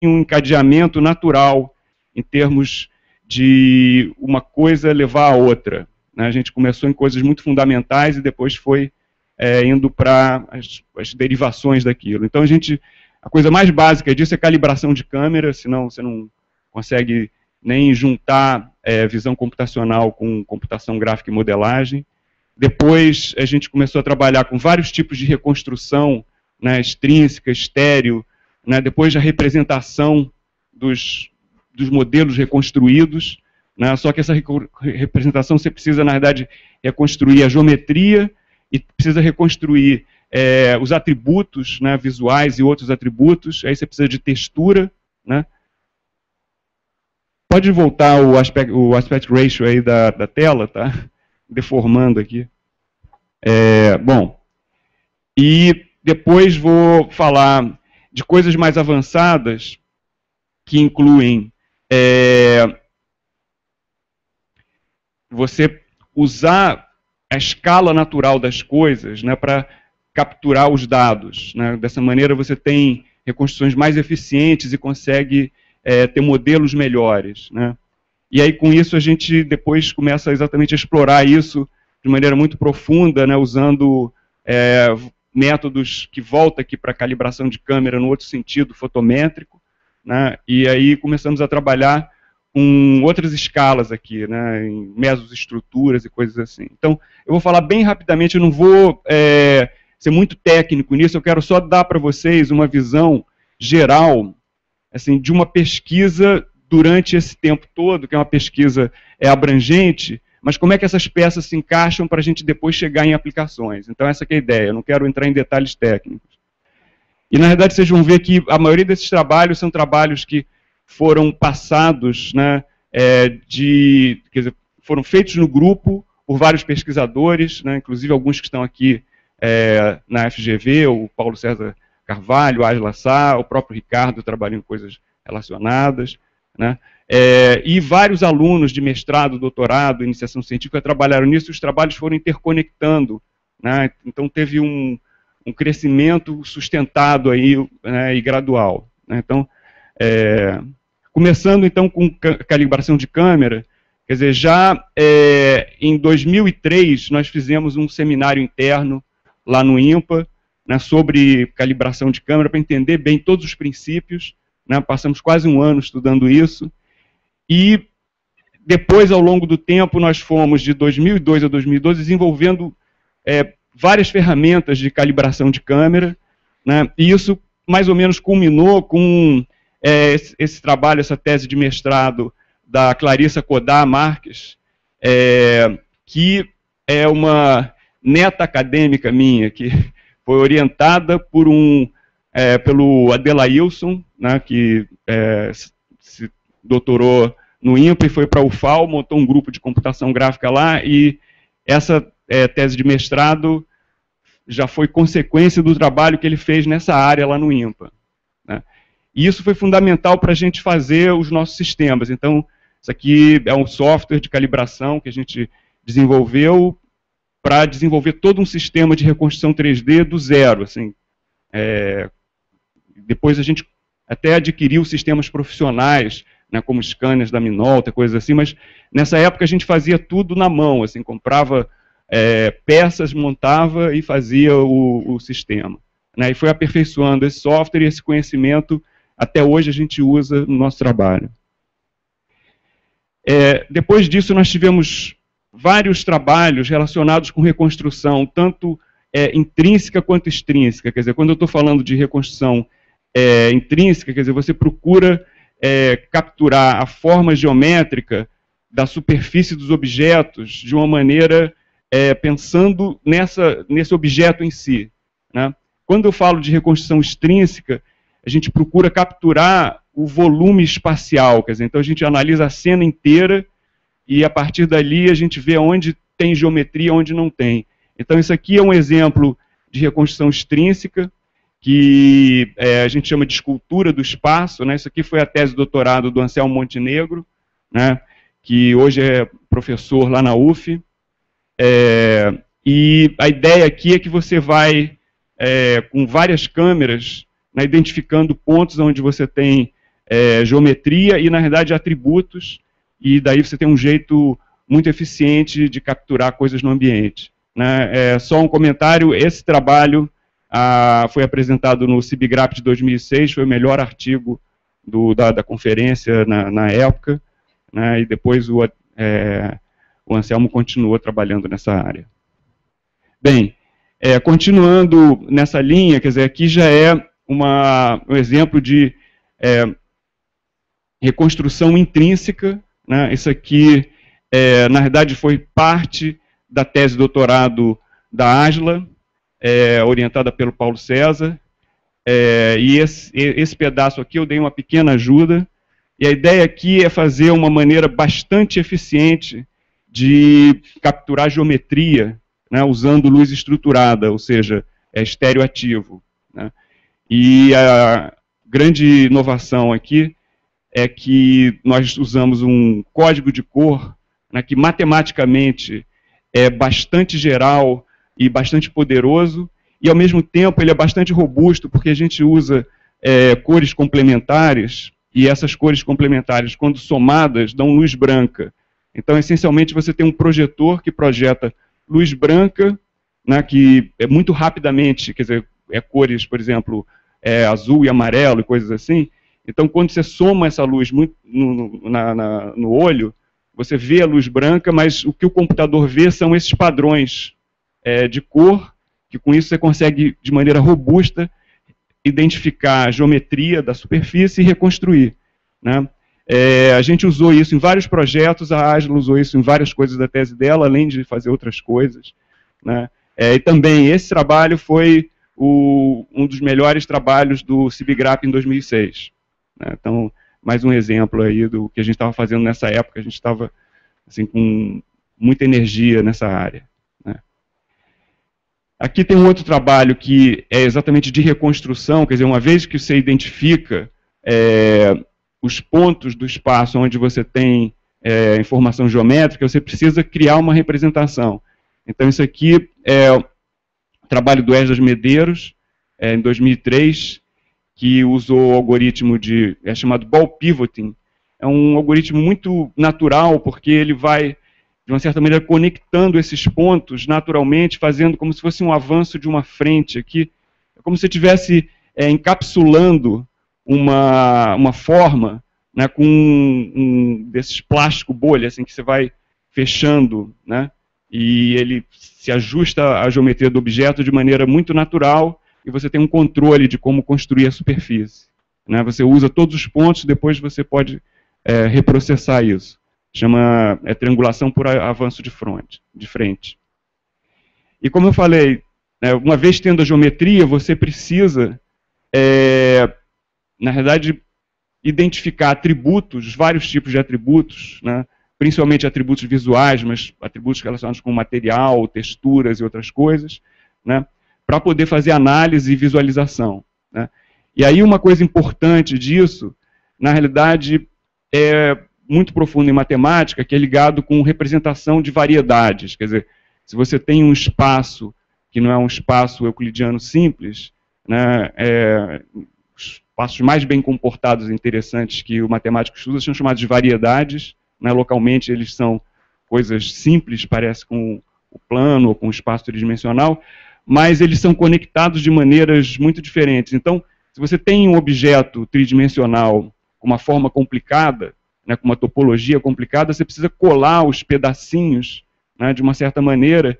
um encadeamento natural em termos de uma coisa levar a outra, né? A gente começou em coisas muito fundamentais e depois foi indo para as derivações daquilo. Então, a coisa mais básica disso é calibração de câmera, senão você não consegue nem juntar visão computacional com computação gráfica e modelagem. Depois, a gente começou a trabalhar com vários tipos de reconstrução, né, extrínseca, estéreo, né, depois a representação dos modelos reconstruídos, né, só que essa representação você precisa, na verdade, reconstruir a geometria e precisa reconstruir os atributos, né, visuais e outros atributos, aí você precisa de textura, né. Pode voltar o aspect ratio aí da tela, tá? Deformando aqui. Bom, e depois vou falar de coisas mais avançadas que incluem você usar a escala natural das coisas, né, para capturar os dados, né? Dessa maneira você tem reconstruções mais eficientes e consegue ter modelos melhores, né? E aí com isso a gente depois começa exatamente a explorar isso de maneira muito profunda, né, usando métodos que voltam aqui para calibração de câmera no outro sentido, fotométrico, né? E aí começamos a trabalhar com outras escalas aqui, né, em mesoestruturas e coisas assim. Então, eu vou falar bem rapidamente, eu não vou ser muito técnico nisso, eu quero só dar para vocês uma visão geral, assim, de uma pesquisa durante esse tempo todo, que é uma pesquisa abrangente, mas como é que essas peças se encaixam para a gente depois chegar em aplicações. Então, essa que é a ideia, eu não quero entrar em detalhes técnicos. E, na verdade, vocês vão ver que a maioria desses trabalhos são trabalhos que foram passados, né, quer dizer, foram feitos no grupo por vários pesquisadores, né, inclusive alguns que estão aqui na FGV, o Paulo César Carvalho, o Asla Sá, o próprio Ricardo trabalhou em coisas relacionadas, né, e vários alunos de mestrado, doutorado, iniciação científica trabalharam nisso, os trabalhos foram interconectando, né, então teve um crescimento sustentado aí, né, e gradual, né. Então, começando então com calibração de câmera, quer dizer, já em 2003 nós fizemos um seminário interno lá no INPA, né, sobre calibração de câmera, para entender bem todos os princípios, né, passamos quase um ano estudando isso, e depois, ao longo do tempo, nós fomos, de 2002 a 2012, desenvolvendo várias ferramentas de calibração de câmera, né, e isso mais ou menos culminou com esse trabalho, essa tese de mestrado da Clarissa Codá Marques, que é uma neta acadêmica minha, que foi orientada por pelo Adelailson, né, que se doutorou no INPA e foi para a UFAL, montou um grupo de computação gráfica lá, e essa tese de mestrado já foi consequência do trabalho que ele fez nessa área lá no INPA, né? E isso foi fundamental para a gente fazer os nossos sistemas. Então, isso aqui é um software de calibração que a gente desenvolveu para desenvolver todo um sistema de reconstrução 3D do zero. Assim. Depois a gente até adquiriu sistemas profissionais, né, como scanners da Minolta, coisas assim, mas nessa época a gente fazia tudo na mão, assim, comprava peças, montava e fazia o sistema, né, e foi aperfeiçoando esse software e esse conhecimento, até hoje a gente usa no nosso trabalho. Depois disso nós tivemos vários trabalhos relacionados com reconstrução, tanto intrínseca quanto extrínseca. Quer dizer, quando eu estou falando de reconstrução intrínseca, quer dizer, você procura capturar a forma geométrica da superfície dos objetos de uma maneira pensando nesse objeto em si, né? Quando eu falo de reconstrução extrínseca, a gente procura capturar o volume espacial, quer dizer, então a gente analisa a cena inteira e a partir dali a gente vê onde tem geometria, onde não tem. Então isso aqui é um exemplo de reconstrução extrínseca, que a gente chama de escultura do espaço, né? Isso aqui foi a tese de doutorado do Anselmo Montenegro, né? Que hoje é professor lá na UF, e a ideia aqui é que você vai, com várias câmeras, né, identificando pontos onde você tem geometria e, na verdade, atributos, e daí você tem um jeito muito eficiente de capturar coisas no ambiente. Né? Só um comentário, esse trabalho foi apresentado no CIBGRAP de 2006, foi o melhor artigo da conferência na época, né? E depois o Anselmo continuou trabalhando nessa área. Bem, continuando nessa linha, quer dizer, aqui já é um exemplo de reconstrução intrínseca, né? Isso aqui, na verdade, foi parte da tese de doutorado da Asla, orientada pelo Paulo César, e esse pedaço aqui eu dei uma pequena ajuda, e a ideia aqui é fazer uma maneira bastante eficiente de capturar geometria, né, usando luz estruturada, ou seja, estereoativo. Né? E a grande inovação aqui é que nós usamos um código de cor, né, que matematicamente é bastante geral e bastante poderoso, e ao mesmo tempo ele é bastante robusto, porque a gente usa cores complementares, e essas cores complementares, quando somadas, dão luz branca. Então, essencialmente, você tem um projetor que projeta luz branca, né, que muito rapidamente, quer dizer, cores, por exemplo, azul e amarelo e coisas assim. Então, quando você soma essa luz muito no olho, você vê a luz branca, mas o que o computador vê são esses padrões de cor, que com isso você consegue, de maneira robusta, identificar a geometria da superfície e reconstruir. Né? A gente usou isso em vários projetos, a Asla usou isso em várias coisas da tese dela, além de fazer outras coisas. Né? E também esse trabalho foi um dos melhores trabalhos do CIBGRAP em 2006. Né? Então, mais um exemplo aí do que a gente estava fazendo nessa época, a gente estava assim, com muita energia nessa área. Né? Aqui tem um outro trabalho que é exatamente de reconstrução, quer dizer, uma vez que você identifica os pontos do espaço onde você tem informação geométrica, você precisa criar uma representação. Então, isso aqui é o trabalho do Esdras Medeiros, em 2003, que usou o algoritmo chamado ball pivoting. É um algoritmo muito natural, porque ele vai, de uma certa maneira, conectando esses pontos naturalmente, fazendo como se fosse um avanço de uma frente aqui. É como se você estivesse encapsulando uma forma, né, com desses plástico bolha, assim, que você vai fechando, né, e ele se ajusta à geometria do objeto de maneira muito natural, e você tem um controle de como construir a superfície. Né? Você usa todos os pontos, depois você pode reprocessar isso. Chama triangulação por avanço de frente. E como eu falei, uma vez tendo a geometria, você precisa, na verdade, identificar atributos, vários tipos de atributos, né? Principalmente atributos visuais, mas atributos relacionados com material, texturas e outras coisas, né? Para poder fazer análise e visualização. Né? E aí uma coisa importante disso, na realidade, é muito profundo em matemática, que é ligado com representação de variedades. Quer dizer, se você tem um espaço que não é um espaço euclidiano simples, né, os espaços mais bem comportados e interessantes que o matemático estuda são chamados de variedades. Né, localmente eles são coisas simples, parece com o plano ou com o espaço tridimensional, mas eles são conectados de maneiras muito diferentes. Então, se você tem um objeto tridimensional com uma forma complicada, né, com uma topologia complicada, você precisa colar os pedacinhos, né, de uma certa maneira,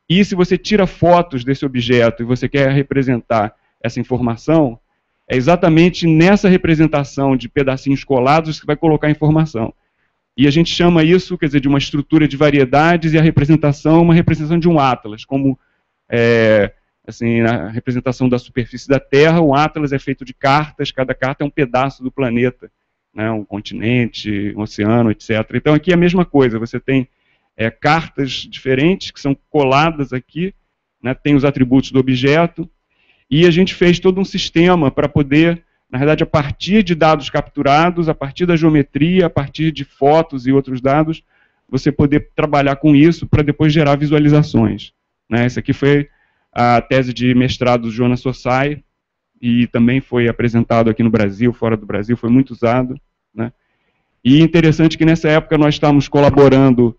e se você tira fotos desse objeto e você quer representar essa informação, é exatamente nessa representação de pedacinhos colados que vai colocar a informação. E a gente chama isso, quer dizer, de uma estrutura de variedades, e a representação é uma representação de um atlas, como assim, na representação da superfície da Terra, o atlas é feito de cartas, cada carta é um pedaço do planeta, né, um continente, um oceano, etc. Então aqui é a mesma coisa, você tem cartas diferentes que são coladas aqui, né, tem os atributos do objeto, e a gente fez todo um sistema para poder, na verdade, a partir de dados capturados, a partir da geometria, a partir de fotos e outros dados, você poder trabalhar com isso para depois gerar visualizações. Né? Essa aqui foi a tese de mestrado do Jonas Sossai, e também foi apresentado aqui no Brasil, fora do Brasil, foi muito usado, né? E interessante que nessa época nós estávamos colaborando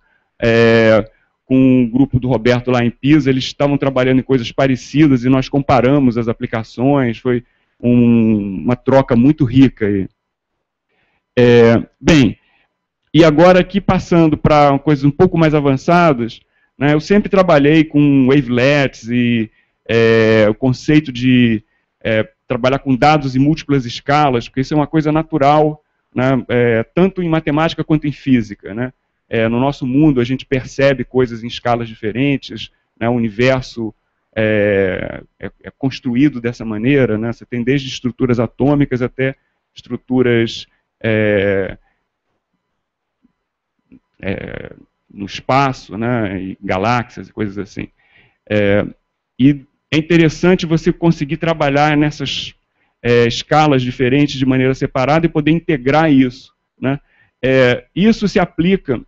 com um grupo do Roberto lá em Pisa, eles estavam trabalhando em coisas parecidas e nós comparamos as aplicações, foi uma troca muito rica aí. Bem, e agora aqui passando para coisas um pouco mais avançadas, né, eu sempre trabalhei com wavelets e o conceito de trabalhar com dados em múltiplas escalas, porque isso é uma coisa natural, né, tanto em matemática quanto em física, né? No nosso mundo a gente percebe coisas em escalas diferentes, né, o universo é construído dessa maneira, né? Você tem desde estruturas atômicas até estruturas no espaço, né, e galáxias e coisas assim. E é interessante você conseguir trabalhar nessas escalas diferentes de maneira separada e poder integrar isso, né? Isso se aplica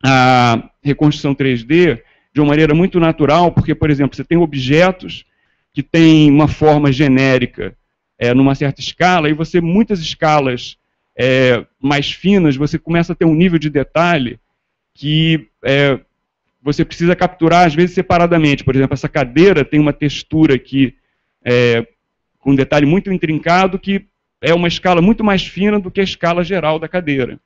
à reconstrução 3D de uma maneira muito natural, porque, por exemplo, você tem objetos que têm uma forma genérica numa certa escala, e você, muitas escalas mais finas, você começa a ter um nível de detalhe que você precisa capturar, às vezes, separadamente. Por exemplo, essa cadeira tem uma textura aqui com um detalhe muito intrincado, que é uma escala muito mais fina do que a escala geral da cadeira.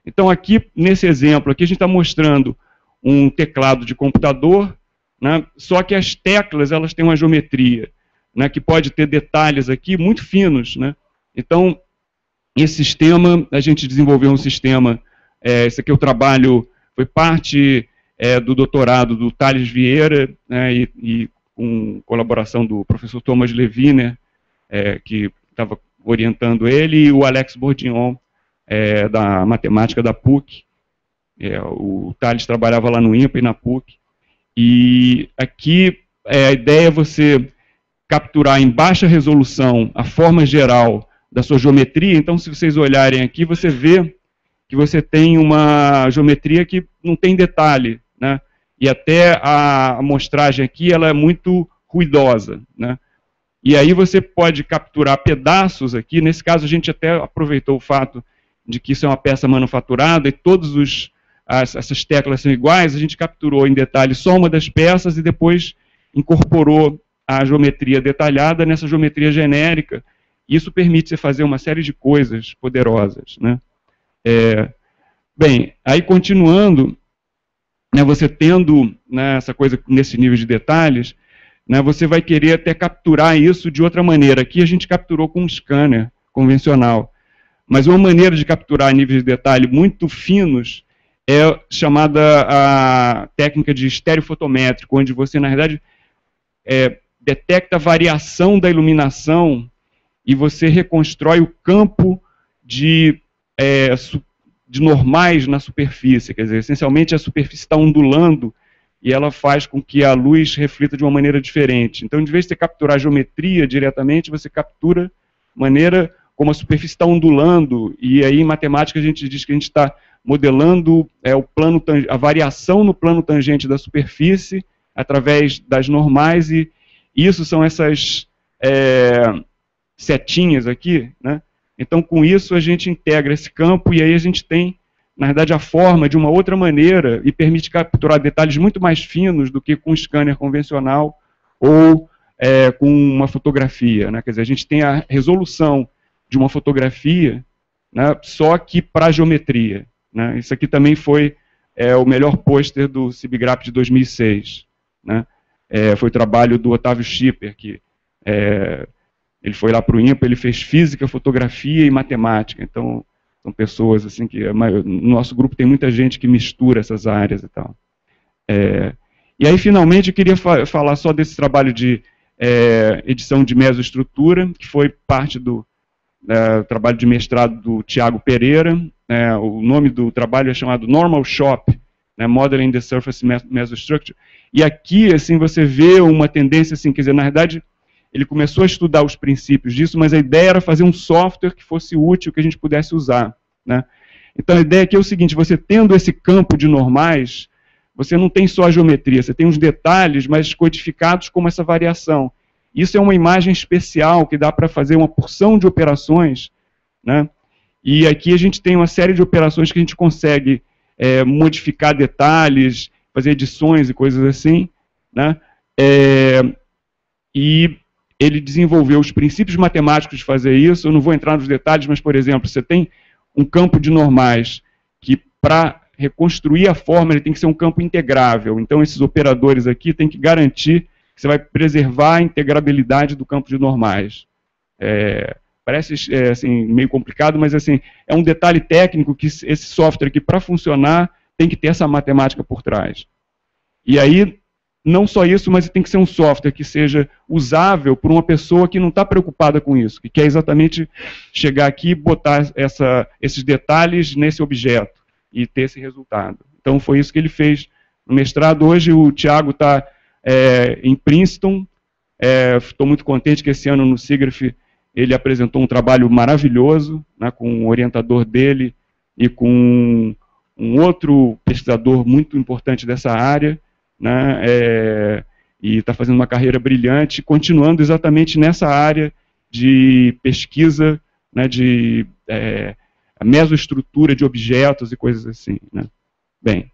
Então, aqui, nesse exemplo, aqui a gente está mostrando um teclado de computador, né, só que as teclas elas têm uma geometria, né, que pode ter detalhes aqui muito finos, né? Então, esse sistema, a gente desenvolveu um sistema, esse aqui é o trabalho, foi parte do doutorado do Thales Vieira, né, e com colaboração do professor Thomas Leviner, que estava orientando ele, e o Alex Bourdignon, da matemática da PUC. O Thales trabalhava lá no INPA e na PUC. E aqui a ideia é você capturar em baixa resolução a forma geral da sua geometria. Então, se vocês olharem aqui, você vê que você tem uma geometria que não tem detalhe, né? E até a amostragem aqui ela é muito ruidosa, né? E aí você pode capturar pedaços aqui. Nesse caso, a gente até aproveitou o fato de que isso é uma peça manufaturada e todas essas teclas são iguais. A gente capturou em detalhe só uma das peças e depois incorporou a geometria detalhada nessa geometria genérica. Isso permite você fazer uma série de coisas poderosas, né? Bem, aí continuando, né, você tendo, né, essa coisa nesse nível de detalhes, né, você vai querer até capturar isso de outra maneira. Aqui a gente capturou com um scanner convencional. Mas uma maneira de capturar níveis de detalhe muito finos é chamada a técnica de estereofotométrico, onde você, na verdade, detecta a variação da iluminação e você reconstrói o campo de normais na superfície. Quer dizer, essencialmente a superfície está ondulando e ela faz com que a luz reflita de uma maneira diferente. Então, de vez de você capturar a geometria diretamente, você captura maneira como a superfície está ondulando, e aí em matemática a gente diz que a gente está modelando a variação no plano tangente da superfície através das normais, e isso são essas setinhas aqui, né? Então, com isso, a gente integra esse campo, e aí a gente tem, na verdade, a forma de uma outra maneira, e permite capturar detalhes muito mais finos do que com um scanner convencional ou com uma fotografia, né? Quer dizer, a gente tem a resolução de uma fotografia, né, só que para geometria, né? Isso aqui também foi o melhor pôster do CIBGRAP de 2006. Né? Foi o trabalho do Otávio Schipper, que ele foi lá para o INPA, ele fez física, fotografia e matemática. Então, são pessoas assim que... No nosso grupo tem muita gente que mistura essas áreas e tal. E aí, finalmente, eu queria falar só desse trabalho de edição de mesoestrutura, que foi parte do trabalho de mestrado do Tiago Pereira. O nome do trabalho é chamado Normal Shop, né, Modeling the Surface Mesostructure. E aqui, assim, você vê uma tendência, assim, quer dizer, na verdade, ele começou a estudar os princípios disso, mas a ideia era fazer um software que fosse útil, que a gente pudesse usar, né? Então, a ideia aqui é o seguinte: você tendo esse campo de normais, você não tem só a geometria, você tem os detalhes, mas codificados como essa variação. Isso é uma imagem especial que dá para fazer uma porção de operações, né? E aqui a gente tem uma série de operações que a gente consegue modificar detalhes, fazer edições e coisas assim, né? E ele desenvolveu os princípios matemáticos de fazer isso. Eu não vou entrar nos detalhes, mas, por exemplo, você tem um campo de normais que, para reconstruir a forma, ele tem que ser um campo integrável. Então, esses operadores aqui têm que garantir que você vai preservar a integrabilidade do campo de normais. Parece assim, meio complicado, mas assim, é um detalhe técnico que esse software aqui, para funcionar, tem que ter essa matemática por trás. E aí, não só isso, mas tem que ser um software que seja usável por uma pessoa que não está preocupada com isso, que quer exatamente chegar aqui e botar esses detalhes nesse objeto e ter esse resultado. Então, foi isso que ele fez no mestrado. Hoje, o Thiago está em Princeton. Estou muito contente que esse ano no SIGGRAPH ele apresentou um trabalho maravilhoso, né, com o orientador dele e com um outro pesquisador muito importante dessa área, né, e está fazendo uma carreira brilhante, continuando exatamente nessa área de pesquisa, né, de mesoestrutura de objetos e coisas assim, né. Bem,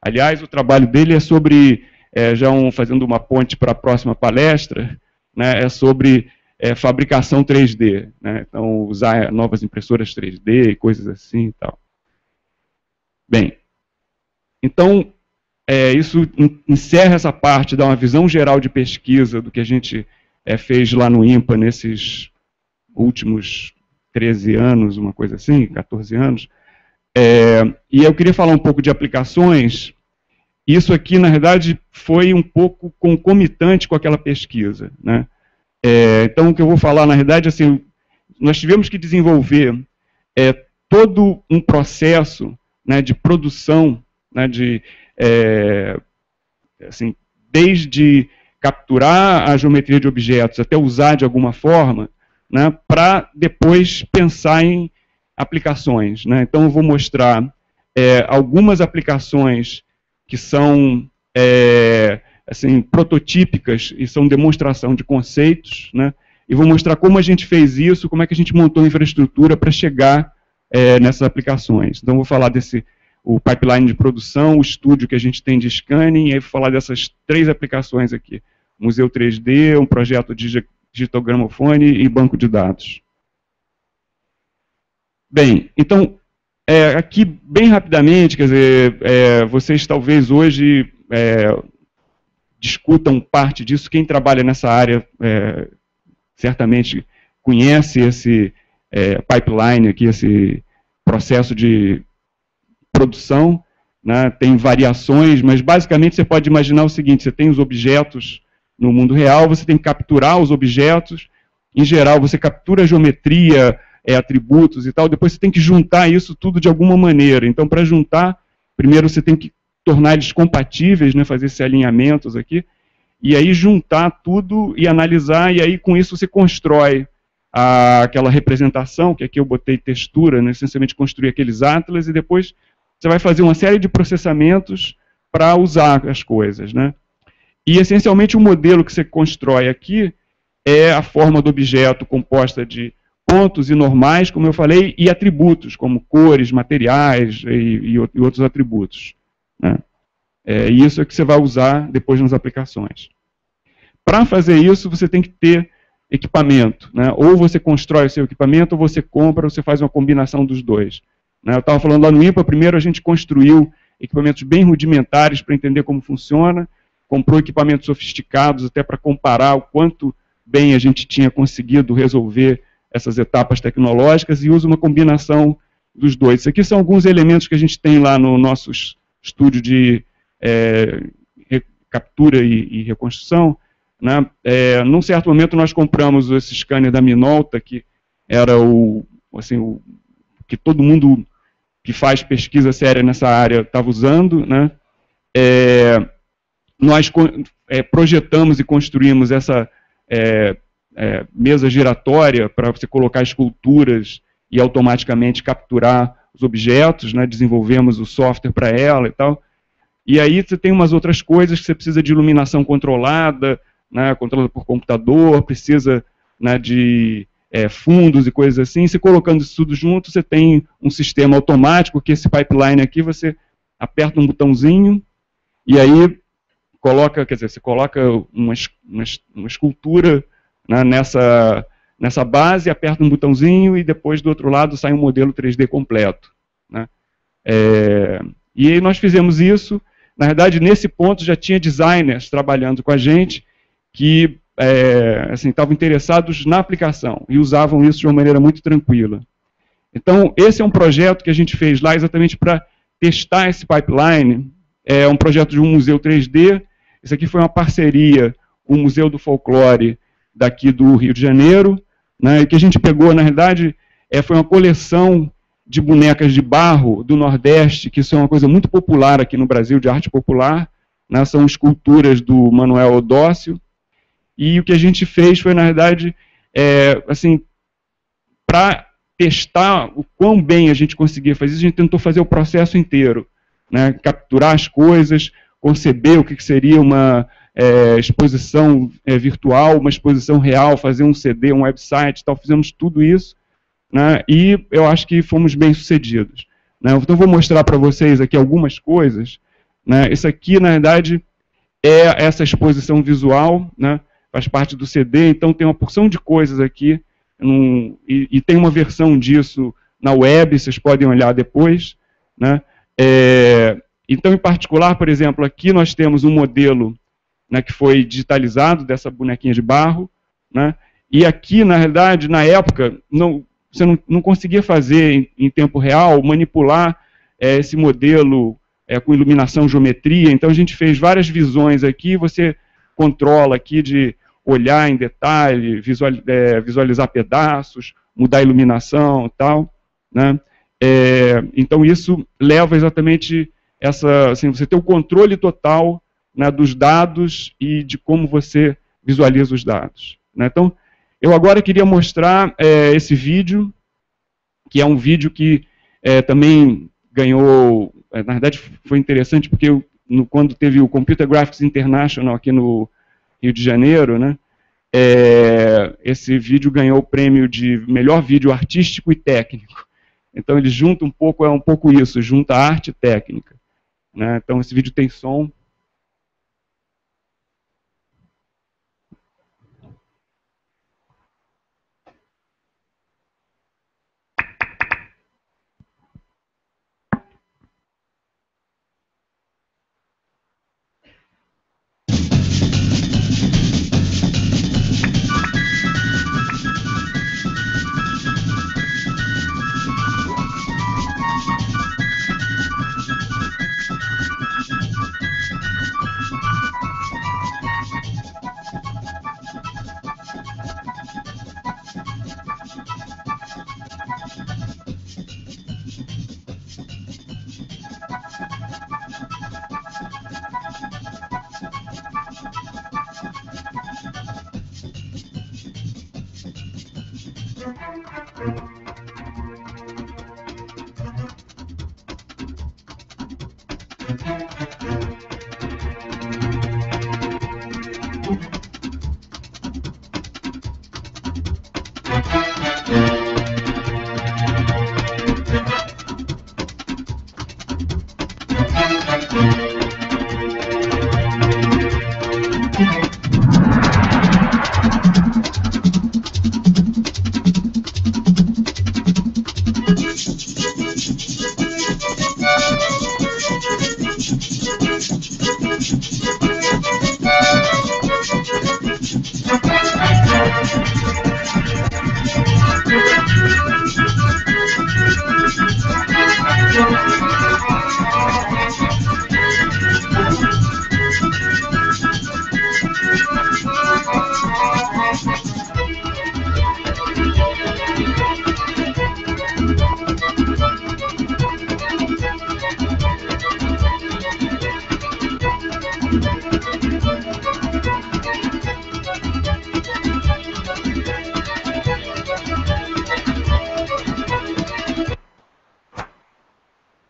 aliás, o trabalho dele é sobre, fazendo uma ponte para a próxima palestra, né, é sobre fabricação 3D, né, então usar novas impressoras 3D e coisas assim e tal. Bem, então, isso encerra essa parte, dá uma visão geral de pesquisa do que a gente fez lá no IMPA nesses últimos 13 anos, uma coisa assim, 14 anos. E eu queria falar um pouco de aplicações. Isso aqui, na verdade, foi um pouco concomitante com aquela pesquisa, né? Então, o que eu vou falar, na verdade, assim, nós tivemos que desenvolver todo um processo, né, de produção, né, assim, desde capturar a geometria de objetos até usar de alguma forma, né, para depois pensar em aplicações, né? Então, eu vou mostrar algumas aplicações que são assim, prototípicas e são demonstração de conceitos, né? E vou mostrar como a gente fez isso, como é que a gente montou a infraestrutura para chegar nessas aplicações. Então, vou falar o pipeline de produção, o estúdio que a gente tem de scanning, e aí vou falar dessas 3 aplicações aqui. Museu 3D, um projeto de digital gramofone e banco de dados. Bem, então, aqui, bem rapidamente, quer dizer, vocês talvez hoje discutam parte disso. Quem trabalha nessa área certamente conhece esse pipeline aqui, esse processo de produção, né? Tem variações, mas basicamente você pode imaginar o seguinte: você tem os objetos no mundo real, você tem que capturar os objetos, em geral você captura a geometria, atributos e tal, depois você tem que juntar isso tudo de alguma maneira. Então, para juntar, primeiro você tem que tornar eles compatíveis, né, fazer esses alinhamentos aqui, e aí juntar tudo e analisar, e aí com isso você constrói aquela representação, que aqui eu botei textura, né, essencialmente construir aqueles atlas, e depois você vai fazer uma série de processamentos para usar as coisas, né. E essencialmente o modelo que você constrói aqui é a forma do objeto composta de pontos e normais, como eu falei, e atributos, como cores, materiais e outros atributos, né? E isso é que você vai usar depois nas aplicações. Para fazer isso, você tem que ter equipamento, né? Ou você constrói o seu equipamento, ou você compra, ou você faz uma combinação dos dois, né? Eu estava falando lá no IMPA, primeiro a gente construiu equipamentos bem rudimentares para entender como funciona, comprou equipamentos sofisticados até para comparar o quanto bem a gente tinha conseguido resolver essas etapas tecnológicas, e usa uma combinação dos dois. Isso aqui são alguns elementos que a gente tem lá no nosso estúdio de captura e reconstrução, né? Num certo momento nós compramos esse scanner da Minolta, que era o que todo mundo que faz pesquisa séria nessa área estava usando, né? Nós projetamos e construímos essa mesa giratória para você colocar esculturas e automaticamente capturar os objetos, né? Desenvolvemos o software para ela e tal. E aí você tem umas outras coisas que você precisa de iluminação controlada, né, controlada por computador, precisa, né, de fundos e coisas assim. Se colocando isso tudo junto, você tem um sistema automático, que esse pipeline aqui, você aperta um botãozinho, e aí coloca, quer dizer, você coloca uma escultura, né, nessa base, aperta um botãozinho e depois do outro lado sai um modelo 3D completo, né? E aí nós fizemos isso. Na verdade, nesse ponto já tinha designers trabalhando com a gente que assim, estavam interessados na aplicação e usavam isso de uma maneira muito tranquila. Então, esse é um projeto que a gente fez lá exatamente para testar esse pipeline. É um projeto de um museu 3D. Isso aqui foi uma parceria com o Museu do Folclore daqui do Rio de Janeiro, né, e que a gente pegou, na verdade, foi uma coleção de bonecas de barro do Nordeste, que isso é uma coisa muito popular aqui no Brasil, de arte popular, né, são esculturas do Manuel Odócio, e o que a gente fez foi, na verdade, assim, para testar o quão bem a gente conseguia fazer isso, a gente tentou fazer o processo inteiro, né, capturar as coisas, conceber o que seria uma exposição virtual, uma exposição real, fazer um CD, um website, tal, fizemos tudo isso, né, e eu acho que fomos bem sucedidos, né. Então vou mostrar para vocês aqui algumas coisas, né. Isso aqui, na verdade, é essa exposição visual, né, faz parte do CD, então tem uma porção de coisas aqui, e tem uma versão disso na web, vocês podem olhar depois, né. Então, em particular, por exemplo, aqui nós temos um modelo, né, que foi digitalizado dessa bonequinha de barro, né, e aqui, na realidade, na época, você não conseguia fazer em tempo real, manipular esse modelo com iluminação, geometria, então a gente fez várias visões aqui, você controla aqui de olhar em detalhe, visualizar pedaços, mudar a iluminação e tal, né. Então isso leva exatamente assim, você ter o controle total, né, dos dados e de como você visualiza os dados, né. Então, eu agora queria mostrar esse vídeo, que é um vídeo que também ganhou, na verdade foi interessante porque quando teve o Computer Graphics International aqui no Rio de Janeiro, né, esse vídeo ganhou o prêmio de melhor vídeo artístico e técnico. Então ele junta um pouco isso, junta arte e técnica, né. Então esse vídeo tem som.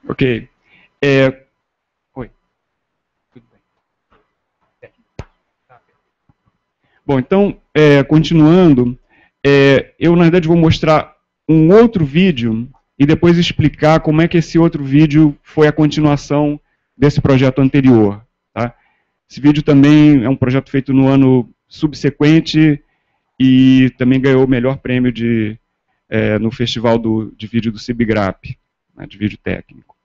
Ok. Oi. Tudo bem. Bom, então, continuando, eu, na verdade, vou mostrar um outro vídeo e depois explicar como é que esse outro vídeo foi a continuação desse projeto anterior. Tá? Esse vídeo também é um projeto feito no ano subsequente e também ganhou o melhor prêmio no festival de vídeo do CIBGRAP, né, de vídeo técnico.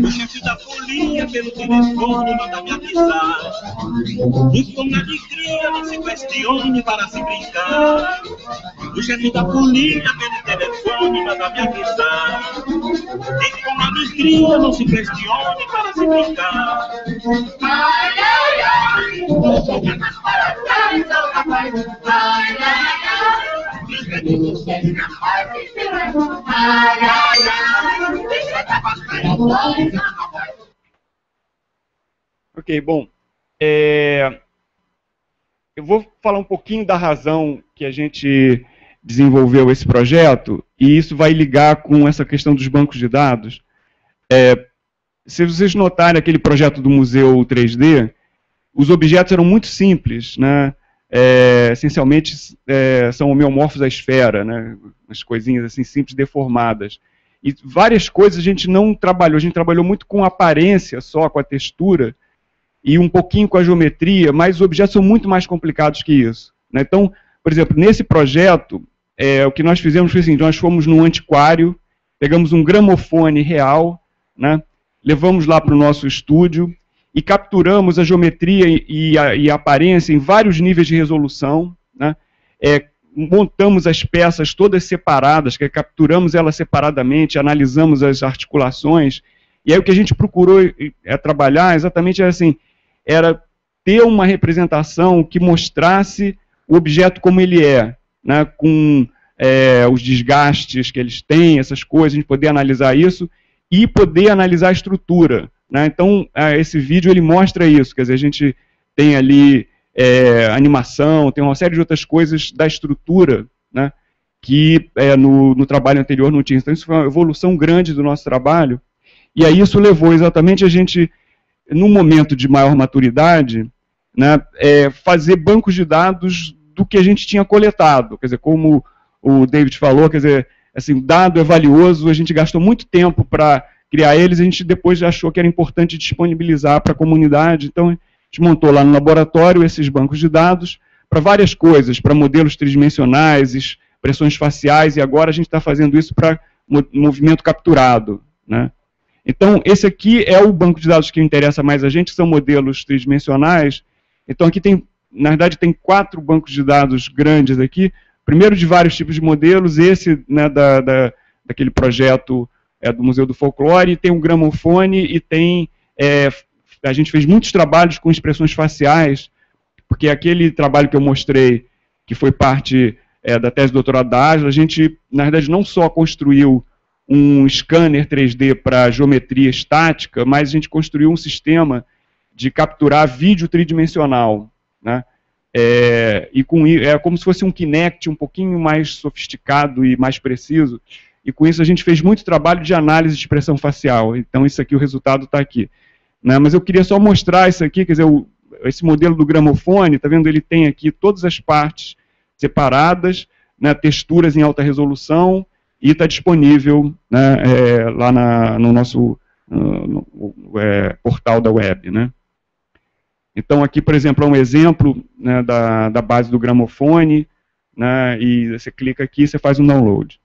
O chefe da folia pelo telefone manda me avisar. E com alegria não se questione para se brincar. O chefe da folia pelo telefone manda me avisar. E com alegria não se questione para se brincar. Ai, ai, ai, as corações são capazes. Ai, ai, ai. Ok, bom, eu vou falar um pouquinho da razão que a gente desenvolveu esse projeto, e isso vai ligar com essa questão dos bancos de dados. Se vocês notarem aquele projeto do Museu 3D, os objetos eram muito simples, né? Essencialmente são homeomorfos à esfera, né? Umas coisinhas assim simples, deformadas. E várias coisas a gente não trabalhou, a gente trabalhou muito com a aparência só, com a textura, e um pouquinho com a geometria, mas os objetos são muito mais complicados que isso, né? Então, por exemplo, nesse projeto, o que nós fizemos foi assim, nós fomos num antiquário, pegamos um gramofone real, né? Levamos lá para o nosso estúdio, e capturamos a geometria e a aparência em vários níveis de resolução, né? Montamos as peças todas separadas, capturamos elas separadamente, analisamos as articulações, e aí o que a gente procurou trabalhar exatamente era ter uma representação que mostrasse o objeto como ele é, né? Com os desgastes que eles têm, essas coisas, a gente poder analisar isso, e poder analisar a estrutura. Né? Então, esse vídeo ele mostra isso, quer dizer, a gente tem ali animação, tem uma série de outras coisas da estrutura, né, que no trabalho anterior não tinha. Então, isso foi uma evolução grande do nosso trabalho, e aí isso levou exatamente a gente, num momento de maior maturidade, né, fazer bancos de dados do que a gente tinha coletado. Quer dizer, como o David falou, quer dizer, assim, dado é valioso, a gente gastou muito tempo para criar eles, a gente depois achou que era importante disponibilizar para a comunidade, então a gente montou lá no laboratório esses bancos de dados para várias coisas, para modelos tridimensionais, expressões faciais, e agora a gente está fazendo isso para movimento capturado, né? Então, esse aqui é o banco de dados que interessa mais a gente, que são modelos tridimensionais. Então, aqui tem, na verdade, tem 4 bancos de dados grandes aqui, primeiro de vários tipos de modelos, esse, né, daquele projeto do Museu do Folclore, tem um gramofone e tem... a gente fez muitos trabalhos com expressões faciais, porque aquele trabalho que eu mostrei, que foi parte da tese de doutorado da Ágila, a gente, na verdade, não só construiu um scanner 3D para geometria estática, mas a gente construiu um sistema de capturar vídeo tridimensional, né? E é como se fosse um Kinect um pouquinho mais sofisticado e mais preciso, e com isso a gente fez muito trabalho de análise de expressão facial. Então isso aqui, o resultado está aqui, né? Mas eu queria só mostrar isso aqui, quer dizer, esse modelo do gramofone, está vendo, ele tem aqui todas as partes separadas, né, texturas em alta resolução, e está disponível, né, lá no nosso portal da web, né? Então, aqui, por exemplo, é um exemplo, né, da base do gramofone, né, e você clica aqui e você faz um download.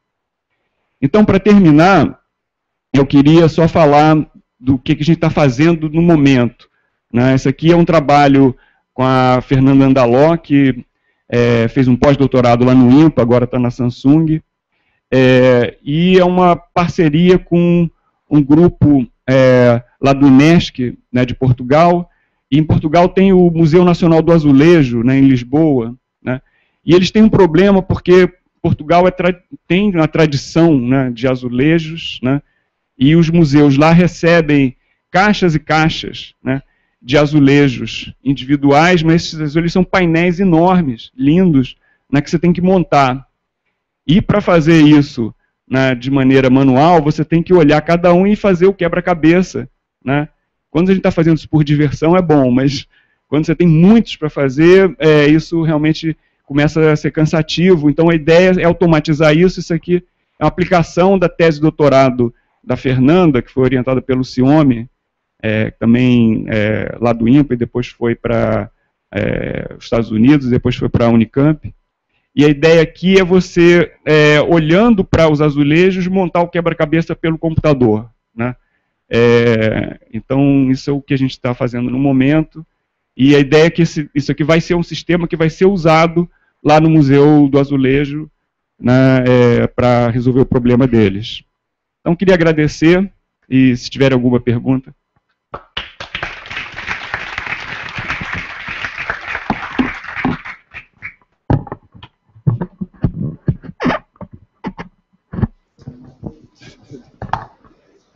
Então, para terminar, eu queria só falar do que a gente está fazendo no momento, né? Esse aqui é um trabalho com a Fernanda Andaló, que fez um pós-doutorado lá no INPA, agora está na Samsung, e é uma parceria com um grupo lá do INESC, né, de Portugal. E em Portugal tem o Museu Nacional do Azulejo, né, em Lisboa, né, e eles têm um problema porque Portugal tem uma tradição, né, de azulejos, né, e os museus lá recebem caixas e caixas, né, de azulejos individuais, mas esses azulejos são painéis enormes, lindos, né, que você tem que montar. E para fazer isso, né, de maneira manual, você tem que olhar cada um e fazer o quebra-cabeça, né? Quando a gente está fazendo isso por diversão é bom, mas quando você tem muitos para fazer, isso realmente começa a ser cansativo. Então a ideia é automatizar isso. Isso aqui é uma aplicação da tese de doutorado da Fernanda, que foi orientada pelo Ciome, também lá do INPA, e depois foi para os Estados Unidos, depois foi para a Unicamp. E a ideia aqui é você, olhando para os azulejos, montar o quebra-cabeça pelo computador, né? Então, isso é o que a gente está fazendo no momento. E a ideia é que isso aqui vai ser um sistema que vai ser usado lá no Museu do Azulejo, né, para resolver o problema deles. Então, queria agradecer, e se tiver alguma pergunta.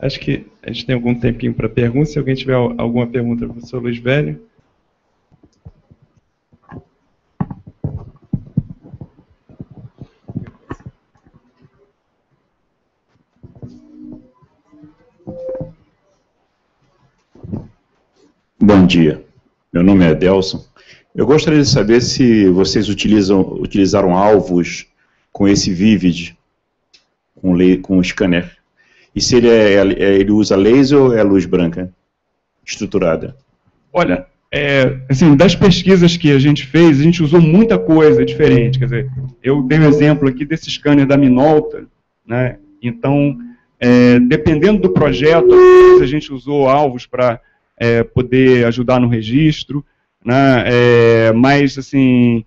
Acho que a gente tem algum tempinho para perguntas. Se alguém tiver alguma pergunta para o professor Luiz Velho. Bom dia, meu nome é Adelson. Eu gostaria de saber se vocês utilizaram alvos com esse Vivid, com o scanner. E se ele usa laser ou é luz branca estruturada? Olha, assim, das pesquisas que a gente fez, a gente usou muita coisa diferente. Quer dizer, eu dei um exemplo aqui desse scanner da Minolta, né? Então, dependendo do projeto, a gente usou alvos para poder ajudar no registro, né? Mas, assim,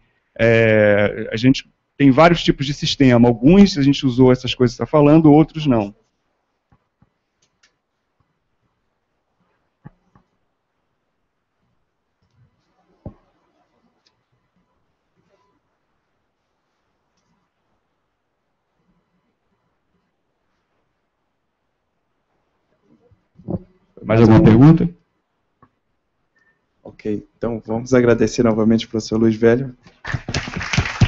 a gente tem vários tipos de sistema. Alguns a gente usou essas coisas que você está falando, outros não. Mais alguma pergunta? Ok, então vamos agradecer novamente ao professor Luiz Velho.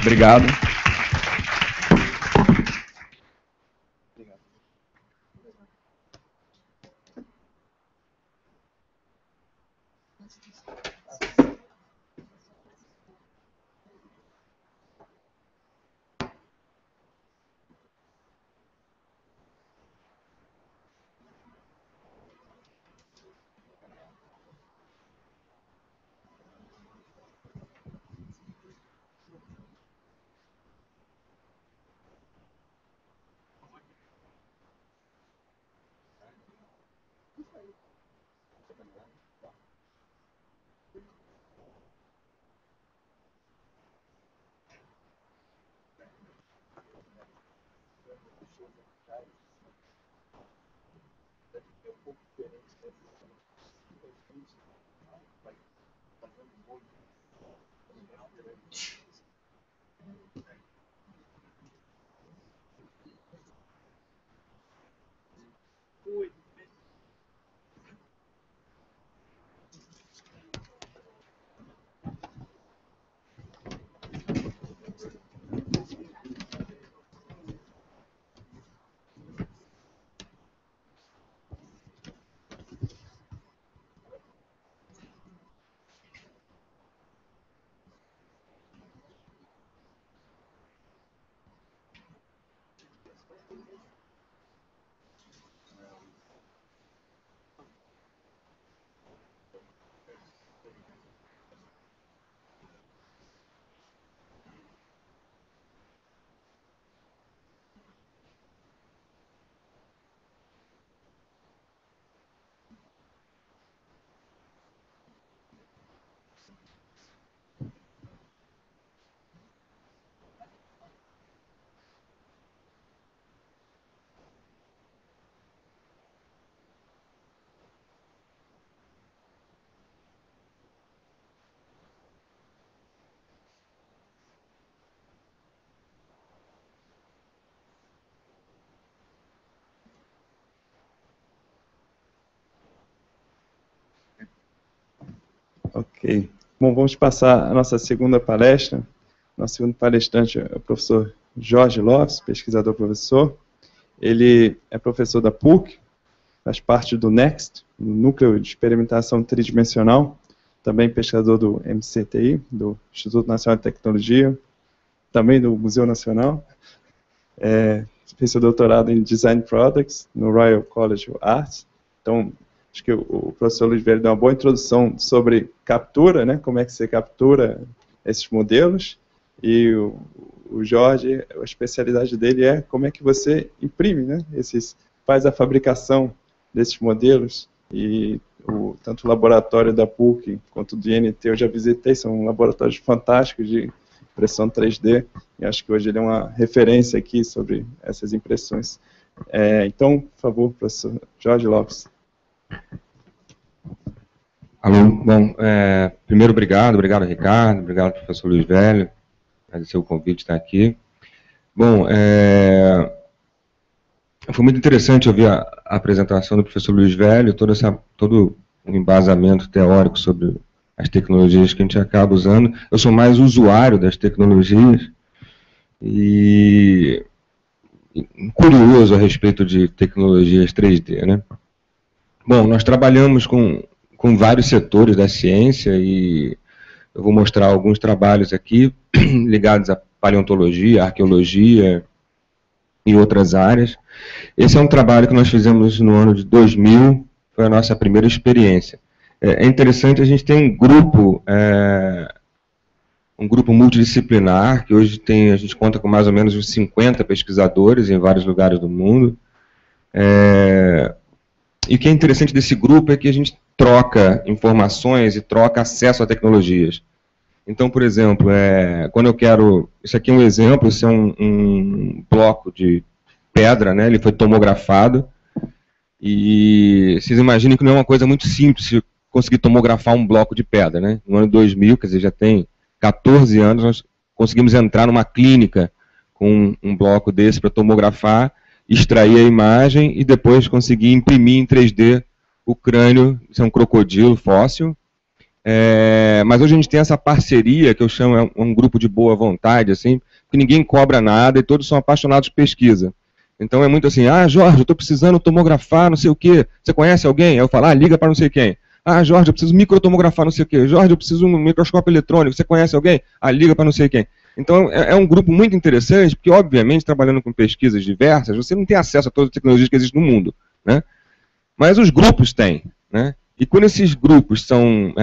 Obrigado. Ok. Bom, vamos passar a nossa segunda palestra. Nosso segundo palestrante é o professor Jorge Lopes, pesquisador professor. Ele é professor da PUC, faz parte do NEXT, Núcleo de Experimentação Tridimensional, também pesquisador do MCTI, do Instituto Nacional de Tecnologia, também do Museu Nacional. Fez seu doutorado em Design Products no Royal College of Arts. Então, acho que o professor Luiz Velho deu uma boa introdução sobre captura, né, como é que você captura esses modelos, e o Jorge, a especialidade dele é como é que você imprime, né, faz a fabricação desses modelos, e tanto o laboratório da PUC quanto do INT eu já visitei, são laboratórios fantásticos de impressão 3D, e acho que hoje ele é uma referência aqui sobre essas impressões. Então, por favor, professor Jorge Lopes. Alô, bom, primeiro obrigado Ricardo, obrigado professor Luiz Velho, agradecer o convite de estar aqui. Bom, foi muito interessante ouvir a apresentação do professor Luiz Velho, todo o embasamento teórico sobre as tecnologias que a gente acaba usando. Eu sou mais usuário das tecnologias e curioso a respeito de tecnologias 3D, né? Bom, nós trabalhamos com vários setores da ciência e eu vou mostrar alguns trabalhos aqui ligados à paleontologia, arqueologia e outras áreas. Esse é um trabalho que nós fizemos no ano de 2000, foi a nossa primeira experiência. É interessante, a gente tem um grupo multidisciplinar, que hoje a gente conta com mais ou menos uns 50 pesquisadores em vários lugares do mundo. E o que é interessante desse grupo é que a gente troca informações e troca acesso a tecnologias. Então, por exemplo, quando eu quero... Isso aqui é um exemplo, isso é um bloco de pedra, né? Ele foi tomografado. E vocês imaginem que não é uma coisa muito simples conseguir tomografar um bloco de pedra, né? No ano 2000, quer dizer, já tem 14 anos, nós conseguimos entrar numa clínica com um bloco desse para tomografar, extrair a imagem e depois conseguir imprimir em 3D o crânio. Isso é um crocodilo fóssil. Mas hoje a gente tem essa parceria, que eu chamo um grupo de boa vontade, assim, que ninguém cobra nada e todos são apaixonados por pesquisa. Então é muito assim, Jorge, eu estou precisando tomografar não sei o quê, você conhece alguém? Aí eu falo, liga para não sei quem. Jorge, eu preciso microtomografar não sei o quê. Jorge, eu preciso de um microscópio eletrônico, você conhece alguém? Liga para não sei quem. Então é um grupo muito interessante, porque obviamente trabalhando com pesquisas diversas, você não tem acesso a todas as tecnologias que existem no mundo, né? Mas os grupos têm, né? E quando esses grupos são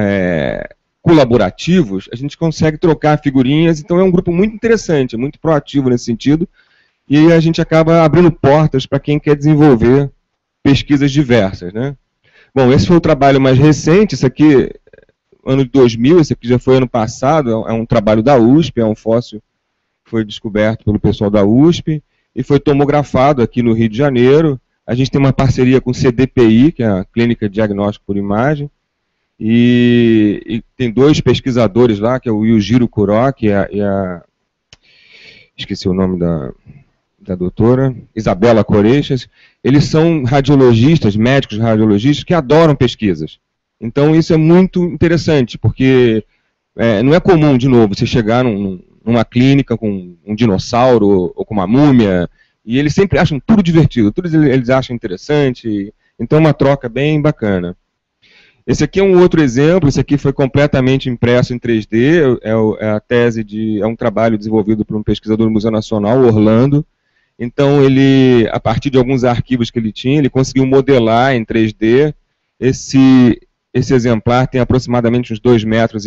colaborativos, a gente consegue trocar figurinhas, então é um grupo muito interessante, muito proativo nesse sentido, e a gente acaba abrindo portas para quem quer desenvolver pesquisas diversas, né? Bom, esse foi o trabalho mais recente, esse aqui, ano de 2000, esse aqui já foi ano passado, é um trabalho da USP, é um fóssil que foi descoberto pelo pessoal da USP, e foi tomografado aqui no Rio de Janeiro. A gente tem uma parceria com o CDPI, que é a Clínica de Diagnóstico por Imagem, e tem dois pesquisadores lá, que é o Yujiro Kuroki e a esqueci o nome da doutora, Isabela Coreixas. Eles são radiologistas, médicos radiologistas, que adoram pesquisas. Então isso é muito interessante, porque não é comum, de novo, você chegar numa clínica com um dinossauro ou com uma múmia, e eles sempre acham tudo divertido, tudo eles acham interessante, então é uma troca bem bacana. Esse aqui é um outro exemplo, esse aqui foi completamente impresso em 3D, é a tese é um trabalho desenvolvido por um pesquisador do Museu Nacional, Orlando, Então, ele, a partir de alguns arquivos que ele tinha, ele conseguiu modelar em 3D. Esse exemplar tem aproximadamente uns 2,5 metros,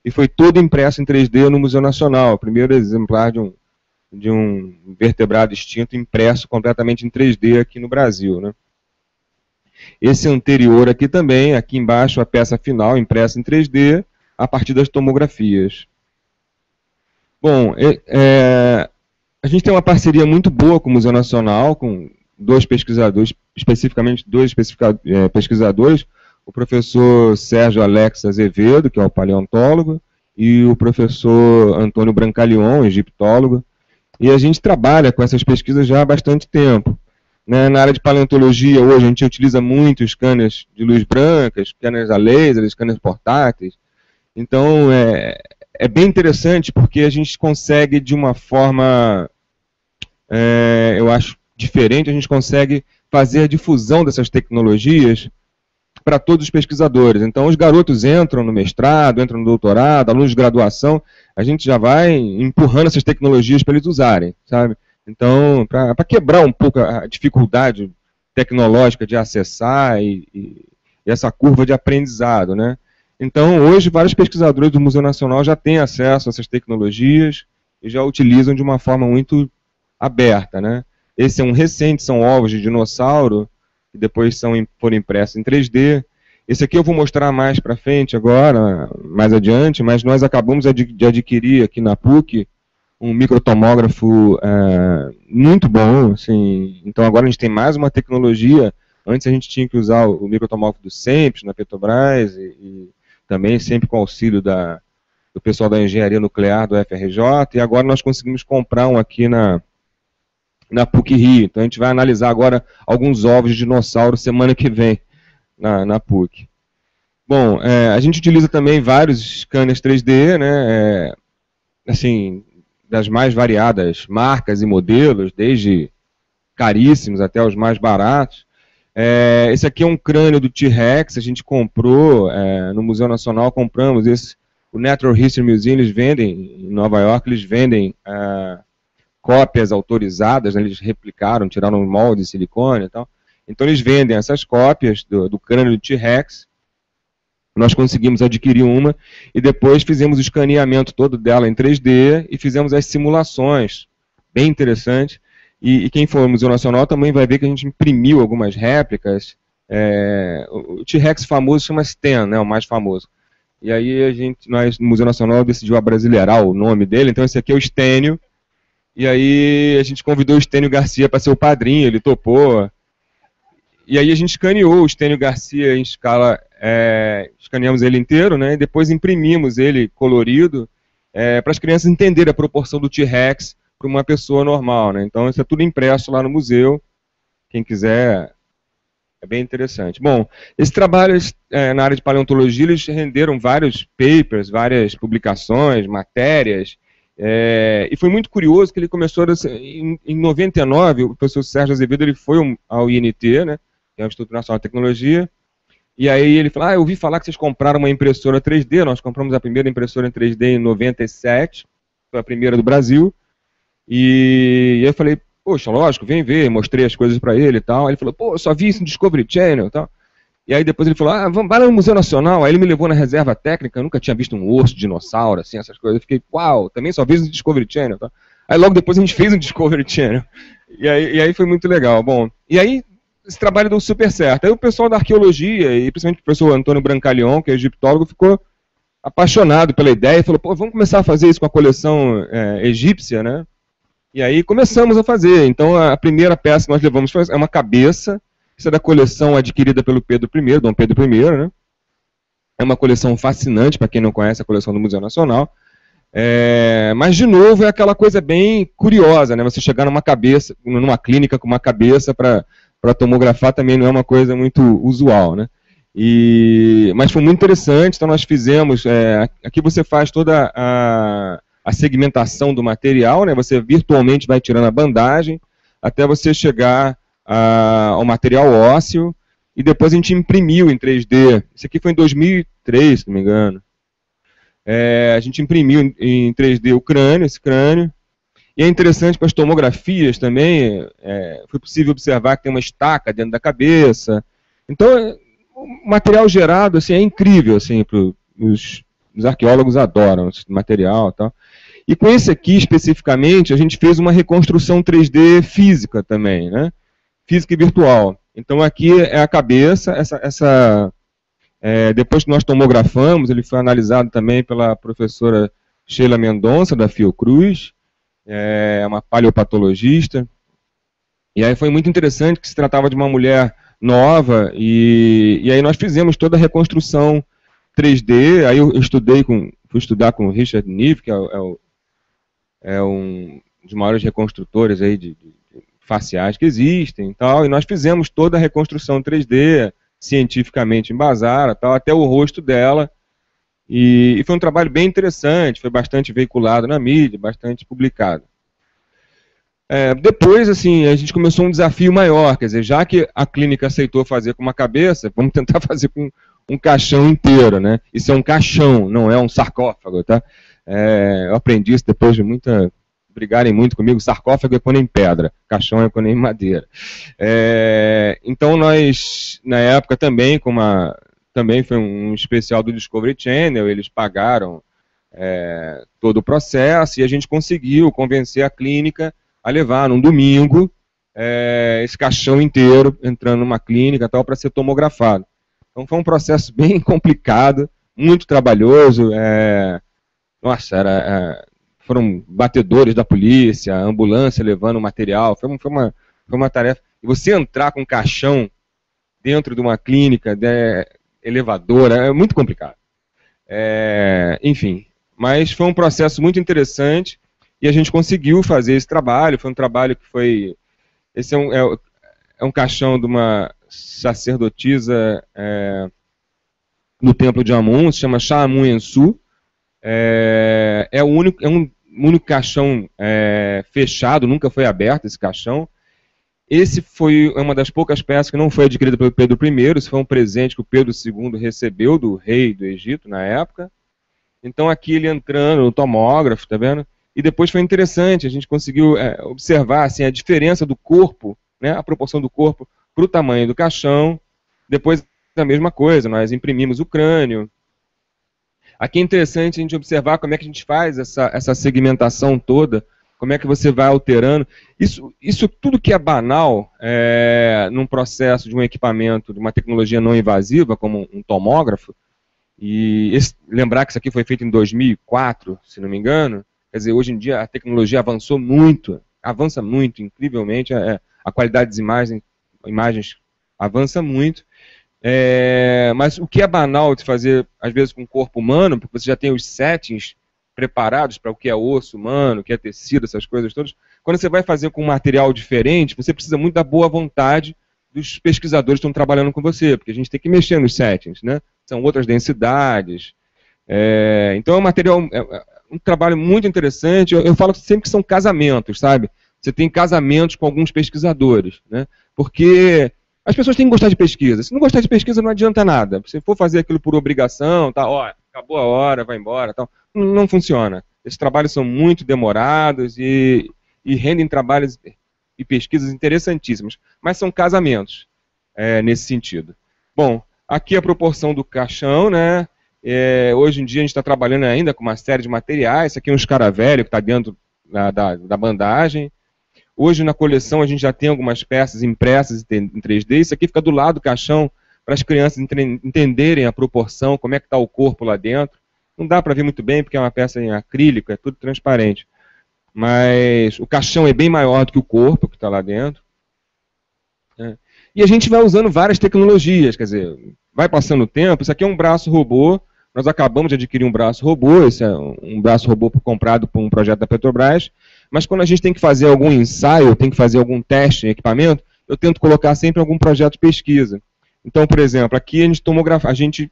e foi todo impresso em 3D no Museu Nacional. O primeiro exemplar de um vertebrado extinto impresso completamente em 3D aqui no Brasil, né? Esse anterior aqui também, aqui embaixo, a peça final impressa em 3D, a partir das tomografias. Bom, a gente tem uma parceria muito boa com o Museu Nacional, com dois pesquisadores, especificamente dois pesquisadores, o professor Sérgio Alex Azevedo, que é o paleontólogo, e o professor Antônio Brancaleon, egiptólogo. E a gente trabalha com essas pesquisas já há bastante tempo. Né? Na área de paleontologia, hoje, a gente utiliza muito scanners de luz branca, scanners a laser, scanners portáteis. Então, é bem interessante, porque a gente consegue, de uma forma, eu acho, diferente, a gente consegue fazer a difusão dessas tecnologias para todos os pesquisadores. Então, os garotos entram no mestrado, entram no doutorado, alunos de graduação, a gente já vai empurrando essas tecnologias para eles usarem, sabe? Então, para quebrar um pouco a dificuldade tecnológica de acessar e essa curva de aprendizado, né? Então, hoje, vários pesquisadores do Museu Nacional já têm acesso a essas tecnologias e já utilizam de uma forma muito aberta, né? Esse é um recente, são ovos de dinossauro, que depois foram impressos em 3D. Esse aqui eu vou mostrar mais para frente agora, mais adiante, mas nós acabamos de adquirir aqui na PUC um microtomógrafo muito bom, assim. Então agora a gente tem mais uma tecnologia. Antes a gente tinha que usar o microtomógrafo do SEMPS, na Petrobras, e também sempre com auxílio do pessoal da engenharia nuclear do FRJ, e agora nós conseguimos comprar um aqui na PUC Rio. Então a gente vai analisar agora alguns ovos de dinossauro semana que vem na PUC. Bom, a gente utiliza também vários scanners 3D, né, assim, das mais variadas marcas e modelos, desde caríssimos até os mais baratos. Esse aqui é um crânio do T-Rex, a gente comprou no Museu Nacional, compramos esse, o Natural History Museum, eles vendem, em Nova York, eles vendem cópias autorizadas, né, eles replicaram, tiraram um molde de silicone e tal. Então eles vendem essas cópias do crânio do T-Rex. Nós conseguimos adquirir uma e depois fizemos o escaneamento todo dela em 3D e fizemos as simulações, bem interessante. E quem for ao Museu Nacional também vai ver que a gente imprimiu algumas réplicas. O T-Rex famoso chama Sten, né, o mais famoso. E aí nós no Museu Nacional decidiu abrasileirar o nome dele, então esse aqui é o Stênio. E aí a gente convidou o Stênio Garcia para ser o padrinho, ele topou. E aí a gente escaneou o Stênio Garcia em escala, escaneamos ele inteiro, né, e depois imprimimos ele colorido, para as crianças entenderem a proporção do T-Rex para uma pessoa normal, né. Então isso é tudo impresso lá no museu, quem quiser, é bem interessante. Bom, esse trabalho na área de paleontologia, eles renderam vários papers, várias publicações, matérias. E foi muito curioso que ele começou em 99, o professor Sérgio Azevedo ele foi ao INT, né, que é o Instituto Nacional de Tecnologia, e aí ele falou, eu ouvi falar que vocês compraram uma impressora 3D, nós compramos a primeira impressora em 3D em 97, foi a primeira do Brasil, e eu falei, poxa, lógico, vem ver, mostrei as coisas para ele e tal, ele falou, pô, eu só vi isso no Discovery Channel e tal. E aí depois ele falou, vai lá no Museu Nacional. Aí ele me levou na reserva técnica, eu nunca tinha visto um osso de dinossauro, assim, essas coisas. Eu fiquei, uau, também só vi no Discovery Channel. Tá? Aí logo depois a gente fez um Discovery Channel. E aí foi muito legal. Bom, e aí esse trabalho deu super certo. Aí o pessoal da arqueologia, e principalmente o professor Antônio Brancaleon, que é egiptólogo, ficou apaixonado pela ideia e falou, pô, vamos começar a fazer isso com a coleção egípcia, né? E aí começamos a fazer. Então a primeira peça que nós levamos é uma cabeça. Isso é da coleção adquirida pelo Pedro I, Dom Pedro I, né? É uma coleção fascinante, para quem não conhece a coleção do Museu Nacional. Mas, de novo, é aquela coisa bem curiosa, né? Você chegar numa clínica com uma cabeça para tomografar também não é uma coisa muito usual, né? Mas foi muito interessante, então nós fizemos... aqui você faz toda a segmentação do material, né? Você virtualmente vai tirando a bandagem até você chegar ao material ósseo, e depois a gente imprimiu em 3D. Isso aqui foi em 2003, se não me engano. A gente imprimiu em 3D esse crânio, E é interessante com as tomografias também, foi possível observar que tem uma estaca dentro da cabeça. Então, o material gerado assim, é incrível, assim, os arqueólogos adoram esse material e tal. E com esse aqui, especificamente, a gente fez uma reconstrução 3D física também, né? Física e virtual. Então aqui é a cabeça, depois que nós tomografamos, ele foi analisado também pela professora Sheila Mendonça, da Fiocruz, uma paleopatologista. E aí foi muito interessante que se tratava de uma mulher nova, e aí nós fizemos toda a reconstrução 3D, aí eu fui estudar com o Richard Neve, que é um dos maiores reconstrutores aí de faciais que existem e tal, e nós fizemos toda a reconstrução 3D, cientificamente embasada, tal, até o rosto dela, e foi um trabalho bem interessante, foi bastante veiculado na mídia, bastante publicado. Depois, assim, a gente começou um desafio maior, quer dizer, já que a clínica aceitou fazer com uma cabeça, vamos tentar fazer com um caixão inteiro, né? Isso é um caixão, não é um sarcófago, tá? Eu aprendi isso depois de brigarem muito comigo, sarcófago é quando é em pedra, caixão é quando é em madeira. Então nós, na época também, também foi um especial do Discovery Channel, eles pagaram todo o processo e a gente conseguiu convencer a clínica a levar num domingo esse caixão inteiro entrando numa clínica tal para ser tomografado. Então foi um processo bem complicado, muito trabalhoso. Nossa, foram batedores da polícia, a ambulância levando material, foi uma tarefa. E você entrar com um caixão dentro de uma clínica, elevadora, é muito complicado. Enfim, mas foi um processo muito interessante e a gente conseguiu fazer esse trabalho. Foi um trabalho que foi... Esse é um caixão de uma sacerdotisa no templo de Amun, se chama Sha Amun Ensu. É um único caixão fechado, nunca foi aberto esse caixão. Esse foi uma das poucas peças que não foi adquirida pelo Pedro I, esse foi um presente que o Pedro II recebeu do rei do Egito na época. Então aqui ele entrando no tomógrafo, tá vendo? E depois foi interessante, a gente conseguiu observar assim, a diferença do corpo, né, a proporção do corpo para o tamanho do caixão. Depois a mesma coisa, nós imprimimos o crânio. Aqui é interessante a gente observar como é que a gente faz essa segmentação toda, como é que você vai alterando. Isso tudo que é banal num processo de um equipamento, de uma tecnologia não invasiva, como um tomógrafo, e lembrar que isso aqui foi feito em 2004, se não me engano, quer dizer, hoje em dia a tecnologia avança muito, incrivelmente, a qualidade das imagens avança muito. Mas o que é banal de fazer, às vezes, com o corpo humano, porque você já tem os settings preparados para o que é osso humano, o que é tecido, essas coisas todas, quando você vai fazer com um material diferente, você precisa muito da boa vontade dos pesquisadores que estão trabalhando com você, porque a gente tem que mexer nos settings, né? São outras densidades. Então é um trabalho muito interessante. Eu falo sempre que são casamentos, sabe? Você tem casamentos com alguns pesquisadores, né? Porque as pessoas têm que gostar de pesquisa. Se não gostar de pesquisa, não adianta nada. Se for fazer aquilo por obrigação, tá, acabou a hora, vai embora, tal, não funciona. Esses trabalhos são muito demorados e rendem trabalhos e pesquisas interessantíssimas. Mas são casamentos nesse sentido. Bom, aqui a proporção do caixão, né? Hoje em dia a gente está trabalhando ainda com uma série de materiais. Isso aqui é um escaravelho que está dentro da bandagem. Hoje na coleção a gente já tem algumas peças impressas em 3D. Isso aqui fica do lado do caixão para as crianças entenderem a proporção, como é que está o corpo lá dentro. Não dá para ver muito bem porque é uma peça em acrílico, é tudo transparente. Mas o caixão é bem maior do que o corpo que está lá dentro. E a gente vai usando várias tecnologias, quer dizer, vai passando o tempo. Isso aqui é um braço robô. Nós acabamos de adquirir um braço robô. Esse é um braço robô comprado por um projeto da Petrobras. Mas quando a gente tem que fazer algum ensaio, tem que fazer algum teste em equipamento, eu tento colocar sempre algum projeto de pesquisa. Então, por exemplo, aqui a gente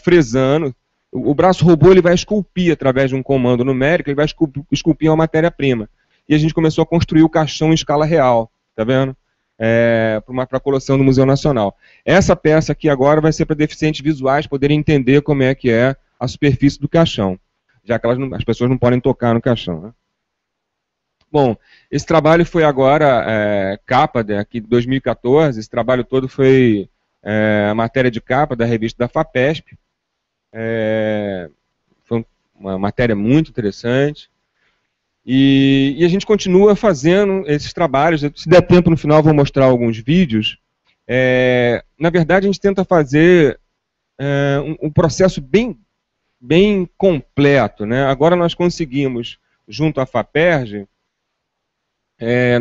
fresando, o braço robô ele vai esculpir através de um comando numérico, ele vai esculpir uma matéria-prima. E a gente começou a construir o caixão em escala real, tá vendo? Para a coleção do Museu Nacional. Essa peça aqui agora vai ser para deficientes visuais poderem entender como é que é a superfície do caixão, já que as pessoas não podem tocar no caixão, né? Bom, esse trabalho foi agora capa aqui de 2014, esse trabalho todo foi a matéria de capa da revista da FAPESP. Foi uma matéria muito interessante. E a gente continua fazendo esses trabalhos. Se der tempo no final, vou mostrar alguns vídeos. Na verdade, a gente tenta fazer um processo bem completo, né? Agora nós conseguimos, junto à FAPERJ,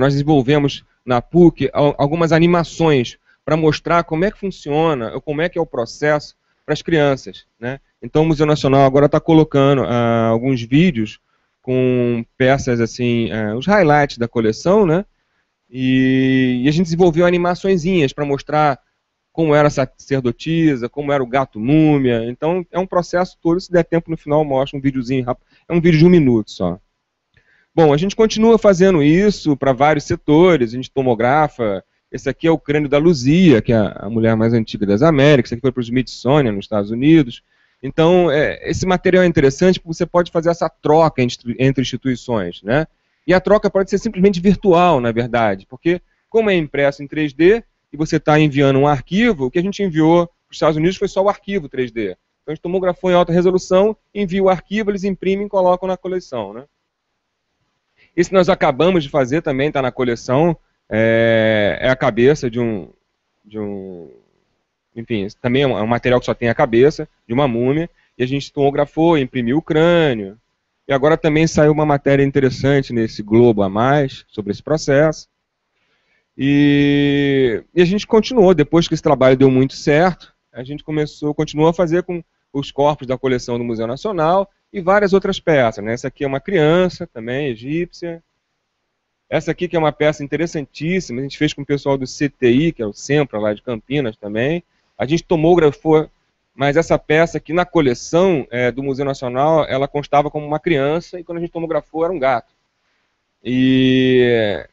nós desenvolvemos na PUC algumas animações para mostrar como é que funciona, como é que é o processo para as crianças, né? Então o Museu Nacional agora está colocando alguns vídeos com peças assim, os highlights da coleção, né? E a gente desenvolveu animaçõezinhas para mostrar como era a sacerdotisa, como era o gato múmia. Então é um processo todo, se der tempo no final eu mostro um videozinho rápido. É um vídeo de 1 minuto só. Bom, a gente continua fazendo isso para vários setores, a gente tomografa. Esse aqui é o crânio da Luzia, que é a mulher mais antiga das Américas. Esse aqui foi para o Smithsonian, nos Estados Unidos. Então, esse material é interessante porque você pode fazer essa troca entre instituições, né? E a troca pode ser simplesmente virtual, na verdade, porque como é impresso em 3D e você está enviando um arquivo, o que a gente enviou para os Estados Unidos foi só o arquivo 3D. Então, a gente tomografou em alta resolução, envia o arquivo, eles imprimem e colocam na coleção, né? Esse nós acabamos de fazer também, está na coleção, é a cabeça de um... Enfim, também é um material que só tem a cabeça, de uma múmia, e a gente tomografou, imprimiu o crânio. E agora também saiu uma matéria interessante nesse Globo a Mais, sobre esse processo. E a gente continuou, depois que esse trabalho deu muito certo, a gente continuou a fazer com os corpos da coleção do Museu Nacional e várias outras peças, né? Essa aqui é uma criança, também egípcia. Essa aqui que é uma peça interessantíssima, a gente fez com o pessoal do CTI, que é o Sempra, lá de Campinas também. A gente tomografou, mas essa peça aqui na coleção do Museu Nacional, ela constava como uma criança, e quando a gente tomografou era um gato. E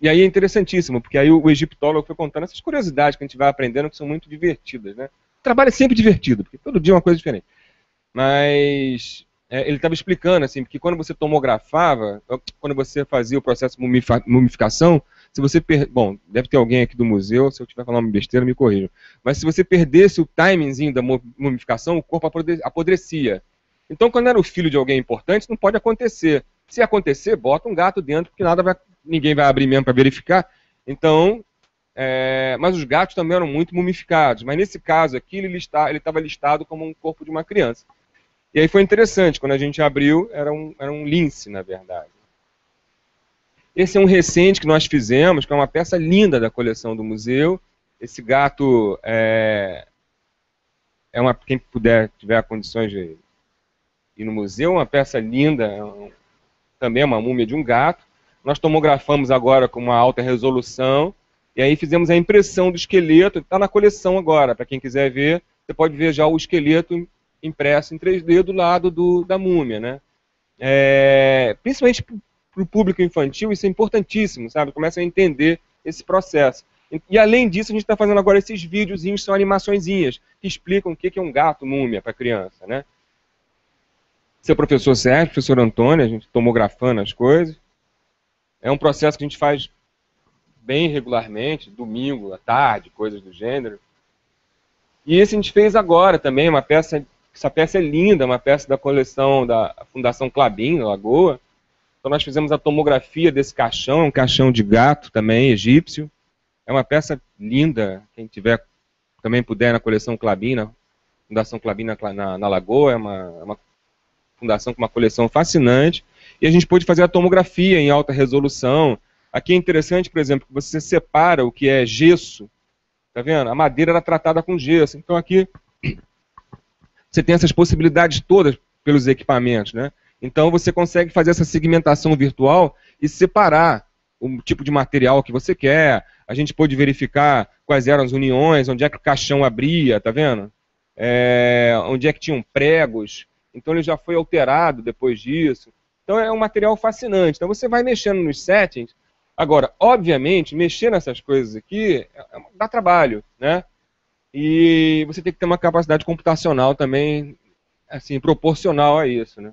aí é interessantíssimo, porque aí o egiptólogo foi contando essas curiosidades que a gente vai aprendendo, que são muito divertidas, né? O trabalho é sempre divertido, porque todo dia é uma coisa diferente. Mas ele estava explicando, assim, que quando você tomografava, quando você fazia o processo de mumificação, se você bom, deve ter alguém aqui do museu, se eu estiver falando uma besteira, me corrijam. Mas se você perdesse o timingzinho da mumificação, o corpo apodrecia. Então, quando era o filho de alguém importante, isso não pode acontecer. Se acontecer, bota um gato dentro, porque ninguém vai abrir mesmo para verificar. Então, mas os gatos também eram muito mumificados. Mas nesse caso aqui, ele estava listado como um corpo de uma criança. E aí foi interessante, quando a gente abriu, era um lince, na verdade. Esse é um recente que nós fizemos, que é uma peça linda da coleção do museu. Esse gato quem puder, tiver condições de ir no museu, uma peça linda, também é uma múmia de um gato. Nós tomografamos agora com uma alta resolução, e aí fizemos a impressão do esqueleto, está na coleção agora, para quem quiser ver, você pode ver já o esqueleto impresso em 3D do lado da múmia, né? Principalmente para o público infantil, isso é importantíssimo, sabe? Começa a entender esse processo. E além disso, a gente está fazendo agora esses videozinhos, são animaçõezinhas, que explicam o que é um gato múmia para criança, né? Seu professor Sérgio, professor Antônio, a gente tomografando as coisas. É um processo que a gente faz bem regularmente, domingo, à tarde, coisas do gênero. E esse a gente fez agora também, essa peça é linda, uma peça da coleção da Fundação Klabin, na Lagoa. Então nós fizemos a tomografia desse caixão, um caixão de gato também, egípcio. É uma peça linda, quem tiver também puder na coleção Klabin, na Fundação Klabin na Lagoa, é uma fundação com uma coleção fascinante. E a gente pôde fazer a tomografia em alta resolução. Aqui é interessante, por exemplo, que você separa o que é gesso. Tá vendo? A madeira era tratada com gesso. Então aqui você tem essas possibilidades todas pelos equipamentos, né? Então você consegue fazer essa segmentação virtual e separar o tipo de material que você quer. A gente pôde verificar quais eram as uniões, onde é que o caixão abria, tá vendo? Onde é que tinham pregos. Então ele já foi alterado depois disso. Então é um material fascinante. Então você vai mexendo nos settings. Agora, obviamente, mexer nessas coisas aqui dá trabalho, né? E você tem que ter uma capacidade computacional também, assim, proporcional a isso, né?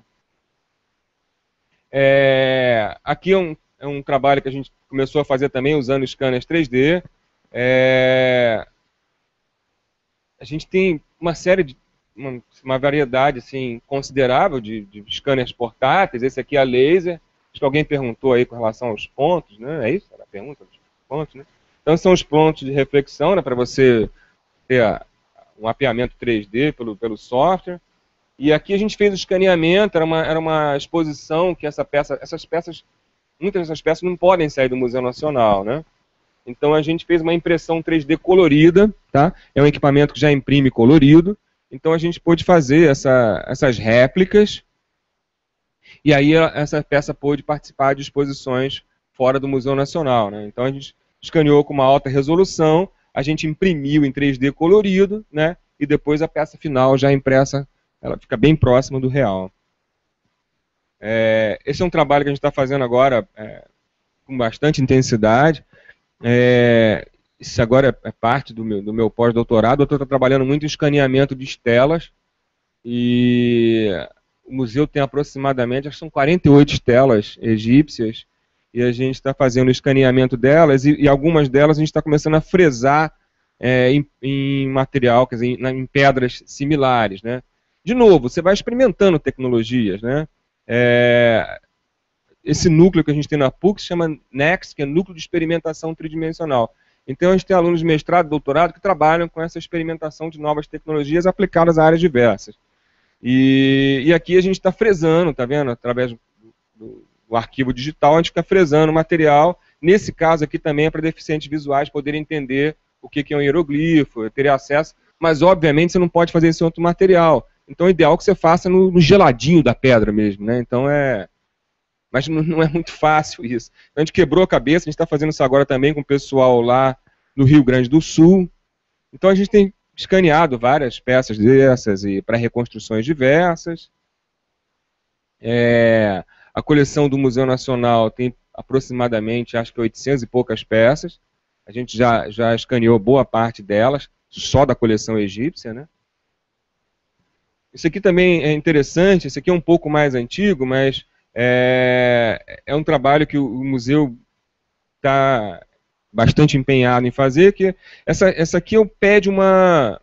Aqui é um trabalho que a gente começou a fazer também usando scanners 3D. A gente tem uma série de uma variedade assim, considerável de scanners portáteis. Esse aqui é a laser. Acho que alguém perguntou aí com relação aos pontos, né? É isso? Era a pergunta dos pontos, né? Então são os pontos de reflexão, né, para você ter um mapeamento 3D pelo software. E aqui a gente fez o escaneamento, era uma exposição que muitas dessas peças não podem sair do Museu Nacional, né? Então a gente fez uma impressão 3D colorida, tá? É um equipamento que já imprime colorido. Então a gente pôde fazer essas réplicas, e aí essa peça pôde participar de exposições fora do Museu Nacional, né? Então a gente escaneou com uma alta resolução, a gente imprimiu em 3D colorido, né? E depois a peça final já impressa, ela fica bem próxima do real. Esse é um trabalho que a gente está fazendo agora com bastante intensidade. Isso agora é parte do meu pós-doutorado. Eu estou trabalhando muito em escaneamento de estelas, e o museu tem aproximadamente, acho que são 48 estelas egípcias, e a gente está fazendo o escaneamento delas, e algumas delas a gente está começando a fresar em material, quer dizer, em pedras similares, né? De novo, você vai experimentando tecnologias, né? Esse núcleo que a gente tem na PUC se chama NEX, que é Núcleo de Experimentação Tridimensional. Então a gente tem alunos de mestrado e doutorado que trabalham com essa experimentação de novas tecnologias aplicadas a áreas diversas. E aqui a gente está fresando, tá vendo? Através do arquivo digital, a gente fica fresando o material. Nesse caso aqui também é para deficientes visuais poderem entender o que é um hieroglifo, ter acesso, mas obviamente você não pode fazer isso em outro material. Então é ideal que você faça no geladinho da pedra mesmo, né? Então mas não é muito fácil isso. Então a gente quebrou a cabeça, a gente está fazendo isso agora também com o pessoal lá no Rio Grande do Sul. Então a gente tem escaneado várias peças dessas e para reconstruções diversas. A coleção do Museu Nacional tem aproximadamente, acho que 800 e poucas peças. A gente já escaneou boa parte delas, só da coleção egípcia, né? Isso aqui também é interessante, esse aqui é um pouco mais antigo, mas é um trabalho que o museu está bastante empenhado em fazer, que essa aqui é o pé de uma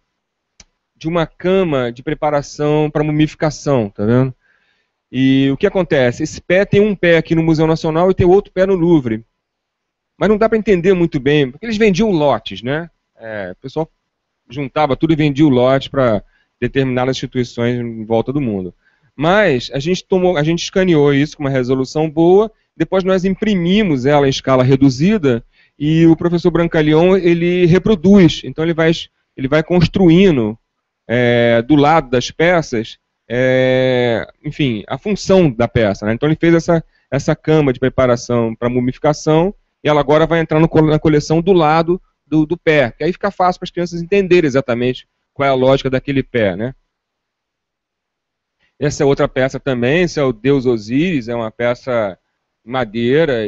cama de preparação para mumificação, tá vendo? E o que acontece? Esse pé tem um pé aqui no Museu Nacional e tem outro pé no Louvre. Mas não dá para entender muito bem, porque eles vendiam lotes, né? O pessoal juntava tudo e vendia o lote para determinadas instituições em volta do mundo. Mas a gente escaneou isso com uma resolução boa, depois nós imprimimos ela em escala reduzida, e o professor Brancaleon, ele reproduz. Então ele vai construindo do lado das peças, enfim, a função da peça, né? Então ele fez essa cama de preparação para mumificação, e ela agora vai entrar na coleção do lado do pé, que aí fica fácil para as crianças entenderem exatamente qual é a lógica daquele pé, né? Essa é outra peça também, esse é o Deus Osíris, é uma peça em madeira,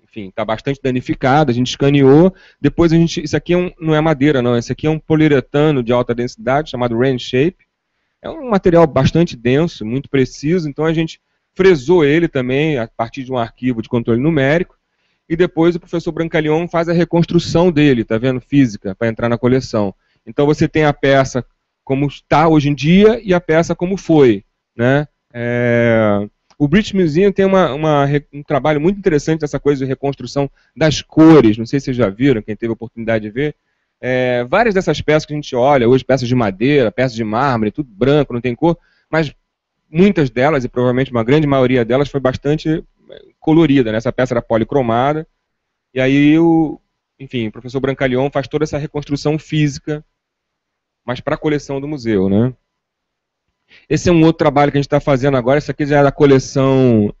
enfim, está bastante danificada, a gente escaneou, depois isso aqui não é madeira não, esse aqui é um poliuretano de alta densidade, chamado Rain Shape, é um material bastante denso, muito preciso, então a gente fresou ele também a partir de um arquivo de controle numérico, e depois o professor Brancaleon faz a reconstrução dele, tá vendo, física, para entrar na coleção. Então você tem a peça como está hoje em dia e a peça como foi, né? O British Museum tem um trabalho muito interessante dessa coisa de reconstrução das cores, não sei se vocês já viram, quem teve a oportunidade de ver. Várias dessas peças que a gente olha, hoje peças de madeira, peças de mármore, tudo branco, não tem cor, mas muitas delas, e provavelmente uma grande maioria delas, foi bastante colorida, né? Essa peça era policromada, e aí enfim, o professor Brancaleon faz toda essa reconstrução física, mas para a coleção do museu, né? Esse é um outro trabalho que a gente está fazendo agora, essa aqui já é da coleção,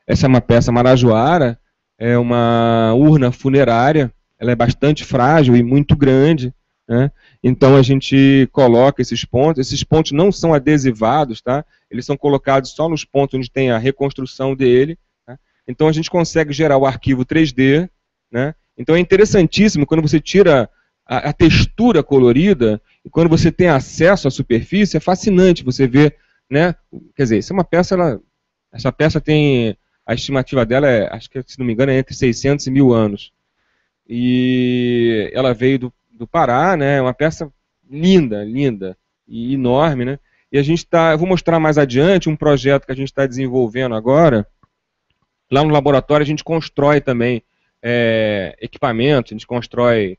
essa é uma peça marajoara, é uma urna funerária, ela é bastante frágil e muito grande, né? Então a gente coloca esses pontos não são adesivados, tá? Eles são colocados só nos pontos onde tem a reconstrução dele, tá? Então a gente consegue gerar o arquivo 3D, né? Então é interessantíssimo quando você tira a textura colorida, e quando você tem acesso à superfície, é fascinante você ver, né? Quer dizer, isso é uma peça, essa peça tem a estimativa dela é, acho que se não me engano, é entre 600 e 1000 anos. E ela veio do Pará, né? É uma peça linda, linda e enorme, né? E a gente está, eu vou mostrar mais adiante um projeto que a gente está desenvolvendo agora. Lá no laboratório a gente constrói também equipamentos, a gente constrói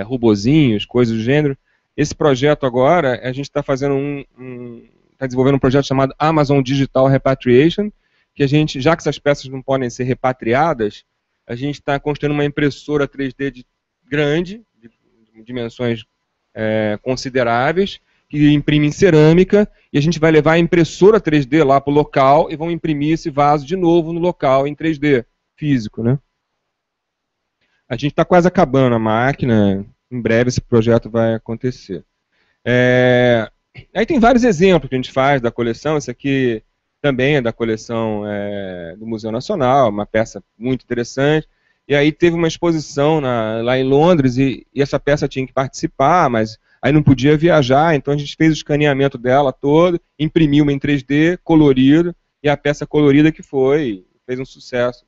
robozinhos, coisas do gênero. Esse projeto agora, a gente está fazendo está desenvolvendo um projeto chamado Amazon Digital Repatriation, que a gente, já que essas peças não podem ser repatriadas, a gente está construindo uma impressora 3D grande, de dimensões consideráveis, que imprime em cerâmica, e a gente vai levar a impressora 3D lá para o local e vão imprimir esse vaso de novo no local em 3D físico, né? A gente está quase acabando a máquina, em breve esse projeto vai acontecer. Aí tem vários exemplos que a gente faz da coleção, esse aqui também é da coleção do Museu Nacional, uma peça muito interessante. E aí teve uma exposição lá em Londres e essa peça tinha que participar, mas aí não podia viajar, então a gente fez o escaneamento dela todo, imprimiu uma em 3D, colorido, e a peça colorida que fez um sucesso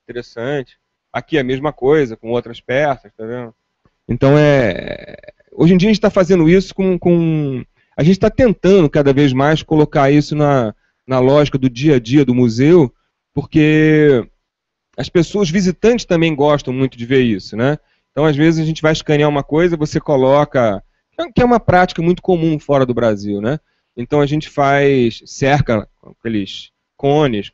interessante. Aqui é a mesma coisa, com outras peças, tá vendo? Então hoje em dia a gente está fazendo isso a gente está tentando cada vez mais colocar isso na lógica do dia a dia do museu, porque as pessoas visitantes também gostam muito de ver isso, né? Então, às vezes, a gente vai escanear uma coisa, você coloca, que é uma prática muito comum fora do Brasil, né? Então, a gente cerca com aqueles cones,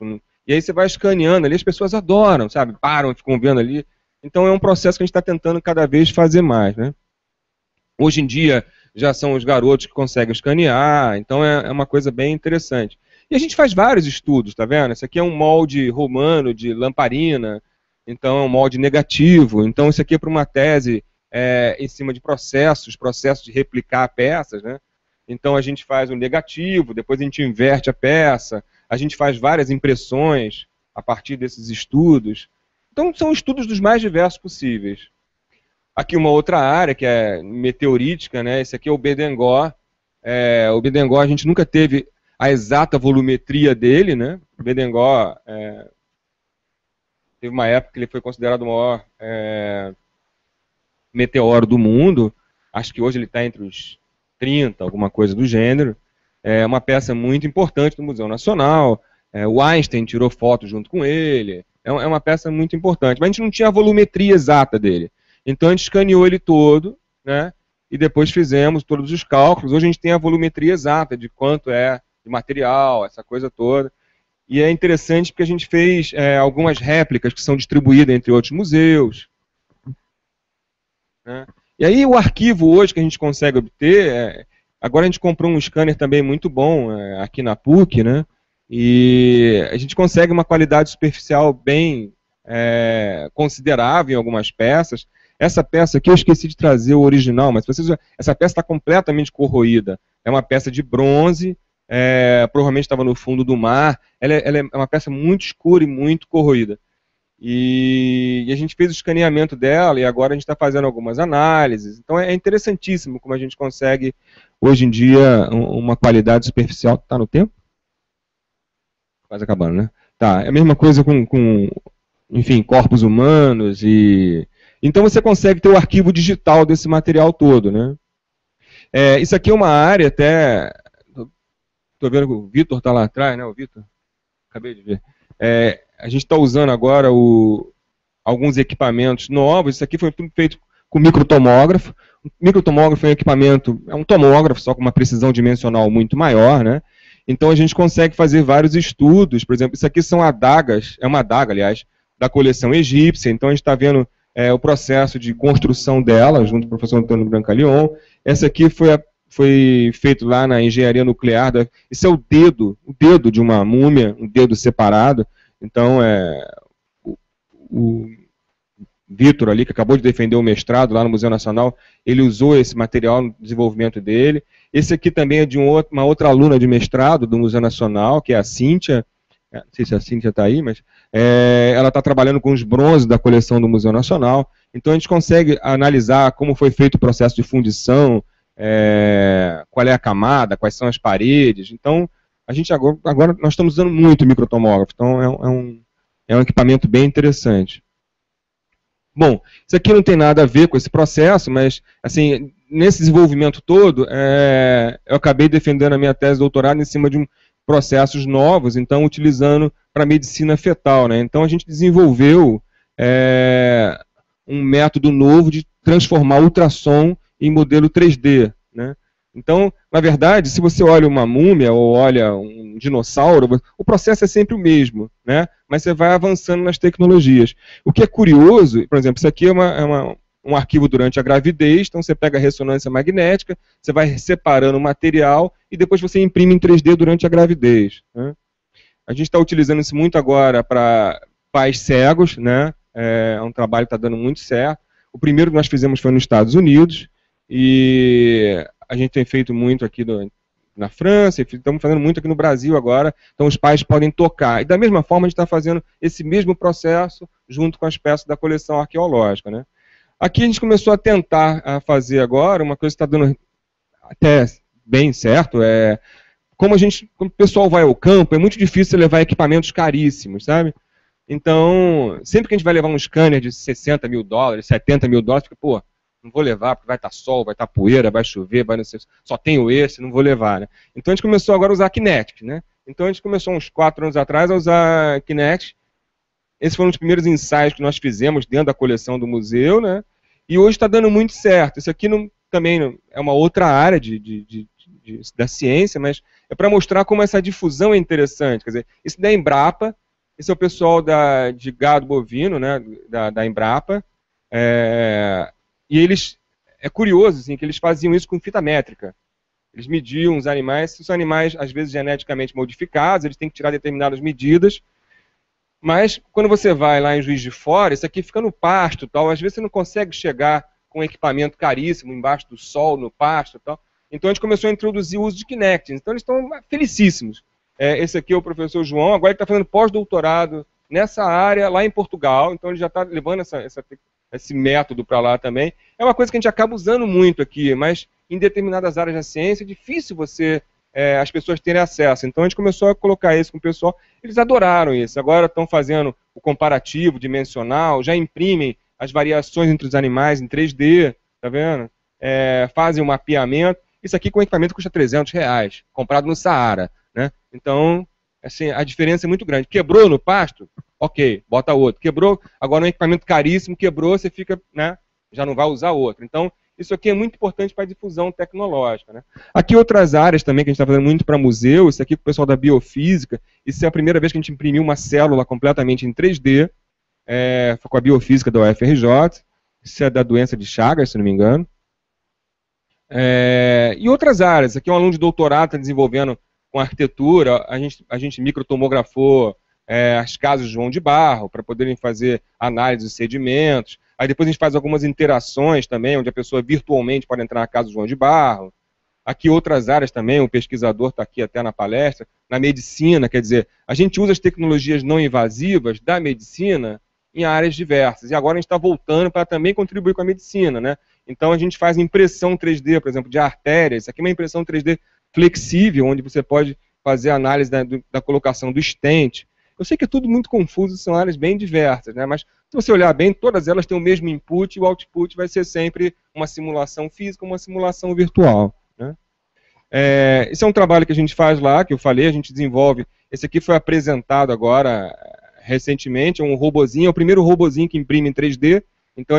e aí você vai escaneando ali, as pessoas adoram, sabe? Param, ficam vendo ali. Então, é um processo que a gente está tentando cada vez fazer mais, né? Hoje em dia, já são os garotos que conseguem escanear, então é uma coisa bem interessante. E a gente faz vários estudos, tá vendo? Esse aqui é um molde romano de lamparina, então é um molde negativo. Então isso aqui é para uma tese em cima de processos de replicar peças, né? Então a gente faz um negativo, depois a gente inverte a peça, a gente faz várias impressões a partir desses estudos. Então são estudos dos mais diversos possíveis. Aqui uma outra área que é meteorítica, né? Esse aqui é o Bedengó. O Bedengó a gente nunca teve a exata volumetria dele, né? O Bedengó teve uma época que ele foi considerado o maior meteoro do mundo. Acho que hoje ele está entre os 30, alguma coisa do gênero. É uma peça muito importante do Museu Nacional. O Einstein tirou foto junto com ele. É uma peça muito importante. Mas a gente não tinha a volumetria exata dele. Então a gente escaneou ele todo, né? E depois fizemos todos os cálculos. Hoje a gente tem a volumetria exata de quanto é de material, essa coisa toda. E é interessante porque a gente fez algumas réplicas que são distribuídas entre outros museus, né? E aí o arquivo hoje que a gente consegue obter, agora a gente comprou um scanner também muito bom aqui na PUC, né? E a gente consegue uma qualidade superficial bem considerável em algumas peças. Essa peça aqui eu esqueci de trazer o original, mas essa peça está completamente corroída. É uma peça de bronze, provavelmente estava no fundo do mar. Ela é uma peça muito escura e muito corroída. E a gente fez o escaneamento dela e agora a gente está fazendo algumas análises. Então é interessantíssimo como a gente consegue, hoje em dia, uma qualidade superficial. Está no tempo? Quase acabando, né? Tá, é a mesma coisa com enfim, corpos humanos e... Então você consegue ter o arquivo digital desse material todo, né? Isso aqui é uma área até... Estou vendo que o Vitor está lá atrás, né? O Vitor? Acabei de ver. A gente está usando agora alguns equipamentos novos. Isso aqui foi tudo feito com microtomógrafo. O microtomógrafo é um equipamento, é um tomógrafo, só com uma precisão dimensional muito maior, né? Então a gente consegue fazer vários estudos. Por exemplo, isso aqui são adagas, é uma adaga, aliás, da coleção egípcia. Então a gente está vendo o processo de construção dela, junto com o professor Antônio Brancaleon. Essa aqui foi feito lá na engenharia nuclear. Esse é o dedo de uma múmia, um dedo separado. Então, o Vitor ali, que acabou de defender o mestrado lá no Museu Nacional, ele usou esse material no desenvolvimento dele. Esse aqui também é de uma outra aluna de mestrado do Museu Nacional, que é a Cíntia. Não sei se a Cíntia está aí, mas ela está trabalhando com os bronzes da coleção do Museu Nacional. Então a gente consegue analisar como foi feito o processo de fundição, qual é a camada, quais são as paredes. Então a gente agora nós estamos usando muito microtomógrafo. Então É um equipamento bem interessante. Bom, isso aqui não tem nada a ver com esse processo, mas, assim, nesse desenvolvimento todo, eu acabei defendendo a minha tese de doutorado em cima de processos novos, então, utilizando para medicina fetal, né? Então, a gente desenvolveu um método novo de transformar ultrassom em modelo 3D, né? Então, na verdade, se você olha uma múmia ou olha um dinossauro, o processo é sempre o mesmo, né? Mas você vai avançando nas tecnologias. O que é curioso, por exemplo, isso aqui é um arquivo durante a gravidez, então você pega a ressonância magnética, você vai separando o material e depois você imprime em 3D durante a gravidez, né? A gente está utilizando isso muito agora para pais cegos, né? É um trabalho que está dando muito certo. O primeiro que nós fizemos foi nos Estados Unidos, e a gente tem feito muito aqui na França, e estamos fazendo muito aqui no Brasil agora, então os pais podem tocar. E da mesma forma a gente está fazendo esse mesmo processo junto com as peças da coleção arqueológica, né? Aqui a gente começou a tentar fazer agora, uma coisa que está dando até bem certo, como o pessoal vai ao campo, é muito difícil levar equipamentos caríssimos, sabe? Então, sempre que a gente vai levar um scanner de 60 mil dólares, 70 mil dólares, porque, pô, não vou levar, porque vai estar sol, vai estar poeira, vai chover, vai não sei, só tenho esse, não vou levar, né? Então a gente começou agora a usar Kinect, né? Então a gente começou uns 4 anos atrás a usar Kinect. Esses foram os primeiros ensaios que nós fizemos dentro da coleção do museu, né? E hoje está dando muito certo. Isso aqui também é uma outra área da ciência, mas é para mostrar como essa difusão é interessante. Quer dizer, isso da Embrapa, esse é o pessoal de gado bovino, né? Da Embrapa. E é curioso, assim, que eles faziam isso com fita métrica. Eles mediam os animais, se os animais, às vezes, geneticamente modificados, eles têm que tirar determinadas medidas, mas quando você vai lá em Juiz de Fora, isso aqui fica no pasto, tal, às vezes você não consegue chegar com um equipamento caríssimo, embaixo do sol, no pasto, tal. Então a gente começou a introduzir o uso de Kinect, então eles estão felicíssimos. Esse aqui é o professor João, agora ele está fazendo pós-doutorado nessa área, lá em Portugal, então ele já está levando esse método para lá também. É uma coisa que a gente acaba usando muito aqui, mas em determinadas áreas da ciência é difícil as pessoas terem acesso. Então a gente começou a colocar isso com o pessoal, eles adoraram isso. Agora estão fazendo o comparativo dimensional, já imprimem as variações entre os animais em 3D, tá vendo? Fazem o mapeamento. Isso aqui com equipamento custa R$300, comprado no Saara, né? Então, assim, a diferença é muito grande. Quebrou no pasto? Ok, bota outro. Quebrou, agora um equipamento caríssimo, quebrou, você fica, né, já não vai usar outro. Então, isso aqui é muito importante para a difusão tecnológica, né? Aqui outras áreas também que a gente está fazendo muito para museu, isso aqui com o pessoal da biofísica, isso é a primeira vez que a gente imprimiu uma célula completamente em 3D, foi com a biofísica da UFRJ, isso é da doença de Chagas, se não me engano. E outras áreas, aqui um aluno de doutorado está desenvolvendo com arquitetura, a gente microtomografou as casas de João de Barro, para poderem fazer análise de sedimentos. Aí depois a gente faz algumas interações também, onde a pessoa virtualmente pode entrar na casa do João de Barro. Aqui outras áreas também, o pesquisador está aqui até na palestra, na medicina, quer dizer, a gente usa as tecnologias não invasivas da medicina em áreas diversas. E agora a gente está voltando para também contribuir com a medicina, né? Então a gente faz impressão 3D, por exemplo, de artérias. Isso aqui é uma impressão 3D flexível, onde você pode fazer a análise da colocação do stent. Eu sei que é tudo muito confuso, são áreas bem diversas, né? Mas se você olhar bem, todas elas têm o mesmo input e o output vai ser sempre uma simulação física, uma simulação virtual, né? Esse é um trabalho que a gente faz lá, que eu falei, a gente desenvolve. Esse aqui foi apresentado agora, recentemente, é um robozinho, é o primeiro robozinho que imprime em 3D. Então,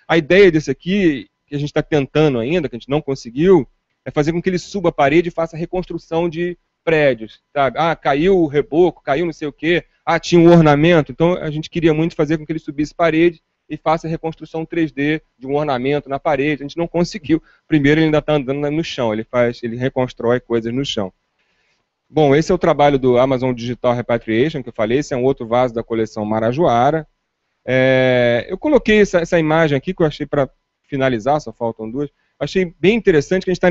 a ideia desse aqui, que a gente está tentando ainda, que a gente não conseguiu, é fazer com que ele suba a parede e faça reconstrução de prédios, sabe? Caiu o reboco, caiu não sei o quê, tinha um ornamento. Então a gente queria muito fazer com que ele subisse parede e faça a reconstrução 3D de um ornamento na parede. A gente não conseguiu. Primeiro ele ainda está andando no chão, ele reconstrói coisas no chão. Bom, esse é o trabalho do Amazon Digital Repatriation, que eu falei, esse é um outro vaso da coleção Marajoara. Eu coloquei essa imagem aqui, que eu achei para finalizar, só faltam duas. Achei bem interessante que a gente está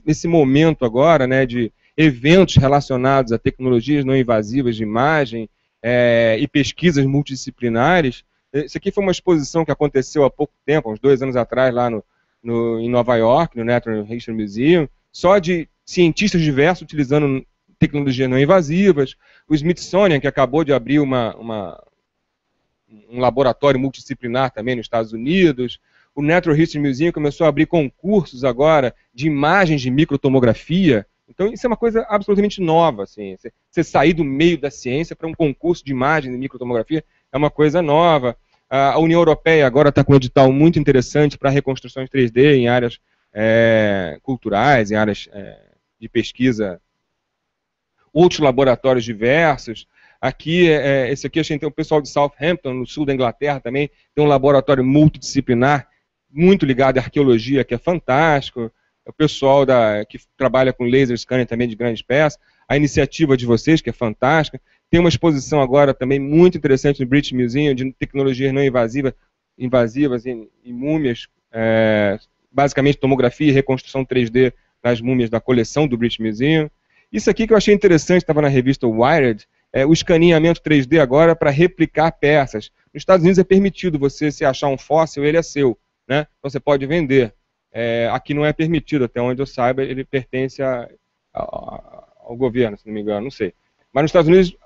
nesse momento agora, né, de eventos relacionados a tecnologias não invasivas de imagem e pesquisas multidisciplinares. Isso aqui foi uma exposição que aconteceu há pouco tempo, uns 2 anos atrás, lá em Nova York, no Natural History Museum, só de cientistas diversos utilizando tecnologias não invasivas. O Smithsonian, que acabou de abrir uma um laboratório multidisciplinar também nos Estados Unidos. O Natural History Museum começou a abrir concursos agora de imagens de microtomografia. Então, isso é uma coisa absolutamente nova. Assim. Você sair do meio da ciência para um concurso de imagem de microtomografia é uma coisa nova. A União Europeia agora está com um edital muito interessante para reconstruções 3D em áreas culturais, em áreas de pesquisa, outros laboratórios diversos. Aqui, esse aqui, a gente tem o pessoal de Southampton, no sul da Inglaterra também, tem um laboratório multidisciplinar, muito ligado à arqueologia, que é fantástico. O pessoal que trabalha com laser scanner também de grandes peças. A iniciativa de vocês, que é fantástica. Tem uma exposição agora também muito interessante no British Museum, de tecnologias não invasivas em múmias, basicamente tomografia e reconstrução 3D das múmias da coleção do British Museum. Isso aqui que eu achei interessante, estava na revista Wired, o escaneamento 3D agora para replicar peças. Nos Estados Unidos é permitido você, se achar um fóssil, ele é seu, né? Então você pode vender. Aqui não é permitido, até onde eu saiba, ele pertence ao governo, se não me engano, não sei. Mas nos Estados Unidos,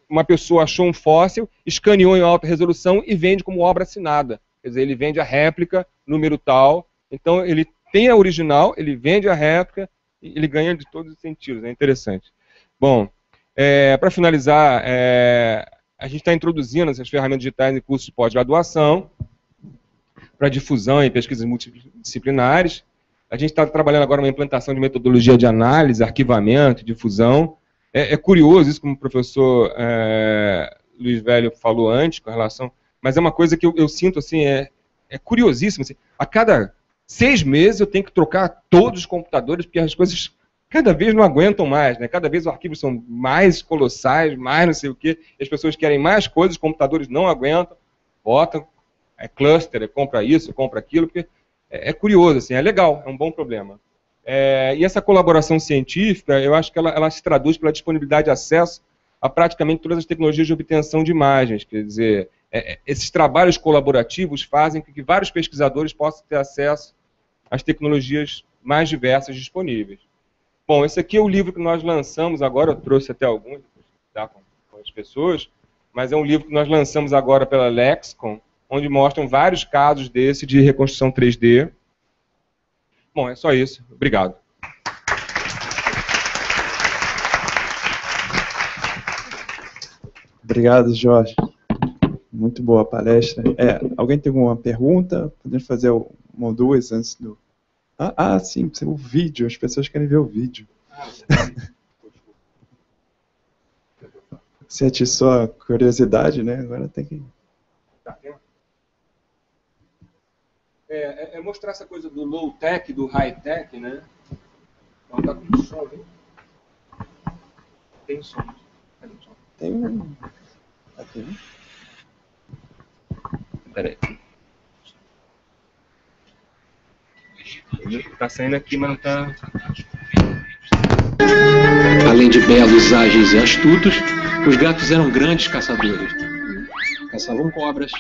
uma pessoa achou um fóssil, escaneou em alta resolução e vende como obra assinada. Quer dizer, ele vende a réplica, número tal, então ele tem a original, ele vende a réplica, e ele ganha de todos os sentidos, é interessante. Bom, para finalizar, a gente está introduzindo essas ferramentas digitais em cursos de pós-graduação, para difusão em pesquisas multidisciplinares. A gente está trabalhando agora uma implantação de metodologia de análise, arquivamento, difusão. É curioso isso, como o professor Luiz Velho falou antes, com relação... Mas é uma coisa que eu sinto, assim, é curiosíssimo. Assim, a cada 6 meses eu tenho que trocar todos os computadores, porque as coisas cada vez não aguentam mais, né? Cada vez os arquivos são mais colossais, mais não sei o quê, e as pessoas querem mais coisas, os computadores não aguentam, botam, cluster, compra isso, compra aquilo, porque é curioso, assim, é legal, é um bom problema. E essa colaboração científica, eu acho que ela se traduz pela disponibilidade de acesso a praticamente todas as tecnologias de obtenção de imagens. Quer dizer, esses trabalhos colaborativos fazem com que vários pesquisadores possam ter acesso às tecnologias mais diversas disponíveis. Bom, esse aqui é o livro que nós lançamos agora, eu trouxe até alguns, tá, com as pessoas, mas é um livro que nós lançamos agora pela Lexicon, onde mostram vários casos desse de reconstrução 3D. Bom, é só isso. Obrigado. Obrigado, Jorge. Muito boa a palestra. Alguém tem alguma pergunta? Podemos fazer uma ou duas antes do... sim, o vídeo. As pessoas querem ver o vídeo. Você atiçou a curiosidade, né? Agora tem que... mostrar essa coisa do low-tech, do high-tech, né? Então tá com som, hein? Tem som. Tem um... Aqui. Peraí. Tá saindo aqui, mas não tá... Além de belos, ágeis e astutos, os gatos eram grandes caçadores. Caçavam cobras,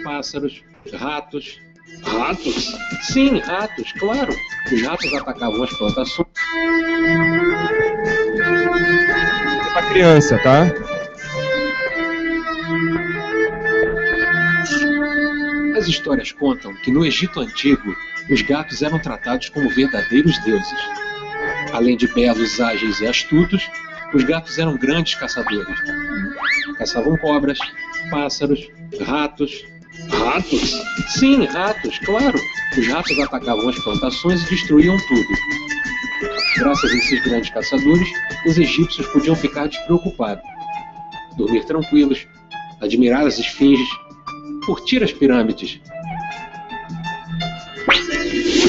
pássaros, ratos. Ratos? Sim, ratos, claro. Os ratos atacavam as plantações. É pra criança, tá? As histórias contam que no Egito Antigo, os gatos eram tratados como verdadeiros deuses. Além de belos, ágeis e astutos, os gatos eram grandes caçadores. Caçavam cobras, pássaros, ratos. Ratos? Sim, ratos, claro. Os ratos atacavam as plantações e destruíam tudo. Graças a esses grandes caçadores, os egípcios podiam ficar despreocupados. Dormir tranquilos, admirar as esfinges, curtir as pirâmides.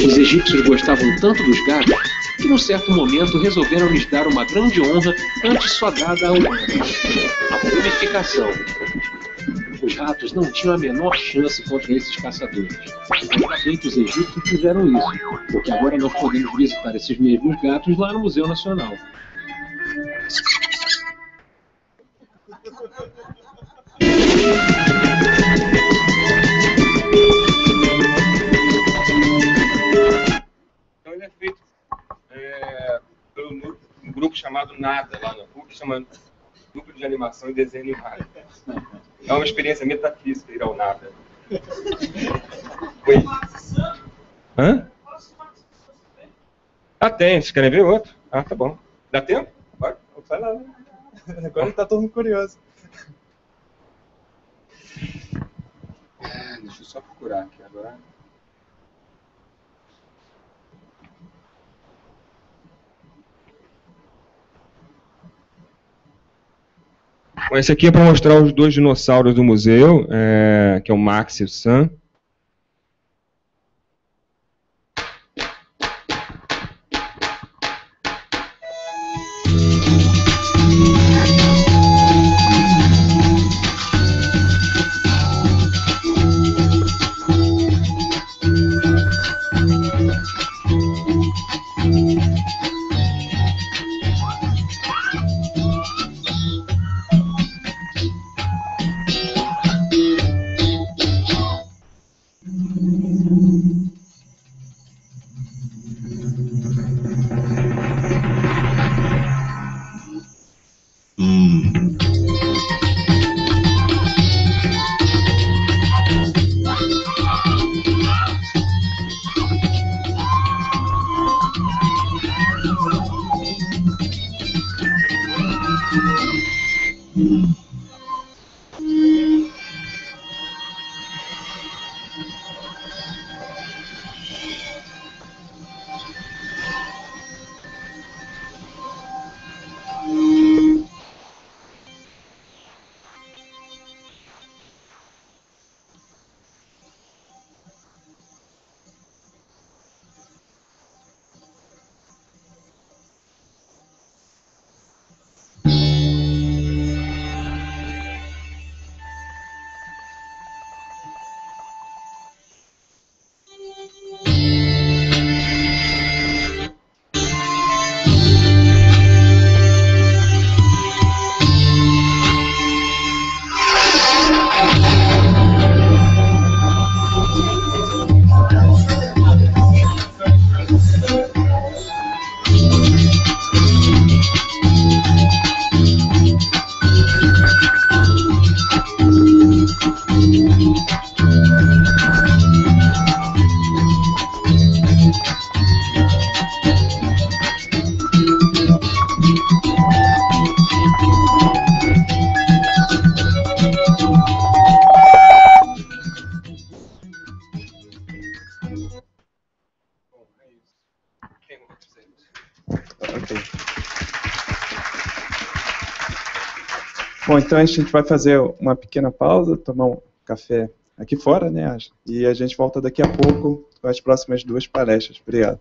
Os egípcios gostavam tanto dos gatos que, num certo momento, resolveram lhes dar uma grande honra antes só dada a humanos: a purificação. Os ratos não tinham a menor chance contra esses caçadores. Ainda bem que os egípcios fizeram isso, porque agora nós podemos visitar esses mesmos gatos lá no Museu Nacional. Então ele é feito pelo um grupo chamado NADA, lá na PUC, chamado Grupo de Animação e Desenho Animado. É uma experiência metafísica ir ao nada. Oi. Hã? Ah, tem. Vocês querem ver outro? Ah, tá bom. Dá tempo? Vai lá. Agora está todo mundo curioso. Deixa eu só procurar aqui agora. Bom, esse aqui é para mostrar os dois dinossauros do museu, que é o Max e o Sam. Bom, então a gente vai fazer uma pequena pausa, tomar um café aqui fora, né, Ashley? E a gente volta daqui a pouco com as próximas duas palestras. Obrigado.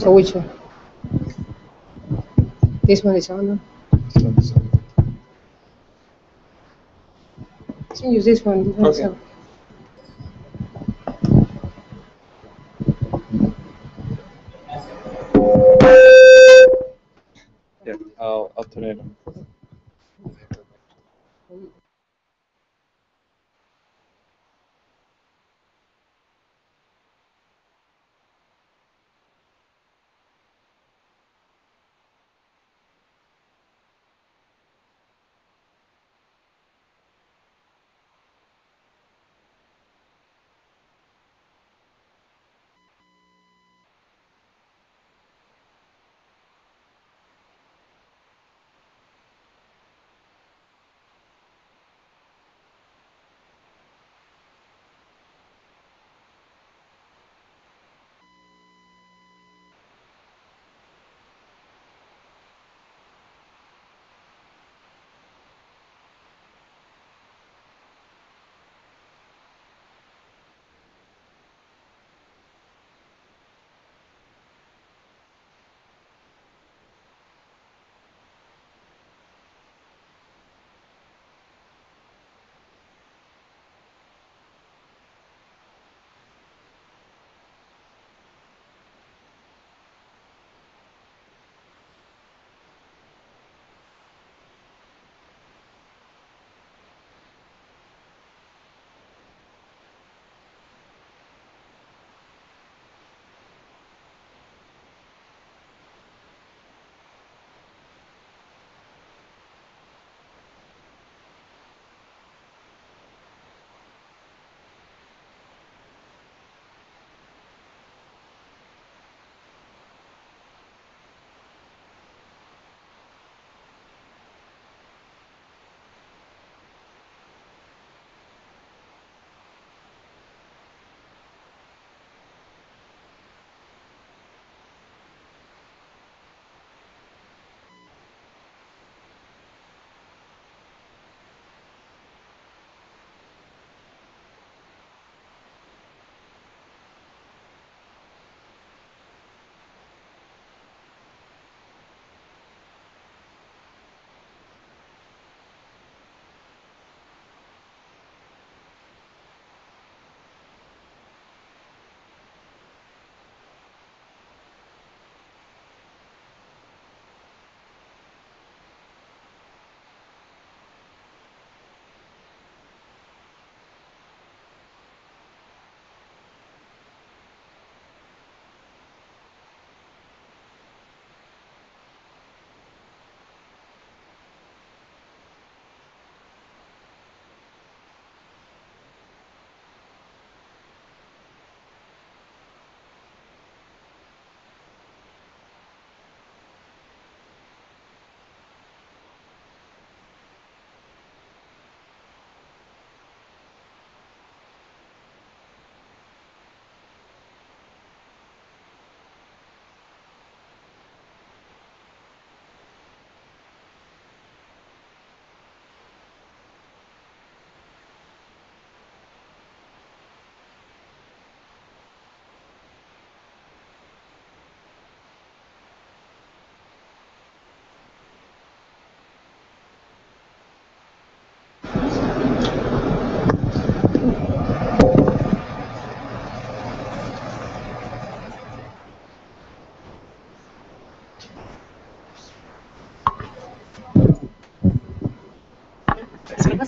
So which one? This one is on. No? So use this one. Okay. So. Yeah, I'll turn it on.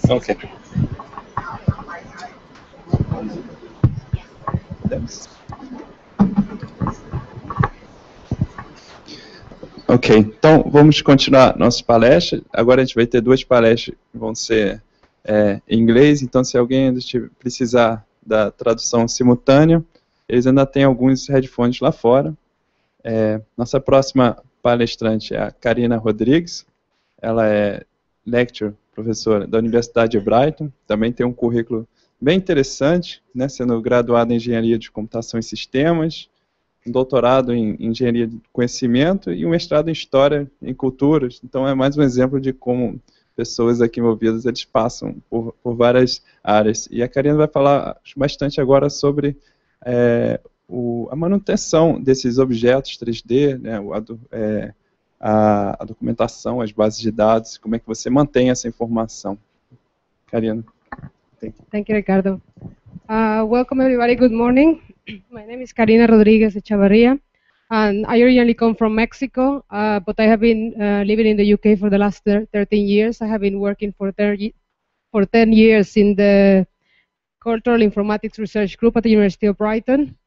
Okay. Ok, então vamos continuar nossa palestra. Agora a gente vai ter duas palestras que vão ser em inglês, então se alguém ainda precisar da tradução simultânea, eles ainda têm alguns headphones lá fora. Nossa próxima palestrante é a Karina Rodrigues, ela é lecturer, professora da Universidade de Brighton, também tem um currículo bem interessante, né, sendo graduada em Engenharia de Computação e Sistemas, um doutorado em Engenharia de Conhecimento e um mestrado em História e Culturas. Então é mais um exemplo de como pessoas aqui envolvidas, eles passam por várias áreas. E a Karina vai falar bastante agora sobre a manutenção desses objetos 3D, né, a documentação, as bases de dados, como é que você mantém essa informação. Karina. Thank you, Ricardo. Welcome, everybody. Good morning. My name is Karina Rodriguez Echavarria, and I originally come from Mexico, but I have been living in the UK for the last 13 years. I have been working for 10 years in the Cultural Informatics Research Group at the University of Brighton.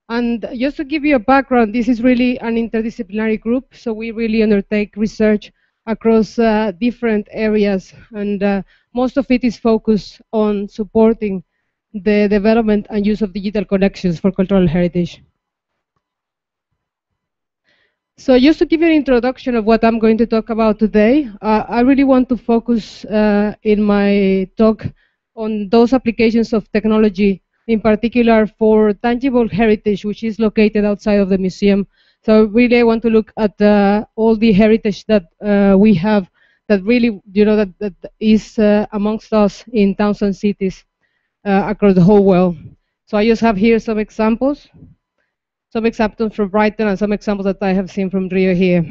And just to give you a background, this is really an interdisciplinary group, so we really undertake research across different areas, and most of it is focused on supporting the development and use of digital connections for cultural heritage. So just to give you an introduction of what I'm going to talk about today, I really want to focus in my talk on those applications of technology, in particular for tangible heritage, which is located outside of the museum. So really I want to look at all the heritage that we have that really, that is amongst us in towns and cities across the whole world. So I just have here some examples from Brighton and some examples that I have seen from Rio here.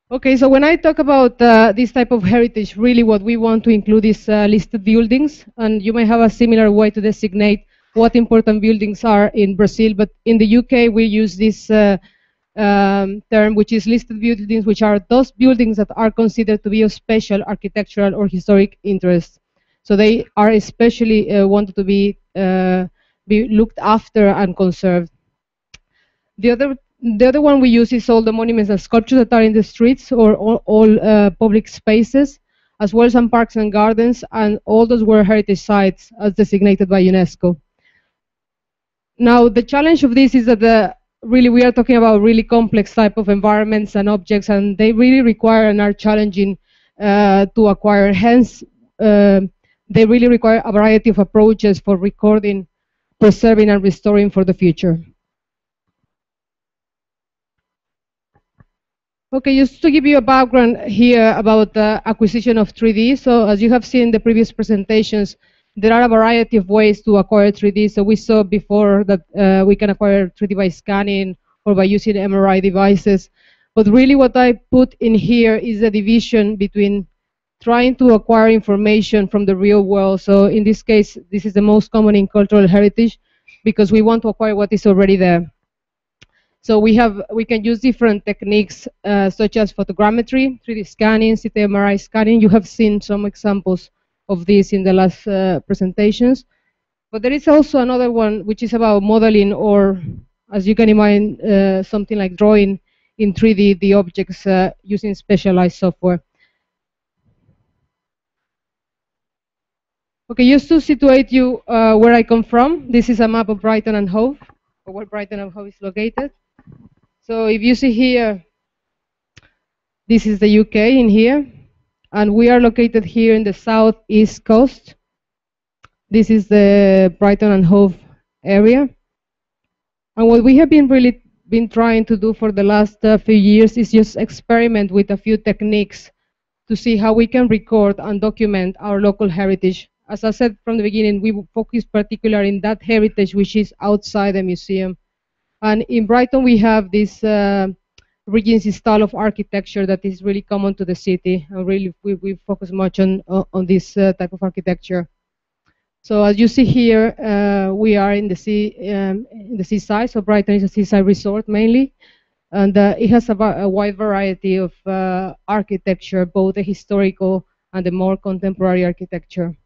Okay, so when I talk about this type of heritage, really what we want to include is listed buildings, and you may have a similar way to designate what important buildings are in Brazil, but in the UK we use this term, which is listed buildings, which are those buildings that are considered to be of special architectural or historic interest. So they are especially wanted to be looked after and conserved. The other one we use is all the monuments and sculptures that are in the streets or all public spaces, as well as some parks and gardens, and all those World Heritage Sites as designated by UNESCO. Now, the challenge of this is that really we are talking about really complex type of environments and objects, and they really require and are challenging to acquire. Hence, they really require a variety of approaches for recording, preserving, and restoring for the future. Okay, just to give you a background here about the acquisition of 3D. So as you have seen in the previous presentations, there are a variety of ways to acquire 3D. So we saw before that we can acquire 3D by scanning or by using MRI devices. But really what I put in here is a division between trying to acquire information from the real world. So in this case, this is the most common in cultural heritage because we want to acquire what is already there. So we can use different techniques such as photogrammetry, 3D scanning, CT MRI scanning. You have seen some examples of this in the last presentations. But there is also another one which is about modeling, or as you can imagine, something like drawing in 3D the objects using specialized software. Okay, just to situate you where I come from, this is a map of Brighton and Hove, or where Brighton and Hove is located. So if you see here, this is the UK in here, and we are located here in the southeast coast. This is the Brighton and Hove area. And what we have been trying to do for the last few years is just experiment with a few techniques to see how we can record and document our local heritage. As I said from the beginning, we focus particularly in that heritage which is outside the museum. And in Brighton, we have this Regency style of architecture that is really common to the city. And really, we focus much on this type of architecture. So as you see here, we are in the seaside. So Brighton is a seaside resort mainly, and it has a wide variety of architecture, both the historical and the more contemporary architecture.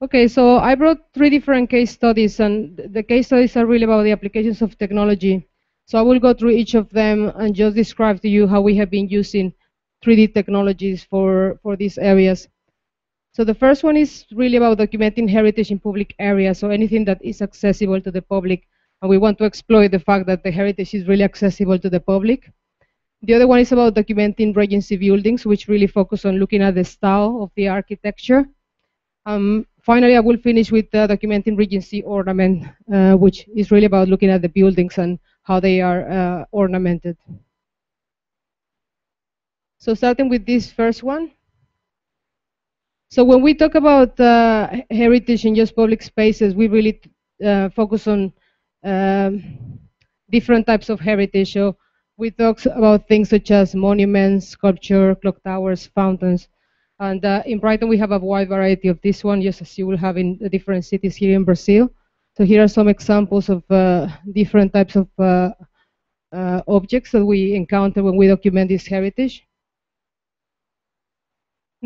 Okay, so I brought 3 different case studies, and the case studies are really about the applications of technology. So I will go through each of them and just describe to you how we have been using 3D technologies for these areas. So the first one is really about documenting heritage in public areas, so anything that is accessible to the public, and we want to exploit the fact that the heritage is really accessible to the public. The other one is about documenting Regency buildings, which really focus on looking at the style of the architecture. Finally, I will finish with documenting Regency ornament, which is really about looking at the buildings and how they are ornamented. So starting with this first one, So when we talk about heritage in just public spaces, we really focus on different types of heritage. So we talk about things such as monuments, sculpture, clock towers, fountains. And in Brighton, we have a wide variety of this one, just as you will have in the different cities here in Brazil. So here are some examples of different types of objects that we encounter when we document this heritage.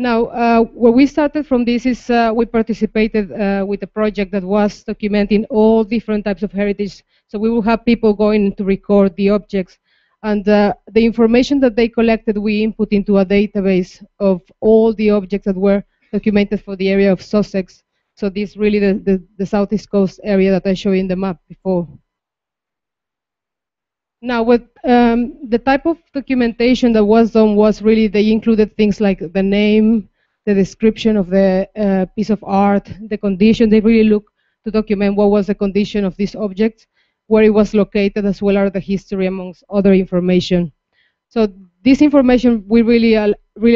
Now, where we started from this is we participated with a project that was documenting all different types of heritage. So we will have people going to record the objects. And the information that they collected, we input into a database of all the objects that were documented for the area of Sussex. So this is really the southeast coast area that I showed in the map before. Now, what the type of documentation that was done was really, they included things like the name, the description of the piece of art, the condition. They really look to document what was the condition of this object, where it was located, as well as the history, amongst other information. So this information will really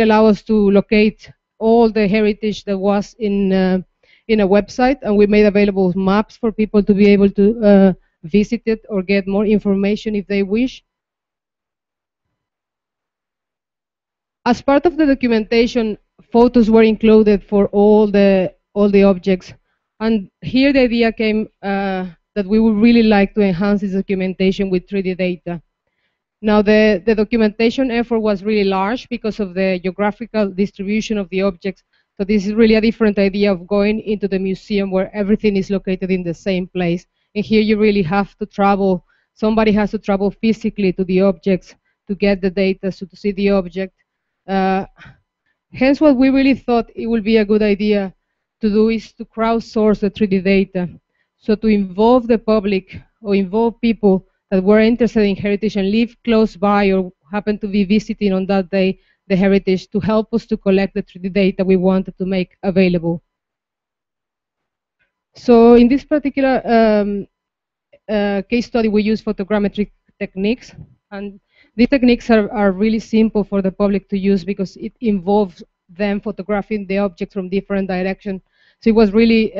allow us to locate all the heritage that was in a website, and we made available maps for people to be able to visit it or get more information if they wish. As part of the documentation, photos were included for all the objects, and here the idea came that we would really like to enhance this documentation with 3D data. Now, the documentation effort was really large because of the geographical distribution of the objects. So this is really a different idea of going into the museum where everything is located in the same place. And here you really have to travel. Somebody has to travel physically to the objects to get the data, so to see the object. Hence, what we really thought it would be a good idea to do is to crowdsource the 3D data. So to involve the public or involve people that were interested in heritage and live close by or happen to be visiting on that day the heritage, to help us to collect the 3D data we wanted to make available. So in this particular case study, we use photogrammetric techniques, and these techniques are really simple for the public to use because it involves them photographing the object from different directions. So it was really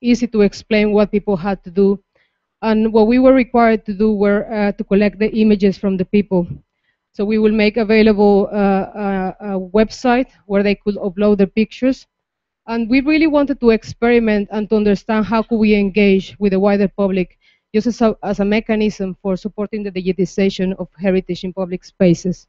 easy to explain what people had to do. And what we were required to do were to collect the images from the people. So we will make available a website where they could upload their pictures. And we really wanted to experiment and to understand how could we engage with the wider public just as a mechanism for supporting the digitization of heritage in public spaces.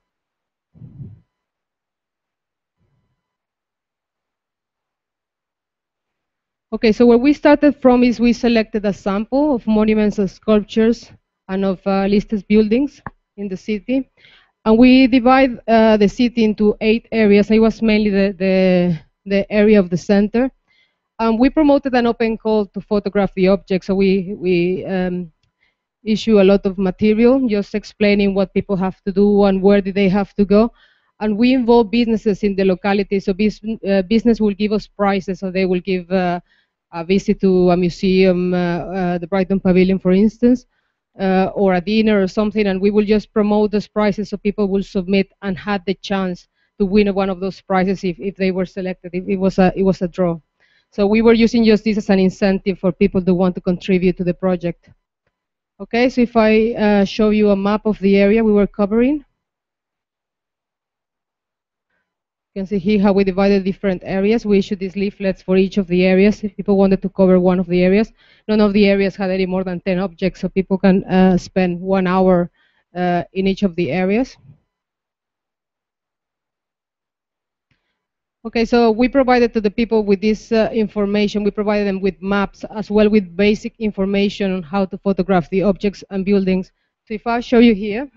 Okay, so where we started from is we selected a sample of monuments and sculptures and of listed buildings in the city. And we divide the city into 8 areas. It was mainly the area of the center. And we promoted an open call to photograph the object. So we issue a lot of material, just explaining what people have to do and where do they have to go. And we involve businesses in the locality. So business will give us prizes. So they will give a visit to a museum, the Brighton Pavilion, for instance, or a dinner or something, and we will just promote those prizes so people will submit and had the chance to win one of those prizes if they were selected. It was a draw. So we were using just this as an incentive for people to want to contribute to the project. Okay, so if I show you a map of the area we were covering. You can see here how we divided different areas. We issued these leaflets for each of the areas. If people wanted to cover one of the areas, none of the areas had any more than 10 objects, so people can spend 1 hour in each of the areas. Okay, so we provided to the people with this information. We provided them with maps as well with basic information on how to photograph the objects and buildings. So if I show you here.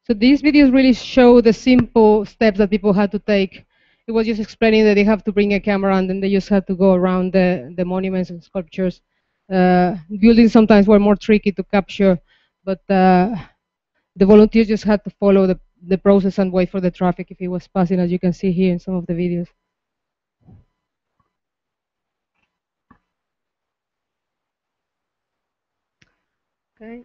So these videos really show the simple steps that people had to take. It was just explaining that they have to bring a camera and then they just had to go around the monuments and sculptures. Buildings sometimes were more tricky to capture, but the volunteers just had to follow the process and wait for the traffic if it was passing, as you can see here in some of the videos. Okay.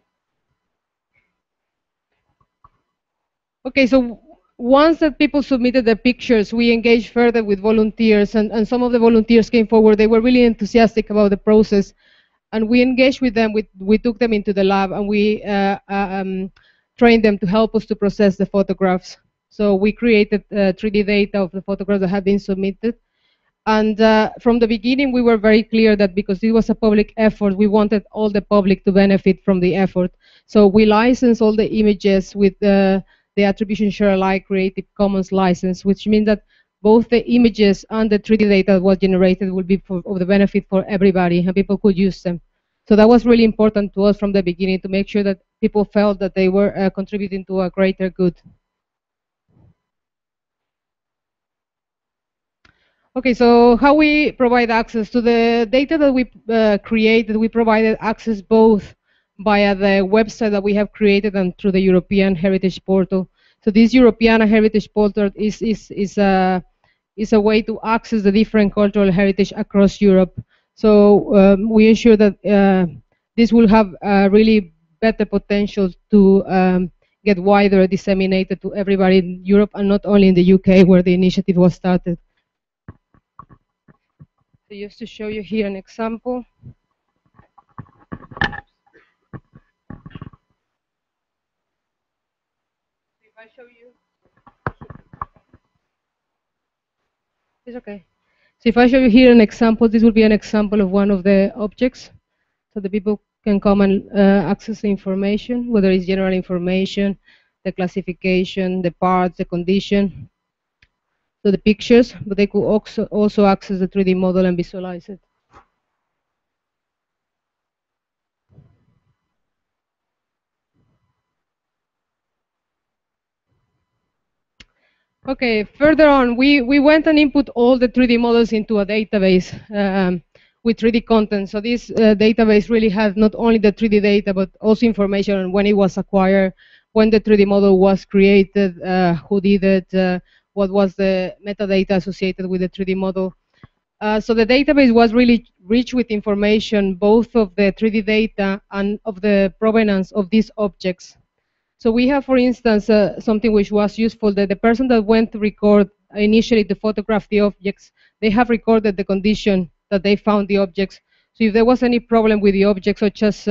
Okay, so once that people submitted their pictures, we engaged further with volunteers, and some of the volunteers came forward. They were really enthusiastic about the process, and we engaged with them. We took them into the lab, and we trained them to help us to process the photographs. So we created 3D data of the photographs that had been submitted. And from the beginning, we were very clear that because it was a public effort, we wanted all the public to benefit from the effort. So we licensed all the images with the attribution share alike Creative Commons license, which means that both the images and the 3D data that was generated will be of the benefit for everybody, and people could use them. So that was really important to us from the beginning, to make sure that people felt that they were contributing to a greater good. Okay, so how we provide access to the data that we created? We provided access both via the website that we have created and through the European Heritage Portal. So this European Heritage Portal is a way to access the different cultural heritage across Europe. So we ensure that this will have really better potential to get wider disseminated to everybody in Europe, and not only in the UK, where the initiative was started. So just to show you here an example. If I show you, it's okay. So if I show you here an example, this will be an example of one of the objects. So the people can come and access the information, whether it's general information, the classification, the parts, the condition. So the pictures, but they could also access the 3D model and visualize it. Okay, further on, we went and input all the 3D models into a database with 3D content. So this database really has not only the 3D data, but also information on when it was acquired, when the 3D model was created, who did it, what was the metadata associated with the 3D model. So the database was really rich with information, both of the 3D data and of the provenance of these objects. So we have, for instance, something which was useful, that the person that went to record initially to photograph the objects, they have recorded the condition that they found the objects. So if there was any problem with the object, such as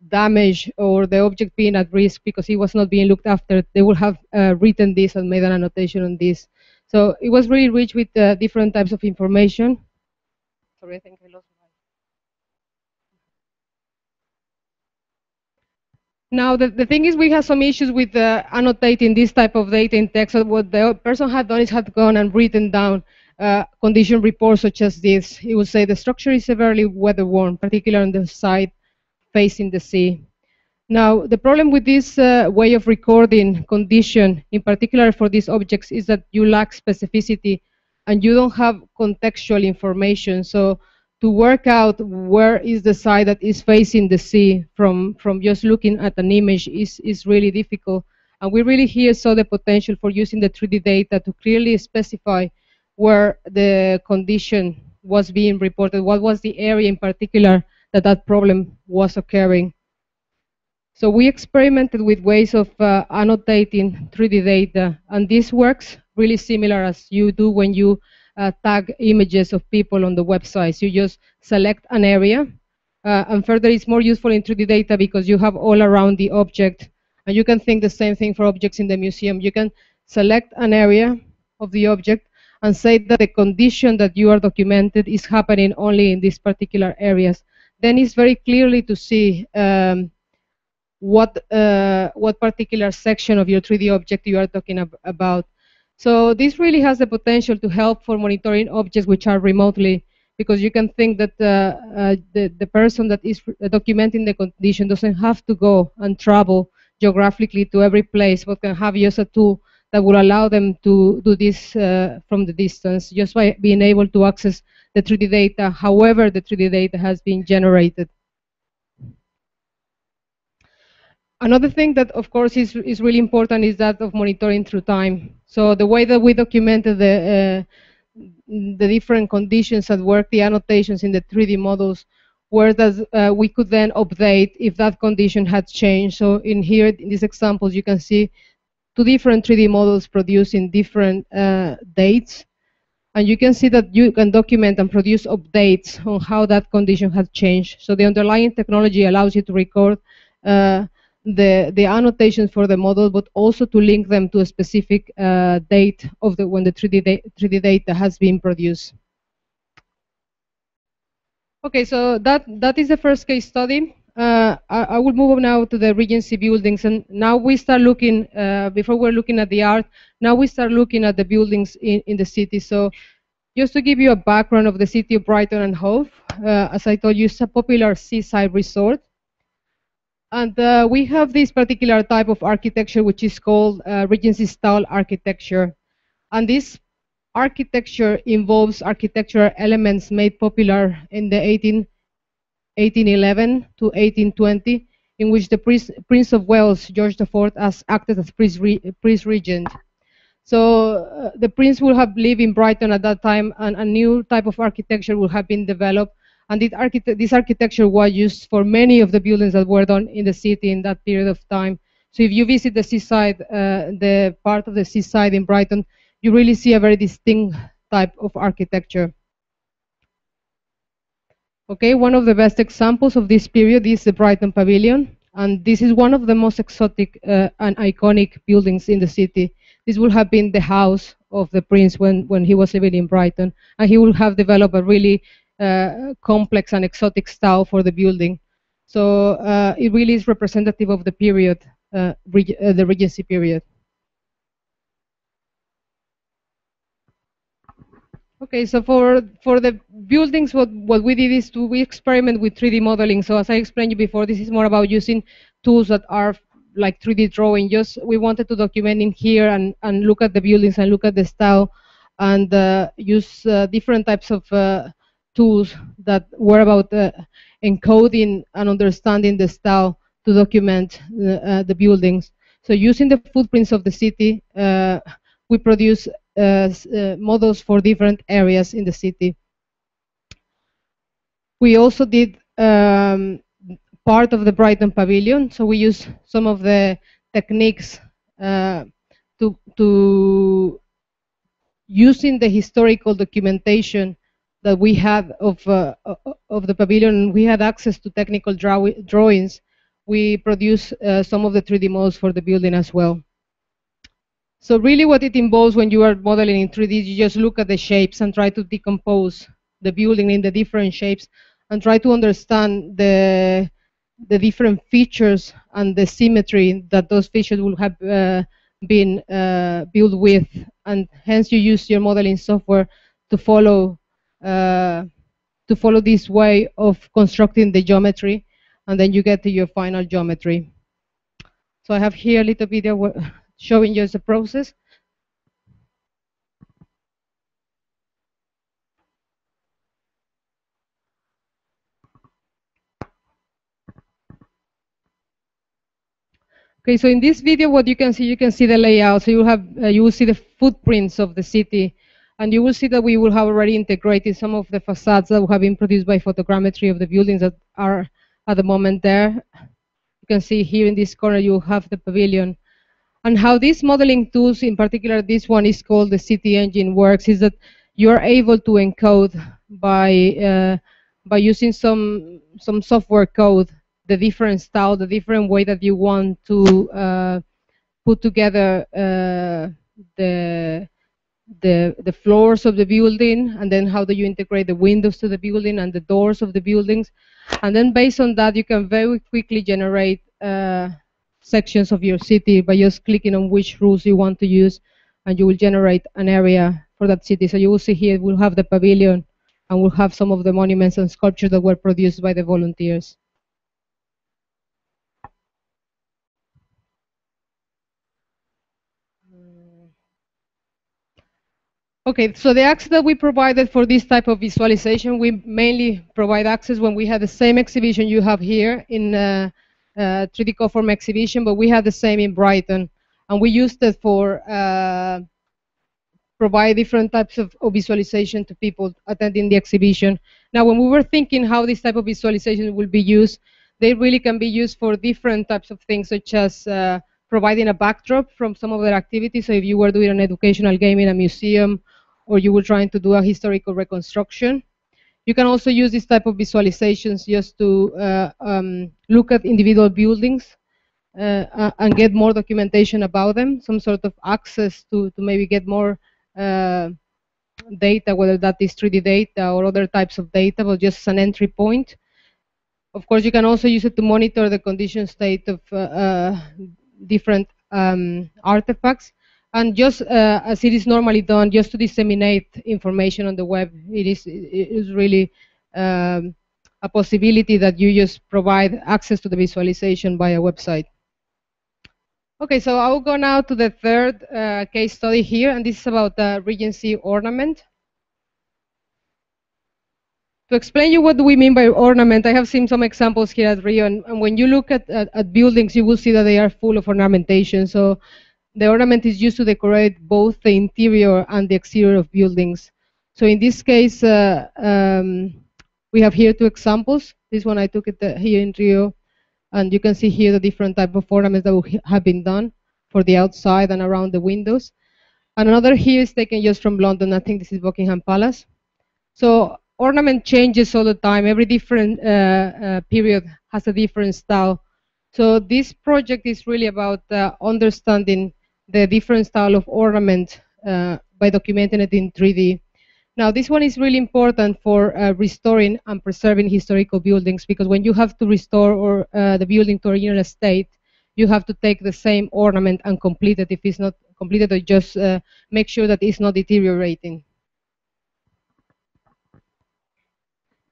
damage or the object being at risk because it was not being looked after, they would have written this and made an annotation on this. So it was really rich with different types of information. Sorry, I think I lost my... Now, the thing is, we have some issues with annotating this type of data in text. So what the person had done is had gone and written down condition reports such as this. It would say the structure is severely weather-worn, particularly on the side facing the sea. Now, the problem with this way of recording condition, in particular for these objects, is that you lack specificity and you don't have contextual information. So to work out where is the side that is facing the sea from just looking at an image is really difficult. And we really here saw the potential for using the 3D data to clearly specify where the condition was being reported, what was the area in particular that problem was occurring. So we experimented with ways of annotating 3D data, and this works really similar as you do when you tag images of people on the websites. You just select an area, and further it's more useful in 3D data because you have all around the object, and you can think the same thing for objects in the museum. You can select an area of the object and say that the condition that you are documented is happening only in these particular areas. Then it's very clearly to see what particular section of your 3D object you are talking about. So this really has the potential to help for monitoring objects which are remotely, because you can think that the person that is documenting the condition doesn't have to go and travel geographically to every place, but can have just a tool that will allow them to do this from the distance, just by being able to access the 3D data, however the 3D data has been generated. Another thing that, of course, is really important is that of monitoring through time. So the way that we documented the different conditions at work, the annotations in the 3D models, whereas we could then update if that condition had changed. So in here, in these examples, you can see two different 3D models produced in different dates. And you can see that you can document and produce updates on how that condition has changed. So the underlying technology allows you to record the annotations for the model, but also to link them to a specific date of when the 3D data has been produced. Okay, so that is the first case study. I will move on now to the Regency buildings, and now we start looking, before we're looking at the art, now we start looking at the buildings in the city. So just to give you a background of the city of Brighton and Hove, as I told you, it's a popular seaside resort. And we have this particular type of architecture which is called Regency style architecture. And this architecture involves architectural elements made popular in the 1811 to 1820, in which the Prince of Wales, George IV, has acted as priest regent. So the prince will have lived in Brighton at that time, and a new type of architecture will have been developed. And this architecture was used for many of the buildings that were done in the city in that period of time. So if you visit the seaside, the part of the seaside in Brighton, you really see a very distinct type of architecture. Okay, one of the best examples of this period is the Brighton Pavilion, and this is one of the most exotic and iconic buildings in the city. This will have been the house of the prince when he was living in Brighton, and he will have developed a really complex and exotic style for the building. So it really is representative of the period, the Regency period. Okay, so for the buildings, what we did is we experiment with 3D modeling. So as I explained you before, this is more about using tools that are like 3D drawing. We wanted to document in here and look at the buildings and look at the style, and use different types of tools that were about encoding and understanding the style to document the buildings. So using the footprints of the city, we produce models for different areas in the city. We also did part of the Brighton Pavilion, so we use some of the techniques to using the historical documentation that we had of the pavilion. We had access to technical drawings. We produced some of the 3D models for the building as well. So really what it involves when you are modeling in 3D, you just look at the shapes and try to decompose the building in the different shapes and try to understand the different features and the symmetry that those features will have been built with, and hence you use your modeling software to follow this way of constructing the geometry, and then you get to your final geometry. So I have here a little video showing you the process. Okay, so in this video, what you can see the layout. So you will see the footprints of the city, and you will see that we will have already integrated some of the facades that have been produced by photogrammetry of the buildings that are at the moment there. You can see here in this corner you have the pavilion. And how these modeling tools, in particular this one is called the City Engine, works is that you are able to encode by using some software code the different style, the different way that you want to put together the floors of the building, and then how do you integrate the windows to the building and the doors of the buildings. And then based on that, you can very quickly generate sections of your city by just clicking on which rules you want to use, and you will generate an area for that city. So you will see here we'll have the pavilion, and we'll have some of the monuments and sculptures that were produced by the volunteers. Okay, so the access that we provided for this type of visualization, we mainly provide access when we had the same exhibition you have here in 3D Coform exhibition, but we had the same in Brighton, and we used it for provide different types of visualization to people attending the exhibition. Now, when we were thinking how this type of visualization will be used, they really can be used for different types of things, such as providing a backdrop from some of their activities. So if you were doing an educational game in a museum, or you were trying to do a historical reconstruction. You can also use this type of visualizations just to look at individual buildings and get more documentation about them, some sort of access to maybe get more data, whether that is 3D data or other types of data, but just as an entry point. Of course, you can also use it to monitor the condition state of different artifacts. And just as it is normally done, just to disseminate information on the web, it is really a possibility that you just provide access to the visualization via website. Okay, so I will go now to the third case study here, and this is about the Regency ornament. To explain you what do we mean by ornament, I have seen some examples here at Rio, and when you look at buildings, you will see that they are full of ornamentation. So the ornament is used to decorate both the interior and the exterior of buildings. So in this case, we have here two examples. This one I took it here in Rio, and you can see here the different type of ornaments that have been done for the outside and around the windows. And another here is taken just from London. I think this is Buckingham Palace. So ornament changes all the time. Every different period has a different style. So this project is really about understanding the different style of ornament by documenting it in 3D. Now, this one is really important for restoring and preserving historical buildings, because when you have to restore the building to original state, you have to take the same ornament and complete it. If it's not completed, or just make sure that it's not deteriorating.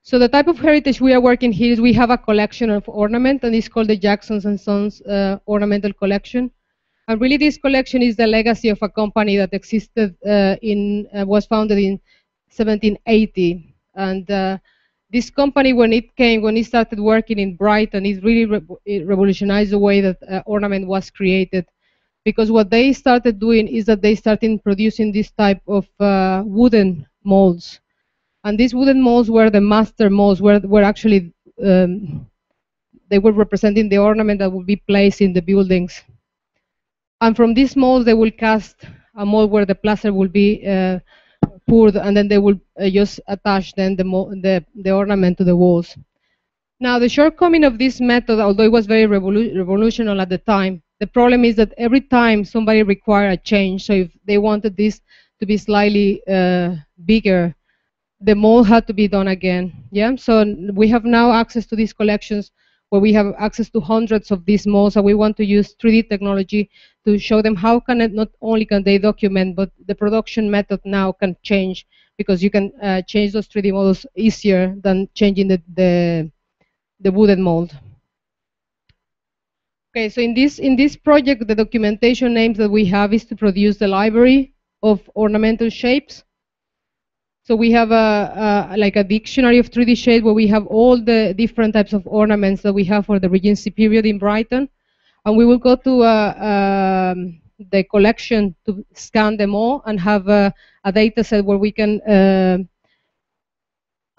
So the type of heritage we are working here is we have a collection of ornament, and it's called the Jacksons and Sons Ornamental Collection. And really, this collection is the legacy of a company that existed was founded in 1780. And this company, when it started working in Brighton, it really revolutionized the way that ornament was created. Because what they started doing is that they started producing this type of wooden molds. And these wooden molds were the master molds, were actually, they were representing the ornament that would be placed in the buildings. And from these molds, they will cast a mold where the plaster will be poured, and then they will just attach then the ornament to the walls. Now, the shortcoming of this method, although it was very revolutionary at the time, the problem is that every time somebody required a change, so if they wanted this to be slightly bigger, the mold had to be done again. Yeah, so we have now access to these collections where we have access to hundreds of these molds, and we want to use 3D technology to show them how can it, not only can they document, but the production method now can change, because you can change those 3D models easier than changing the wooden mold. Okay, so in this project, the documentation aims that we have is to produce the library of ornamental shapes. So we have like a dictionary of 3D shapes where we have all the different types of ornaments that we have for the Regency period in Brighton. And we will go to the collection to scan them all and have a data set where we can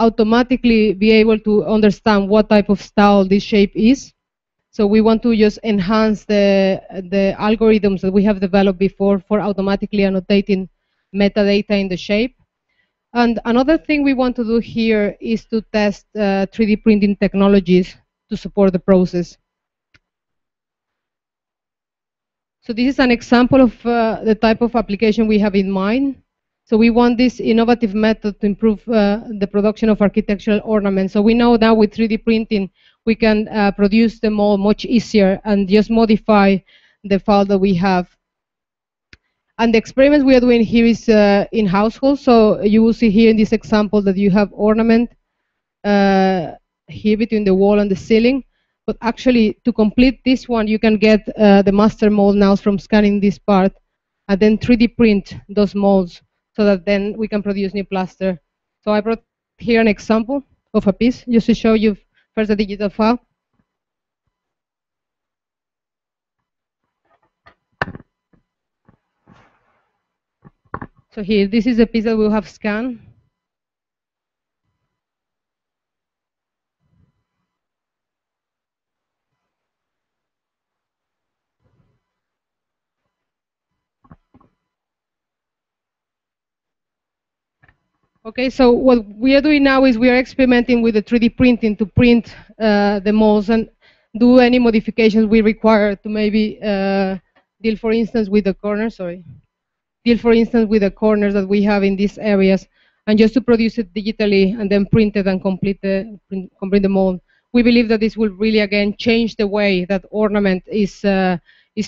automatically be able to understand what type of style this shape is. So we want to just enhance the algorithms that we have developed before for automatically annotating metadata in the shape. And another thing we want to do here is to test 3D printing technologies to support the process. So this is an example of the type of application we have in mind. So we want this innovative method to improve the production of architectural ornaments. So we know now with 3D printing, we can produce them all much easier and just modify the file that we have. And the experiments we are doing here is in households. So you will see here in this example that you have ornament here between the wall and the ceiling. But actually, to complete this one, you can get the master mold now from scanning this part, and then 3D print those molds so that then we can produce new plaster. So I brought here an example of a piece just to show you first the digital file. So here, this is a piece that we'll have scanned. Okay, so what we are doing now is we are experimenting with the 3D printing to print the molds and do any modifications we require to maybe deal, for instance, with the corners. Deal, for instance, with the corners that we have in these areas, and just to produce it digitally and then print it and complete the mold. We believe that this will really again change the way that ornament is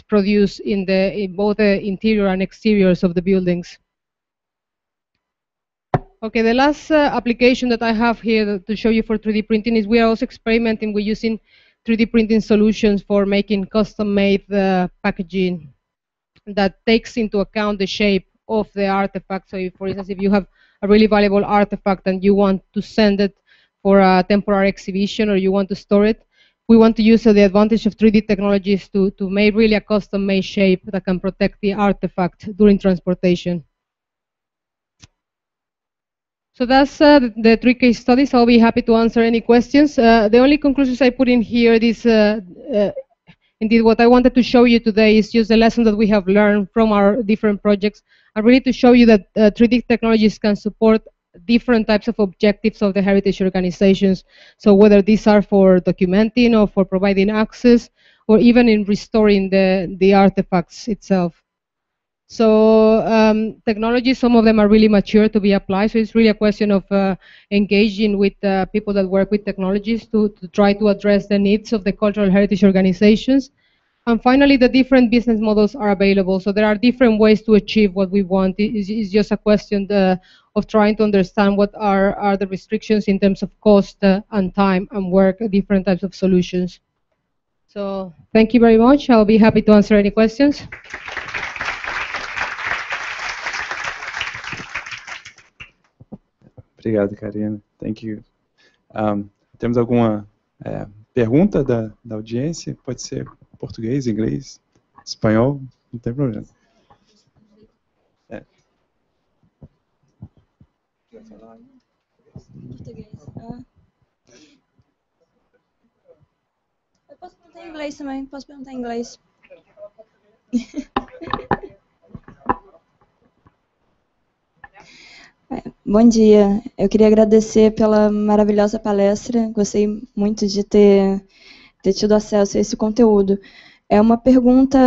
produced in both the interior and exteriors of the buildings. Okay, the last application that I have here to show you for 3D printing is we are also experimenting with using 3D printing solutions for making custom-made packaging that takes into account the shape of the artifact. So if, for instance, if you have a really valuable artifact and you want to send it for a temporary exhibition or you want to store it, we want to use the advantage of 3D technologies to make really a custom-made shape that can protect the artifact during transportation. So that's the 3 case studies. I'll be happy to answer any questions. The only conclusions I put in here is, indeed, what I wanted to show you today is just the lesson that we have learned from our different projects, and really to show you that 3D technologies can support different types of objectives of the heritage organizations. So whether these are for documenting or for providing access, or even in restoring the artifacts itself. So technology, some of them are really mature to be applied. So it's really a question of engaging with people that work with technologies to try to address the needs of the cultural heritage organizations. And finally, the different business models are available. So there are different ways to achieve what we want. It's just a question of trying to understand what are the restrictions in terms of cost and time and work, different types of solutions. So thank you very much. I'll be happy to answer any questions. Obrigado, Karina. Thank you. Temos alguma pergunta da audiência? Pode ser português, inglês, espanhol, não tem problema. Português. Eu posso perguntar em inglês também, posso perguntar em inglês. Bom dia, eu queria agradecer pela maravilhosa palestra, gostei muito de ter tido acesso a esse conteúdo. É uma pergunta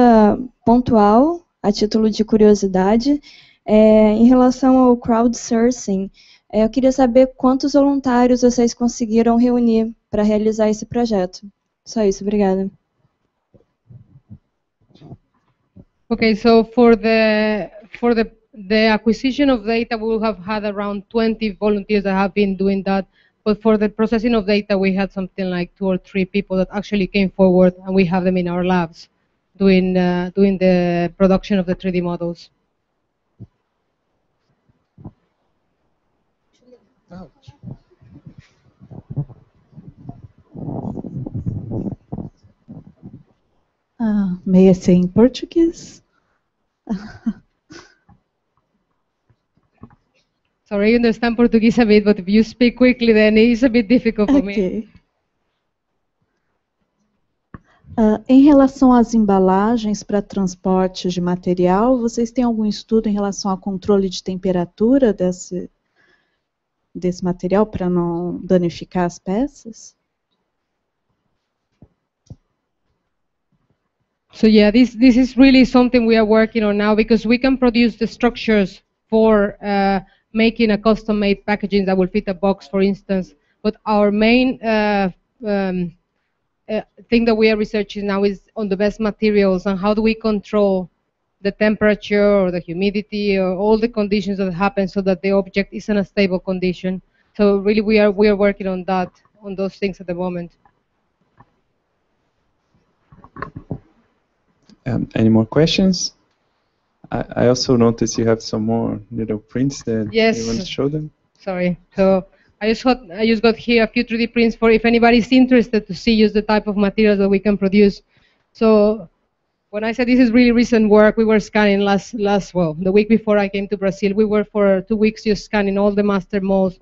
pontual, a título de curiosidade, em relação ao crowdsourcing. Eu queria saber quantos voluntários vocês conseguiram reunir para realizar esse projeto. Só isso, obrigada. Okay, so for the acquisition of data, we will have had around 20 volunteers that have been doing that. But for the processing of data, we had something like 2 or 3 people that actually came forward, and we have them in our labs doing the production of the 3D models. May I say in Portuguese? Sorry, I understand Portuguese a bit, but if you speak quickly, then it's a bit difficult for me. Em relação às embalagens para transporte de material, vocês têm algum estudo em relação ao controle de temperatura desse material para não danificar as peças? So yeah, this is really something we are working on now, because we can produce the structures for making a custom-made packaging that will fit a box, for instance. But our main thing that we are researching now is on the best materials and how do we control the temperature or the humidity or all the conditions that happen so that the object is in a stable condition. So really we are working on that, on those things at the moment. Any more questions? I also noticed you have some more little prints that you want to show them. Sorry. So I just got here a few 3D prints for if anybody's interested to see just the type of materials that we can produce. So when I said this is really recent work, we were scanning the week before I came to Brazil, we were for 2 weeks just scanning all the master molds.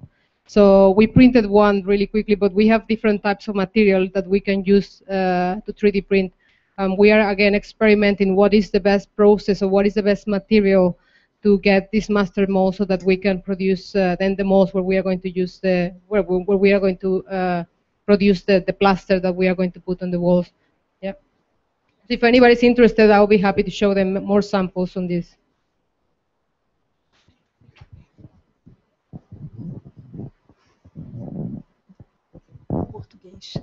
So we printed one really quickly, but we have different types of material that we can use to 3D print. We are again experimenting what is the best process or what is the best material to get this master mold so that we can produce then the molds where we are going to use where we are going to produce the plaster that we are going to put on the walls. Yeah. If anybody's interested, I'll be happy to show them more samples on this. Português.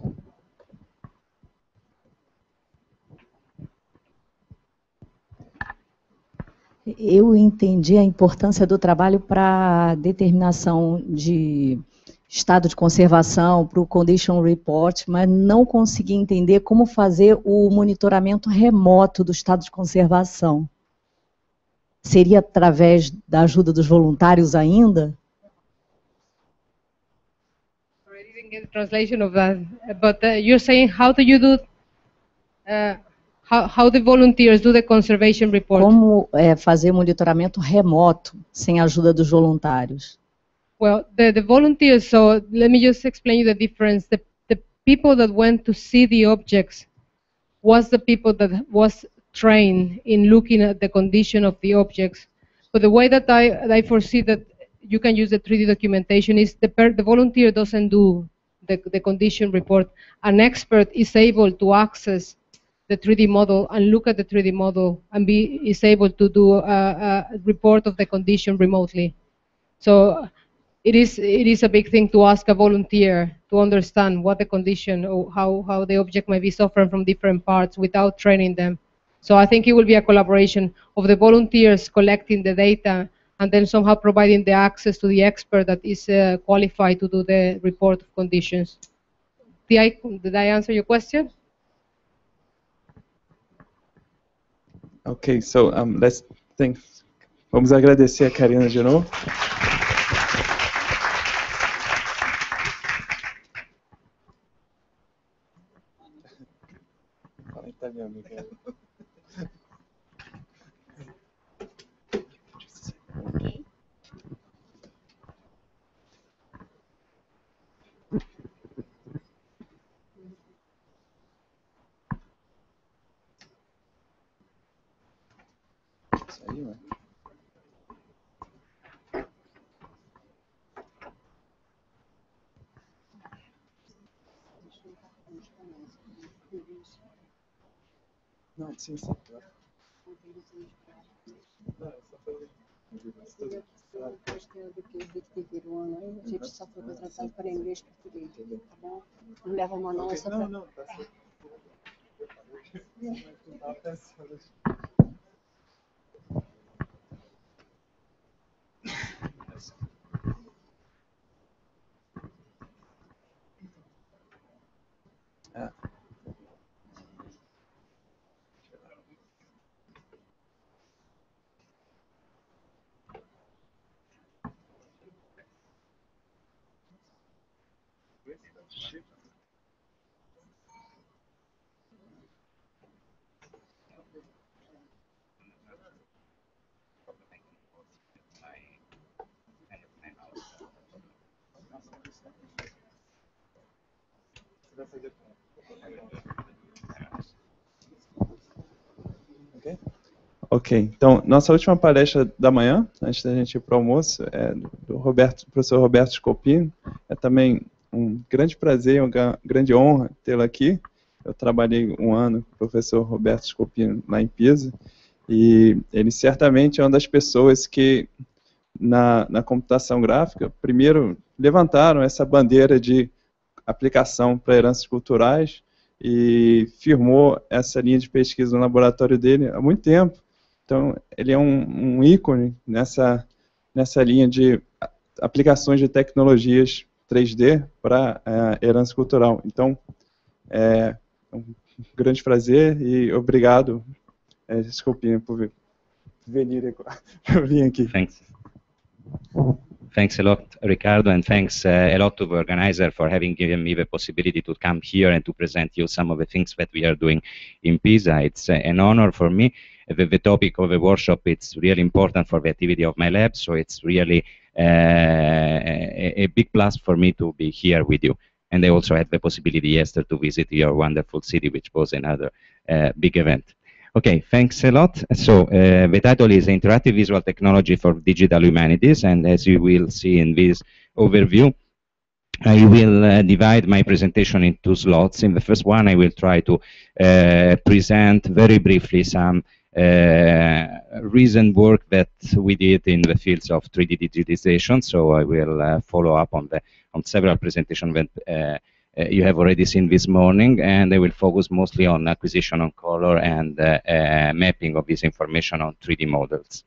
Eu entendi a importância do trabalho para a determinação de estado de conservação, para o Condition Report, mas não consegui entender como fazer o monitoramento remoto do estado de conservação. Seria através da ajuda dos voluntários ainda? I didn't get the translation of that, but you're saying how do you do, how the volunteers do the conservation report? Como fazer monitoramento remoto sem a ajuda dos voluntários? Well, the volunteers, so let me just explain you the difference. The people that went to see the objects was the people that was trained in looking at the condition of the objects. But the way that I foresee that you can use the 3D documentation is the volunteer doesn't do the condition report. An expert is able to access the 3D model and look at the 3D model and is able to do a report of the condition remotely. So it is a big thing to ask a volunteer to understand what the condition or how the object might be suffering from different parts without training them. So I think it will be a collaboration of the volunteers collecting the data and then somehow providing the access to the expert that is qualified to do the report of conditions. Did I answer your question? Ok, so let's think. Vamos agradecer a Karina de novo. Fala italiano, cara. Isso aí, mano. Não, sim, sim. A gente só foi contratado para inglês e português, tá bom? Não leva uma não, só para... Não, tá certo. Ok, então, nossa última palestra da manhã, antes da gente ir para o almoço, é do professor Roberto Scopino. É também um grande prazer, uma grande honra tê-lo aqui. Eu trabalhei um ano com o professor Roberto Scopino lá em Pisa, e ele certamente é uma das pessoas que, na computação gráfica, primeiro levantaram essa bandeira de aplicação para heranças culturais e firmou essa linha de pesquisa no laboratório dele há muito tempo. Então, ele é um ícone nessa linha de aplicações de tecnologias 3D para herança cultural. Então, é um grande prazer e obrigado, Scopino, por vir aqui. Thanks. thanks a lot, Ricardo, and thanks a lot to the organizer for having given me the possibility to come here and to present you some of the things that we are doing in Pisa. It's an honor for me. The topic of the workshop, it's really important for the activity of my lab, so it's really a big plus for me to be here with you. And I also had the possibility yesterday to visit your wonderful city, which was another big event. Okay, thanks a lot. So the title is Interactive Visual Technology for Digital Humanities, and as you will see in this overview, I will divide my presentation in 2 slots. In the first one, I will try to present very briefly some recent work that we did in the fields of 3D digitization. So I will follow up on several presentations that you have already seen this morning, and I will focus mostly on acquisition on color and mapping of this information on 3D models.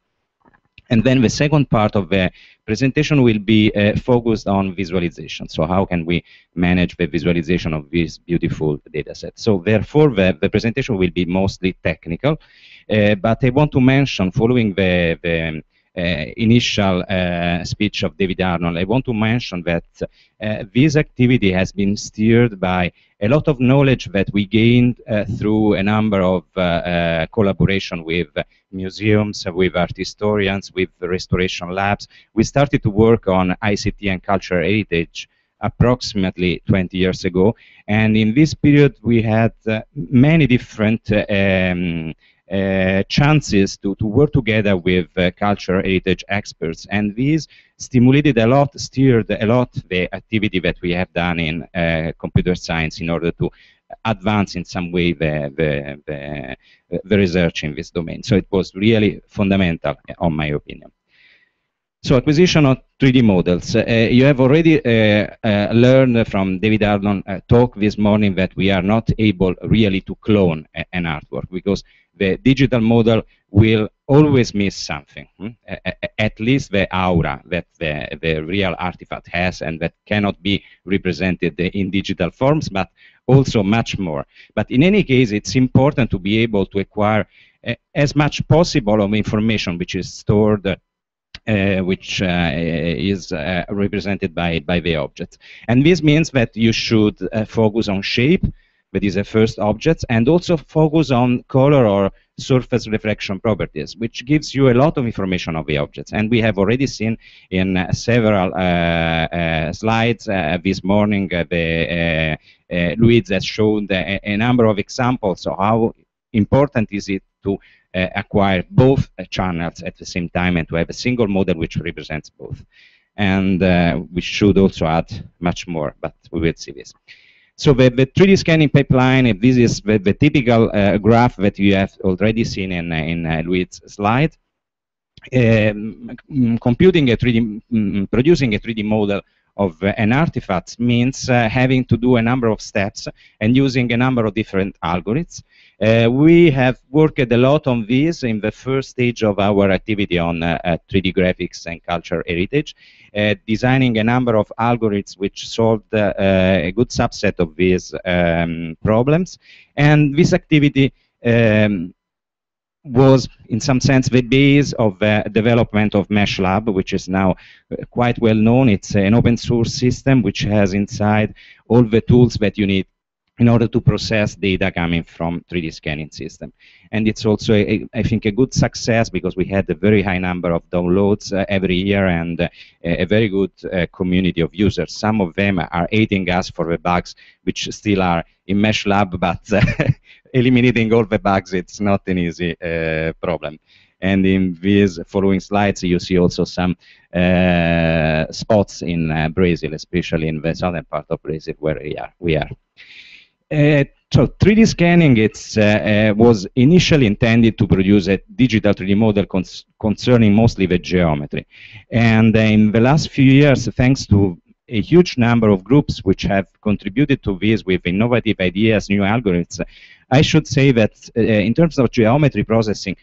And then the second part of the presentation will be focused on visualization. So how can we manage the visualization of this beautiful data set? So therefore, the presentation will be mostly technical, but I want to mention, following the initial speech of David Arnold, I want to mention that this activity has been steered by a lot of knowledge that we gained through a number of collaboration with museums, with art historians, with restoration labs. We started to work on ICT and cultural heritage approximately 20 years ago, and in this period we had many different chances to work together with cultural heritage experts, and these stimulated a lot, steered a lot the activity that we have done in computer science in order to advance in some way the research in this domain. So it was really fundamental, on my opinion. So acquisition of 3D models. You have already learned from David Arnold talk this morning that we are not able really to clone an artwork, because the digital model will always miss something, at least the aura that the real artifact has, and that cannot be represented in digital forms, but also much more. But in any case, it's important to be able to acquire as much possible of information which is stored which is represented by the object. And this means that you should focus on shape, that is the first object, and also focus on color or surface reflection properties, which gives you a lot of information of the objects. And we have already seen in several slides this morning, Luis has shown a number of examples of how important is it to acquire both channels at the same time and to have a single model which represents both. And we should also add much more, but we will see this. So the 3D scanning pipeline, this is the typical graph that you have already seen in Luis' slide. Computing a 3D, producing a 3D model of an artifact means having to do a number of steps and using a number of different algorithms. We have worked a lot on this in the first stage of our activity on 3D graphics and cultural heritage, designing a number of algorithms which solved a good subset of these problems. And this activity was, in some sense, the base of the development of Mesh Lab, which is now quite well known. It's an open source system which has inside all the tools that you need in order to process data coming from 3D scanning system. And it's also, I think, a good success because we had a very high number of downloads every year and a very good community of users. Some of them are hating us for the bugs which still are in Mesh Lab, but eliminating all the bugs, it's not an easy problem. And in these following slides, you see also some spots in Brazil, especially in the southern part of Brazil where we are. So 3D scanning was initially intended to produce a digital 3D model concerning mostly the geometry. And in the last few years, thanks to a huge number of groups which have contributed to this with innovative ideas, new algorithms, I should say that in terms of geometry processing,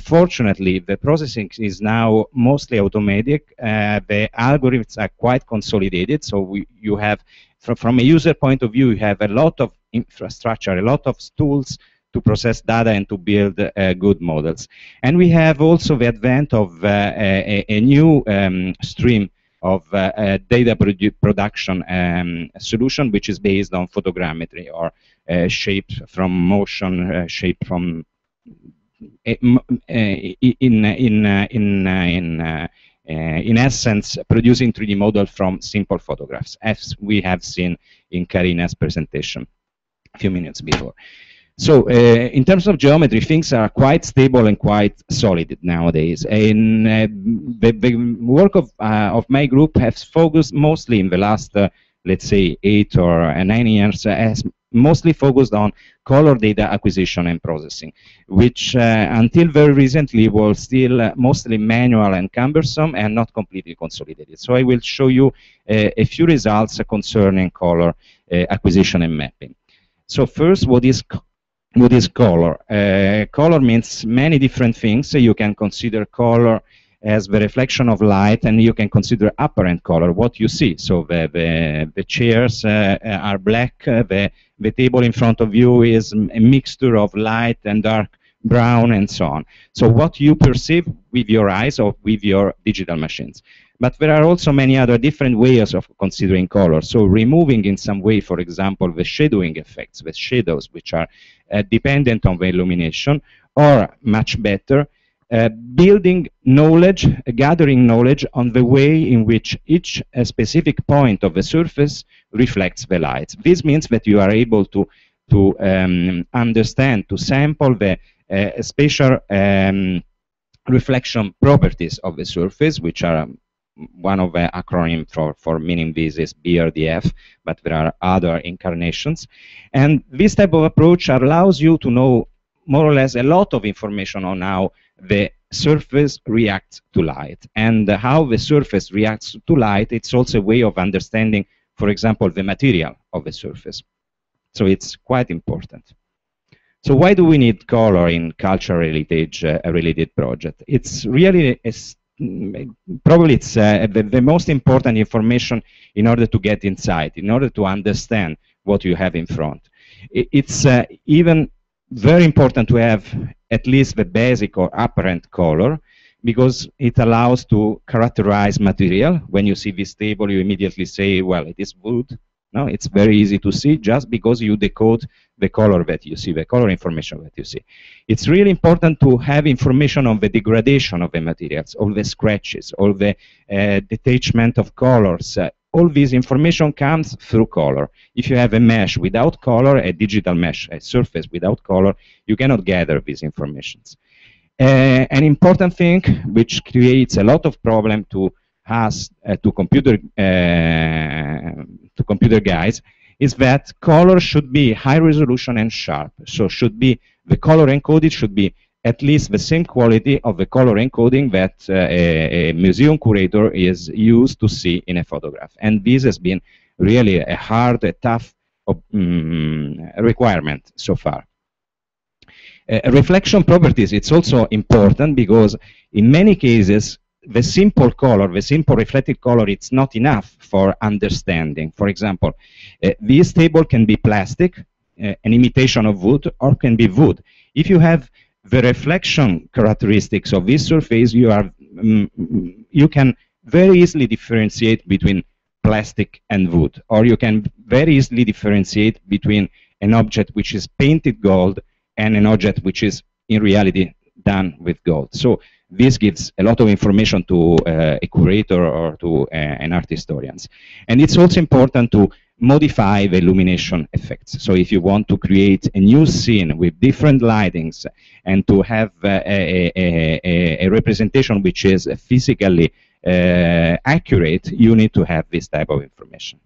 fortunately, the processing is now mostly automatic. The algorithms are quite consolidated, so you have, from a user point of view, you have a lot of infrastructure, a lot of tools to process data and to build good models. And we have also the advent of a new stream data production solution, which is based on photogrammetry or shape from motion, shape from in essence, producing 3D model from simple photographs, as we have seen in Karina's presentation a few minutes before. So, in terms of geometry, things are quite stable and quite solid nowadays. And the work of my group has focused mostly in the last, let's say, 8 or 9 years, has mostly focused on color data acquisition and processing, which until very recently was still mostly manual and cumbersome and not completely consolidated. So I will show you a few results concerning color acquisition and mapping. So first, what is color? Color means many different things. So you can consider color as the reflection of light, and you can consider apparent color, what you see. So the chairs are black, the table in front of you is a mixture of light and dark brown and so on. So what you perceive with your eyes or with your digital machines. But there are also many other different ways of considering color. So removing in some way, for example, the shadowing effects, the shadows, which are dependent on the illumination, or much better, building knowledge, gathering knowledge on the way in which each specific point of the surface reflects the light. This means that you are able to understand, to sample the spatial reflection properties of the surface, which are one of the acronym for meaning this is BRDF, but there are other incarnations. And this type of approach allows you to know more or less a lot of information on how the surface reacts to light. And how the surface reacts to light, it's also a way of understanding, for example, the material of the surface. So it's quite important. So why do we need color in cultural heritage related project? It's really probably it's the most important information in order to get insight, in order to understand what you have in front. It's even very important to have at least the basic or apparent color, because it allows to characterize material. When you see this table, you immediately say, well, it is wood. No, it's very easy to see just because you decode the color that you see, the color information that you see. It's really important to have information on the degradation of the materials, all the scratches, all the detachment of colors. All this information comes through color. If you have a mesh without color, a digital mesh, a surface without color, you cannot gather these informations. An important thing which creates a lot of problem to us, to computer guys, is that color should be high resolution and sharp. So should be the color encoded should be at least the same quality of the color encoding that a museum curator is used to see in a photograph. And this has been really a hard, a tough requirement so far. Reflection properties, it's also important because in many cases the simple color, the simple reflected color, it's not enough for understanding. For example, this table can be plastic, an imitation of wood, or can be wood. If you have the reflection characteristics of this surface, you can very easily differentiate between plastic and wood, or you can very easily differentiate between an object which is painted gold and an object which is in reality done with gold. So this gives a lot of information to a curator or to an art historian. And it's also important to modify the illumination effects. So if you want to create a new scene with different lightings and to have a representation which is physically accurate, you need to have this type of information.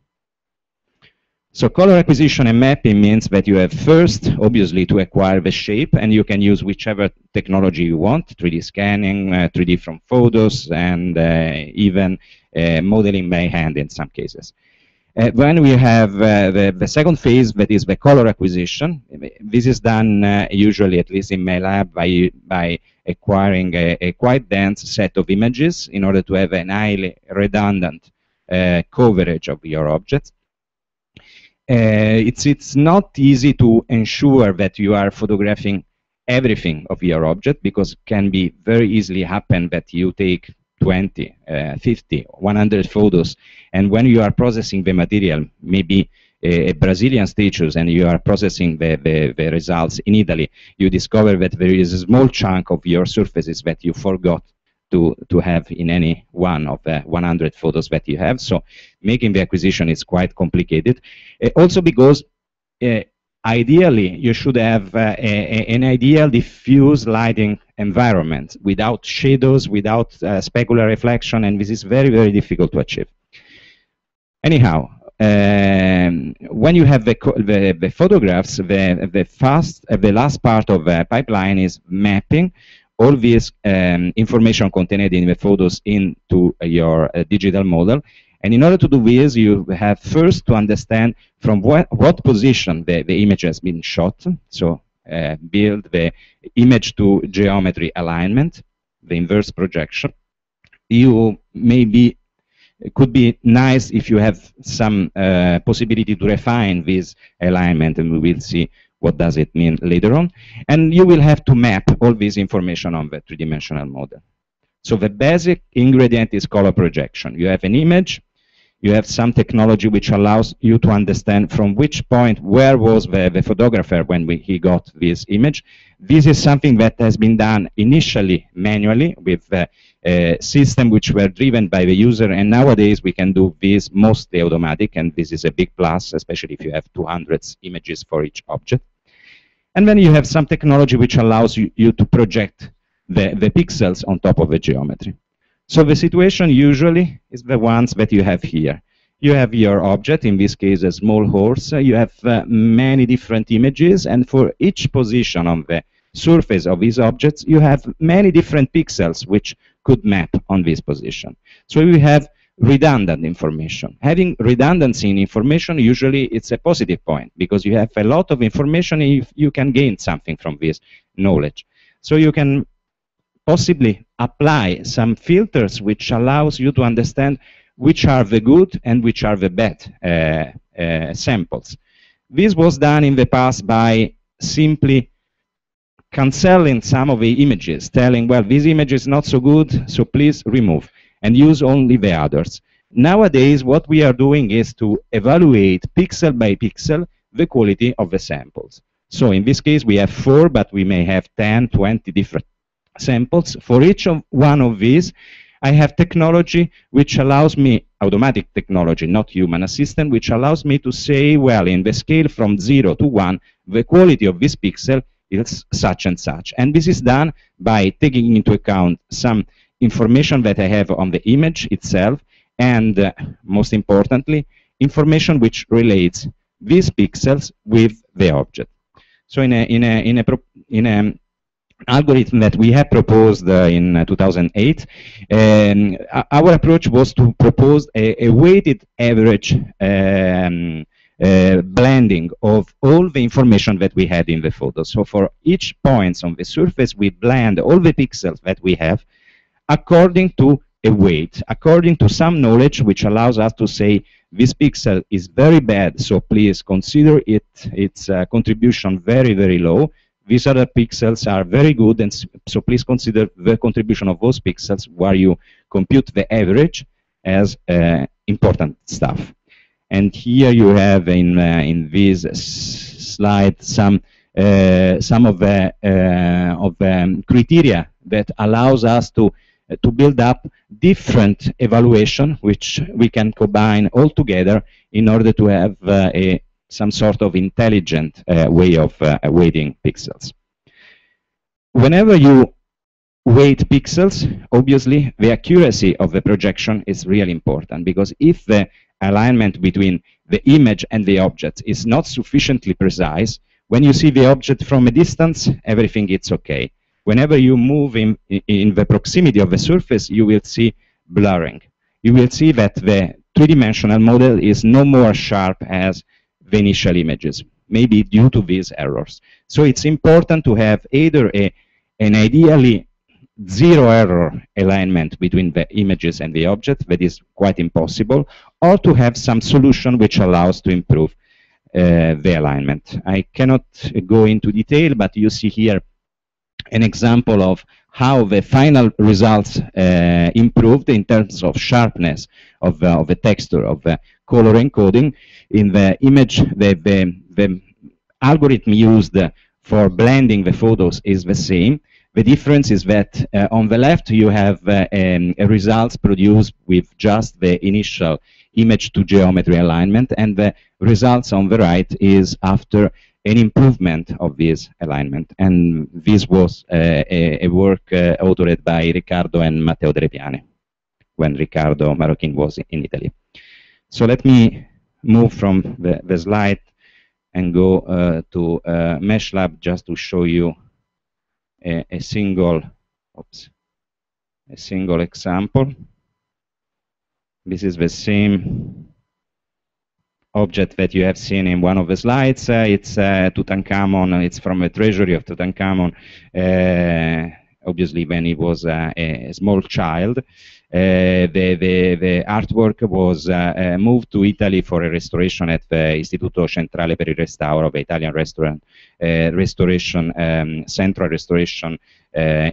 So color acquisition and mapping means that you have first, obviously, to acquire the shape, and you can use whichever technology you want, 3D scanning, 3D from photos, and even modeling by hand in some cases. Then we have the second phase, that is the color acquisition. This is done usually, at least in my lab, by acquiring a quite dense set of images in order to have an highly redundant coverage of your objects. It's not easy to ensure that you are photographing everything of your object, because it can be very easily happen that you take 20, 50, 100 photos, and when you are processing the material, maybe a Brazilian status, and you are processing the results in Italy, you discover that there is a small chunk of your surfaces that you forgot to have in any one of the 100 photos that you have. So making the acquisition is quite complicated. Also because ideally you should have an ideal diffuse lighting environment without shadows, without specular reflection, and this is very, very difficult to achieve. Anyhow, when you have the photographs, the last part of the pipeline is mapping all this information contained in the photos into your digital model. And in order to do this, you have first to understand from what position the image has been shot. So build the image to geometry alignment, the inverse projection. You maybe it could be nice if you have some possibility to refine this alignment, and we will see what does it mean later on. And you will have to map all this information on the three-dimensional model. So the basic ingredient is color projection. You have an image, you have some technology which allows you to understand from which point, where was the photographer when he got this image. This is something that has been done initially manually with a system which were driven by the user, and nowadays we can do this mostly automatic, and this is a big plus, especially if you have 200 images for each object. And then you have some technology which allows you to project the pixels on top of the geometry. So the situation usually is the ones that you have here. You have your object, in this case a small horse. You have many different images, and for each position on the surface of these objects, you have many different pixels which could map on this position. So we have redundant information. Having redundancy in information, usually it's a positive point, because you have a lot of information and you can gain something from this knowledge. So you can possibly apply some filters which allows you to understand which are the good and which are the bad samples. This was done in the past by simply cancelling some of the images, telling, well, this image is not so good, so please remove, and use only the others. Nowadays, what we are doing is to evaluate pixel by pixel the quality of the samples. So in this case, we have 4, but we may have 10, 20 different samples. For each one of these, I have technology which allows me, automatic technology, not human assistant, which allows me to say, well, in the scale from 0 to 1, the quality of this pixel is such and such. And this is done by taking into account some information that I have on the image itself, and most importantly, information which relates these pixels with the object. So in an algorithm that we have proposed in 2008, our approach was to propose a weighted average blending of all the information that we had in the photo. So for each point on the surface, we blend all the pixels that we have according to a weight, according to some knowledge which allows us to say this pixel is very bad, so please consider its contribution very, very low. These other pixels are very good, and so please consider the contribution of those pixels where you compute the average as important stuff. And here you have in this slide some of the criteria that allows us to build up different evaluation, which we can combine all together in order to have some sort of intelligent way of weighting pixels. Whenever you weight pixels, obviously the accuracy of the projection is really important, because if the alignment between the image and the object is not sufficiently precise, when you see the object from a distance, everything is okay. Whenever you move in the proximity of the surface, you will see blurring. You will see that the three-dimensional model is no more sharp as the initial images, maybe due to these errors. So it's important to have either an ideally zero error alignment between the images and the object, that is quite impossible, or to have some solution which allows to improve the alignment. I cannot go into detail, but you see here an example of how the final results improved in terms of sharpness of the texture, of the color encoding. In the image, the algorithm used for blending the photos is the same. The difference is that on the left you have results produced with just the initial image to geometry alignment, and the results on the right is after an improvement of this alignment. And this was a work authored by Riccardo and Matteo Trepiani when Riccardo Marochin was in Italy. So let me move from the slide and go to MeshLab just to show you a single example. This is the same object that you have seen in one of the slides. It's Tutankhamun. It's from a treasury of Tutankhamun, obviously when he was a small child. The artwork was moved to Italy for a restoration at the Istituto Centrale per il Restauro, the Italian Central Restoration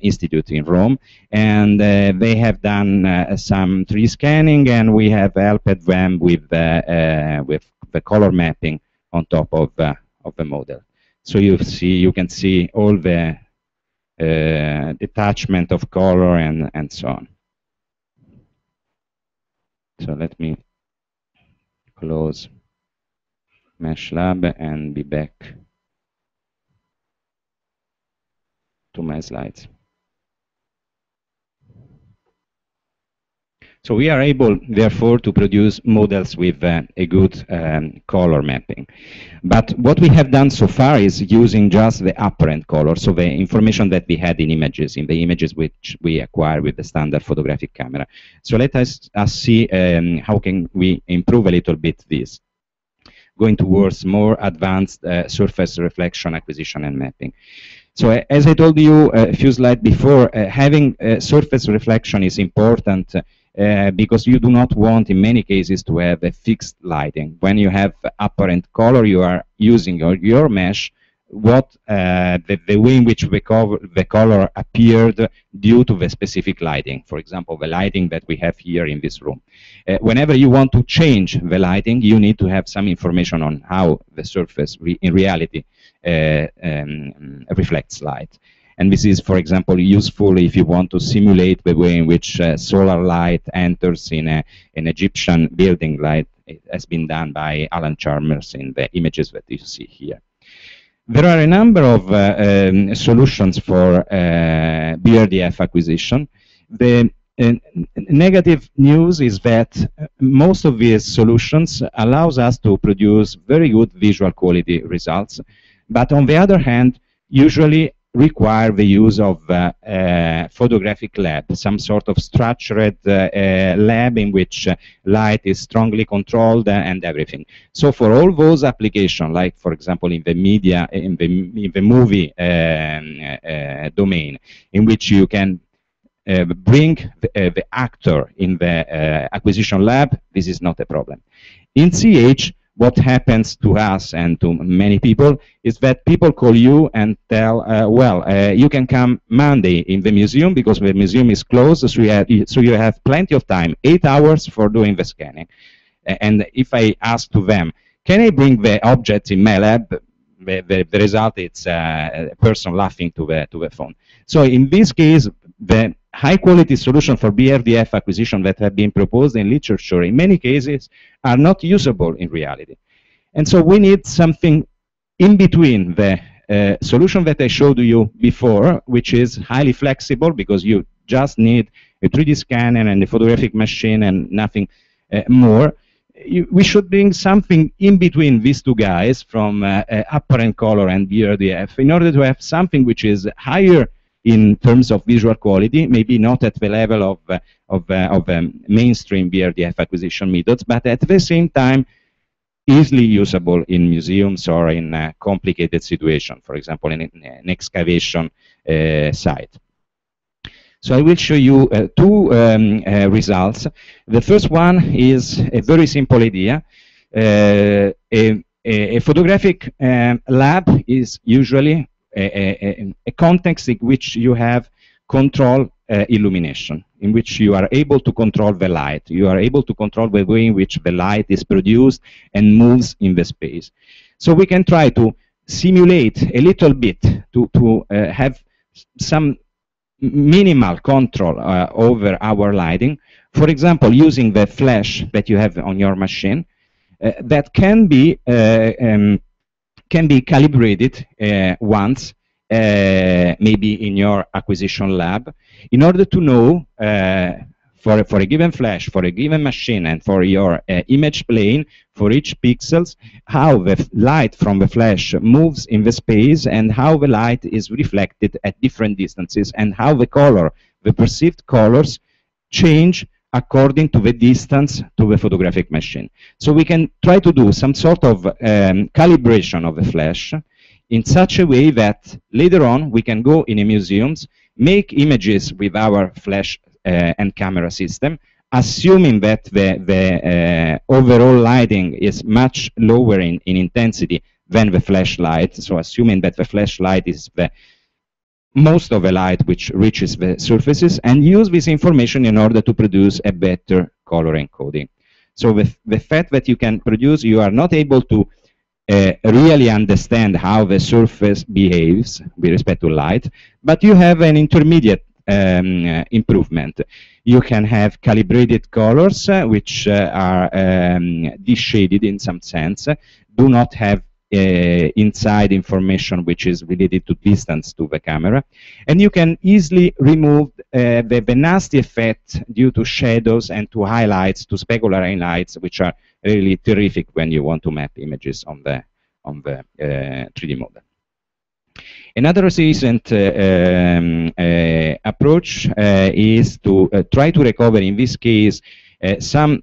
Institute in Rome, and they have done some 3D scanning, and we have helped them with the color mapping on top of the model. So you can see all the detachment of color and so on. So let me close MeshLab and be back to my slides. So we are able, therefore, to produce models with a good color mapping. But what we have done so far is using just the apparent color, so the information that we had in the images which we acquire with the standard photographic camera. So let us see how can we improve a little bit this, going towards more advanced surface reflection acquisition and mapping. So as I told you a few slides before, having surface reflection is important because you do not want, in many cases, to have a fixed lighting. When you have apparent color, you are using your mesh, the way in which the color appeared due to the specific lighting. For example, the lighting that we have here in this room. Whenever you want to change the lighting, you need to have some information on how the surface in reality reflects light. And this is, for example, useful if you want to simulate the way in which solar light enters in an Egyptian building, like it has been done by Alan Chalmers in the images that you see here. There are a number of solutions for BRDF acquisition. The negative news is that most of these solutions allows us to produce very good visual quality results, but on the other hand, usually require the use of photographic lab, some sort of structured lab in which light is strongly controlled and everything. So for all those applications, like for example in the media, in the movie domain, in which you can bring the actor in the acquisition lab, this is not a problem. In CH, what happens to us and to many people is that people call you and tell, well, you can come Monday in the museum because the museum is closed, so you have plenty of time, 8 hours for doing the scanning. And if I ask to them, can I bring the object in my lab? The result is a person laughing to the phone. So in this case, the high-quality solution for BRDF acquisition that have been proposed in literature, in many cases, are not usable in reality. And so we need something in between the solution that I showed you before, which is highly flexible because you just need a 3D scanner and a photographic machine and nothing more. We should bring something in between these two guys from apparent color and BRDF in order to have something which is higher in terms of visual quality, maybe not at the level of mainstream BRDF acquisition methods, but at the same time easily usable in museums or in a complicated situation, for example, in an excavation site. So I will show you two results. The first one is a very simple idea. A photographic lab is usually a context in which you have control illumination, in which you are able to control the light. You are able to control the way in which the light is produced and moves in the space. So we can try to simulate a little bit to have some minimal control over our lighting. For example, using the flash that you have on your machine, that can be calibrated once, maybe in your acquisition lab, in order to know for a given flash, for a given machine, and for your image plane, for each pixels, how the light from the flash moves in the space and how the light is reflected at different distances and how the color, the perceived colors, change according to the distance to the photographic machine. So we can try to do some sort of calibration of the flash in such a way that later on we can go in a museums, make images with our flash and camera system, assuming that the overall lighting is much lower in intensity than the flashlight. So assuming that the flashlight is the most of the light which reaches the surfaces, and use this information in order to produce a better color encoding. So the fact that you can produce, you are not able to really understand how the surface behaves with respect to light, but you have an intermediate improvement. You can have calibrated colors which are de-shaded in some sense, do not have inside information which is related to distance to the camera, and you can easily remove the nasty effect due to shadows and to highlights, to specular highlights, which are really terrific when you want to map images on the 3D model. Another recent approach is to try to recover, in this case, some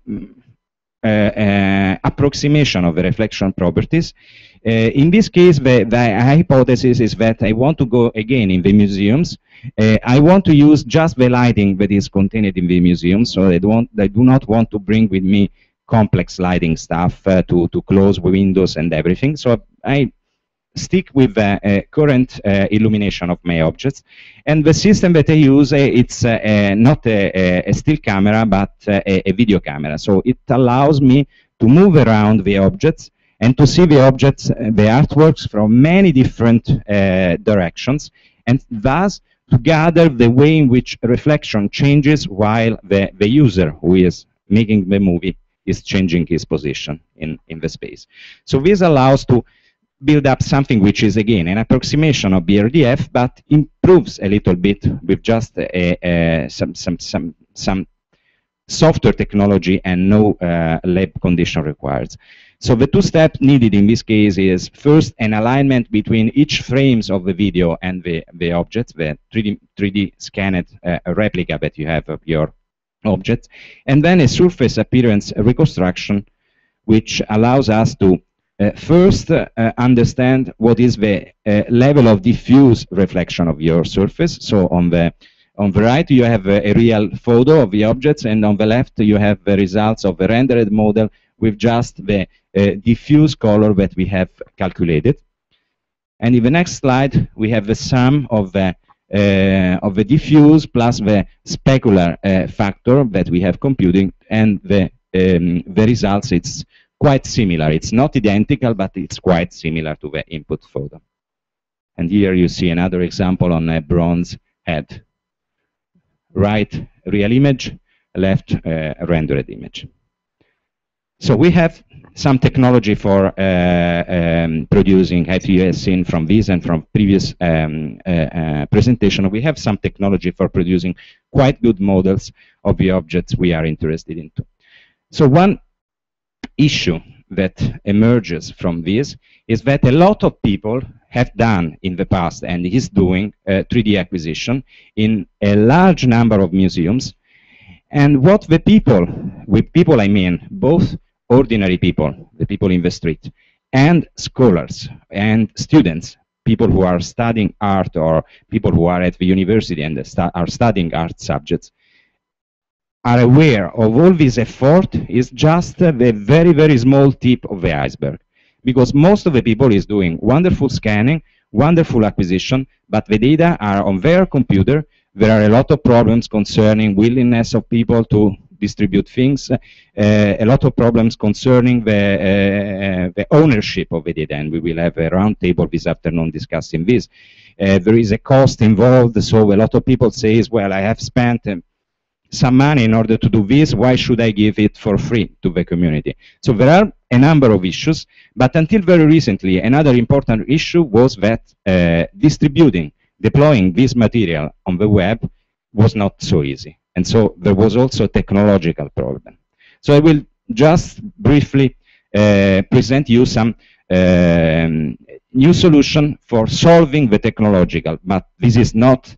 approximation of the reflection properties. In this case, the hypothesis is that I want to go again in the museums. I want to use just the lighting that is contained in the museum, so I do not want to bring with me complex lighting stuff to close windows and everything. So I stick with the current illumination of my objects, and the system that I use, it's not a still camera but a video camera. So it allows me to move around the objects and to see the objects, the artworks from many different directions, and thus to gather the way in which reflection changes while the user who is making the movie is changing his position in the space. So this allows to build up something which is, again, an approximation of BRDF, but improves a little bit with just some software technology and no lab condition required. So the two steps needed in this case is, first, an alignment between each frames of the video and the objects, the 3D scanned replica that you have of your objects, and then a surface appearance reconstruction, which allows us to first understand what is the level of diffuse reflection of your surface. So on the right you have a real photo of the objects, and on the left you have the results of the rendered model with just the diffuse color that we have calculated. And in the next slide we have the sum of the diffuse plus the specular factor that we have computing, and the results, it's quite similar. It's not identical, but it's quite similar to the input photo. And here you see another example on a bronze head. Right, real image, left, rendered image. So we have some technology for producing, as you have seen from this and from previous presentation, we have some technology for producing quite good models of the objects we are interested in. So one issue that emerges from this is that a lot of people have done in the past and is doing 3D acquisition in a large number of museums. And what the people, with people I mean both ordinary people, the people in the street, and scholars and students, people who are studying art or people who are at the university and are studying art subjects, are aware of all this effort is just the very, very small tip of the iceberg. Because most of the people is doing wonderful scanning, wonderful acquisition, but the data are on their computer. There are a lot of problems concerning willingness of people to distribute things, a lot of problems concerning the ownership of the data, and we will have a roundtable this afternoon discussing this. There is a cost involved, so a lot of people say, well, I have spent some money in order to do this, why should I give it for free to the community? So there are a number of issues, but until very recently, another important issue was that deploying this material on the web was not so easy. And so there was also a technological problem. So I will just briefly present you some new solution for solving the technological, but this is not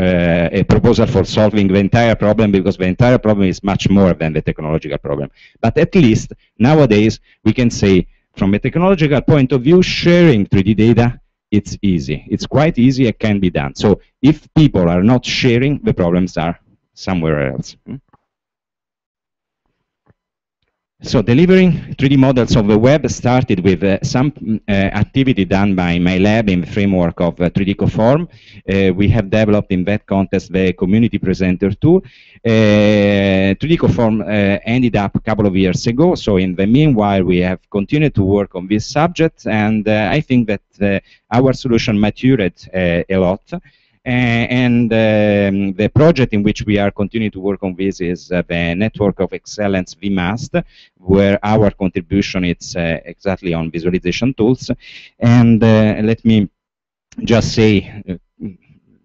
a proposal for solving the entire problem, because the entire problem is much more than the technological problem. But at least nowadays we can say, from a technological point of view, sharing 3D data, it's easy. It's quite easy, it can be done. So if people are not sharing, the problems are somewhere else. So delivering 3D models of the web started with some activity done by my lab in the framework of 3D Coform. We have developed in that context the community presenter tool. 3D Coform ended up a couple of years ago, so in the meanwhile we have continued to work on this subject, and I think that our solution matured a lot. And the project in which we are continuing to work on this is the Network of Excellence VMAST, where our contribution is exactly on visualization tools. And let me just say,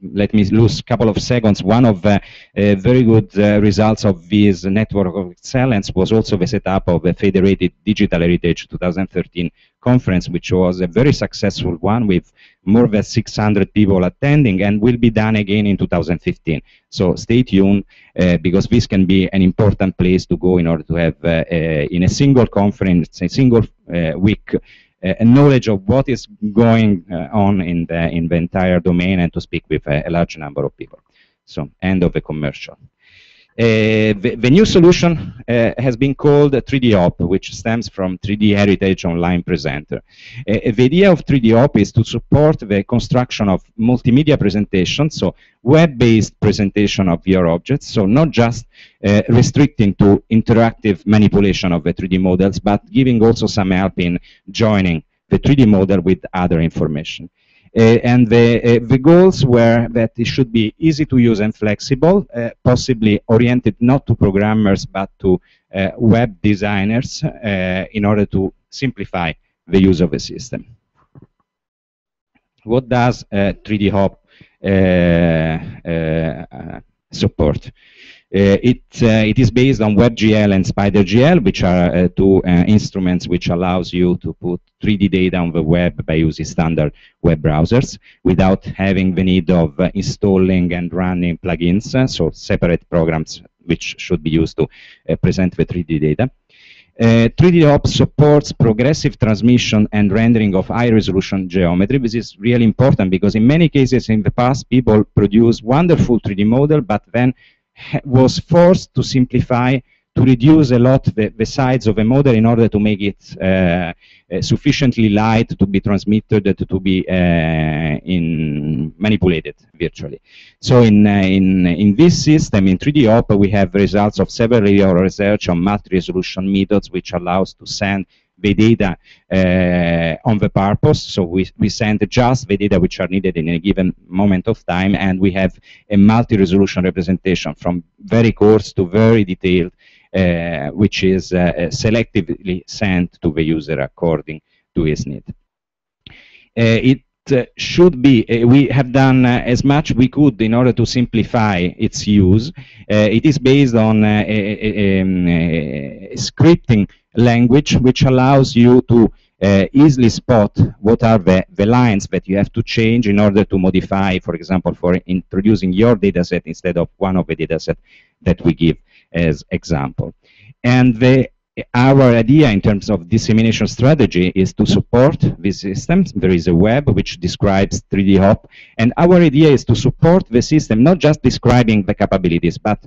let me lose a couple of seconds. One of the very good results of this Network of Excellence was also the setup of the Federated Digital Heritage 2013 conference, which was a very successful one with more than 600 people attending, and will be done again in 2015. So stay tuned, because this can be an important place to go in order to have, in a single conference, a single week, a knowledge of what is going on in the entire domain, and to speak with a large number of people. So, end of the commercial. The new solution has been called 3D-Op, which stems from 3D Heritage Online Presenter. The idea of 3D-Op is to support the construction of multimedia presentations, so web-based presentation of your objects, so not just restricting to interactive manipulation of the 3D models, but giving also some help in joining the 3D model with other information. And the goals were that it should be easy to use and flexible, possibly oriented not to programmers but to web designers, in order to simplify the use of the system. What does 3D-Hop support? It is based on WebGL and SpiderGL, which are two instruments which allows you to put 3D data on the web by using standard web browsers without having the need of installing and running plugins, so separate programs which should be used to present the 3D data. 3D-Op supports progressive transmission and rendering of high-resolution geometry. This is really important because in many cases in the past people produce wonderful 3D model, but then was forced to simplify, to reduce a lot the size of a model in order to make it sufficiently light to be transmitted, to be manipulated virtually. So in this system, in 3D-Op, we have results of several years of research on multi-resolution methods, which allows to send the data on the purpose. So we send just the data which are needed in a given moment of time, and we have a multi-resolution representation from very coarse to very detailed, which is selectively sent to the user according to his need. It should be, we have done as much we could in order to simplify its use. It is based on a scripting language which allows you to easily spot what are the lines that you have to change in order to modify, for example, for introducing your dataset instead of one of the dataset that we give as example. And the our idea in terms of dissemination strategy is to support these systems. There is a web which describes 3D hop, and our idea is to support the system, not just describing the capabilities, but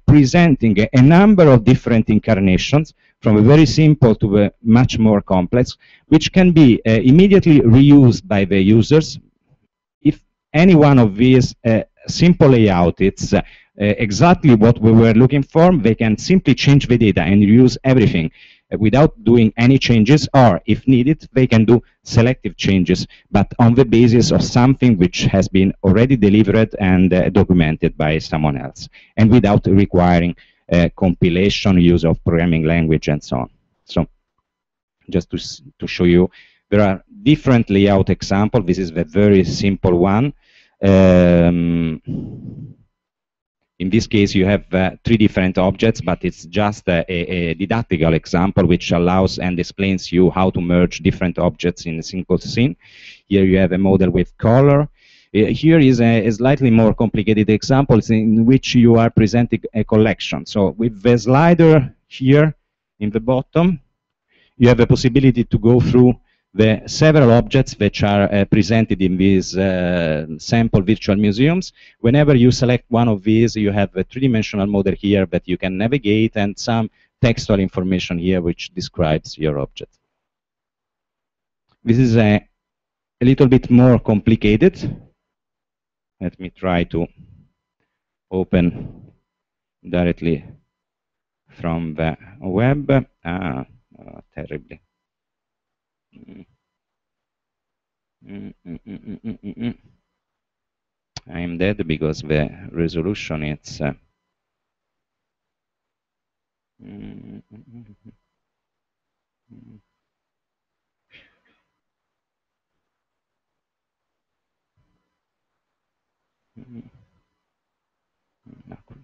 presenting a number of different incarnations, from a very simple to a much more complex, which can be immediately reused by the users. If any one of these simple layout, it's exactly what we were looking for, they can simply change the data and reuse everything without doing any changes, or if needed, they can do selective changes, but on the basis of something which has been already delivered and documented by someone else, and without requiring compilation, use of programming language, and so on. So, just to show you, there are different layout examples. This is the very simple one. In this case, you have 3 different objects, but it's just a didactical example which allows and explains you how to merge different objects in a single scene. Here you have a model with color. Here is a slightly more complicated example in which you are presenting a collection. So with the slider here in the bottom, you have a possibility to go through the several objects which are presented in these sample virtual museums. Whenever you select one of these, you have a 3-dimensional model here that you can navigate, and some textual information here which describes your object. This is a little bit more complicated. Let me try to open directly from the web. Terribly. I am dead because the resolution is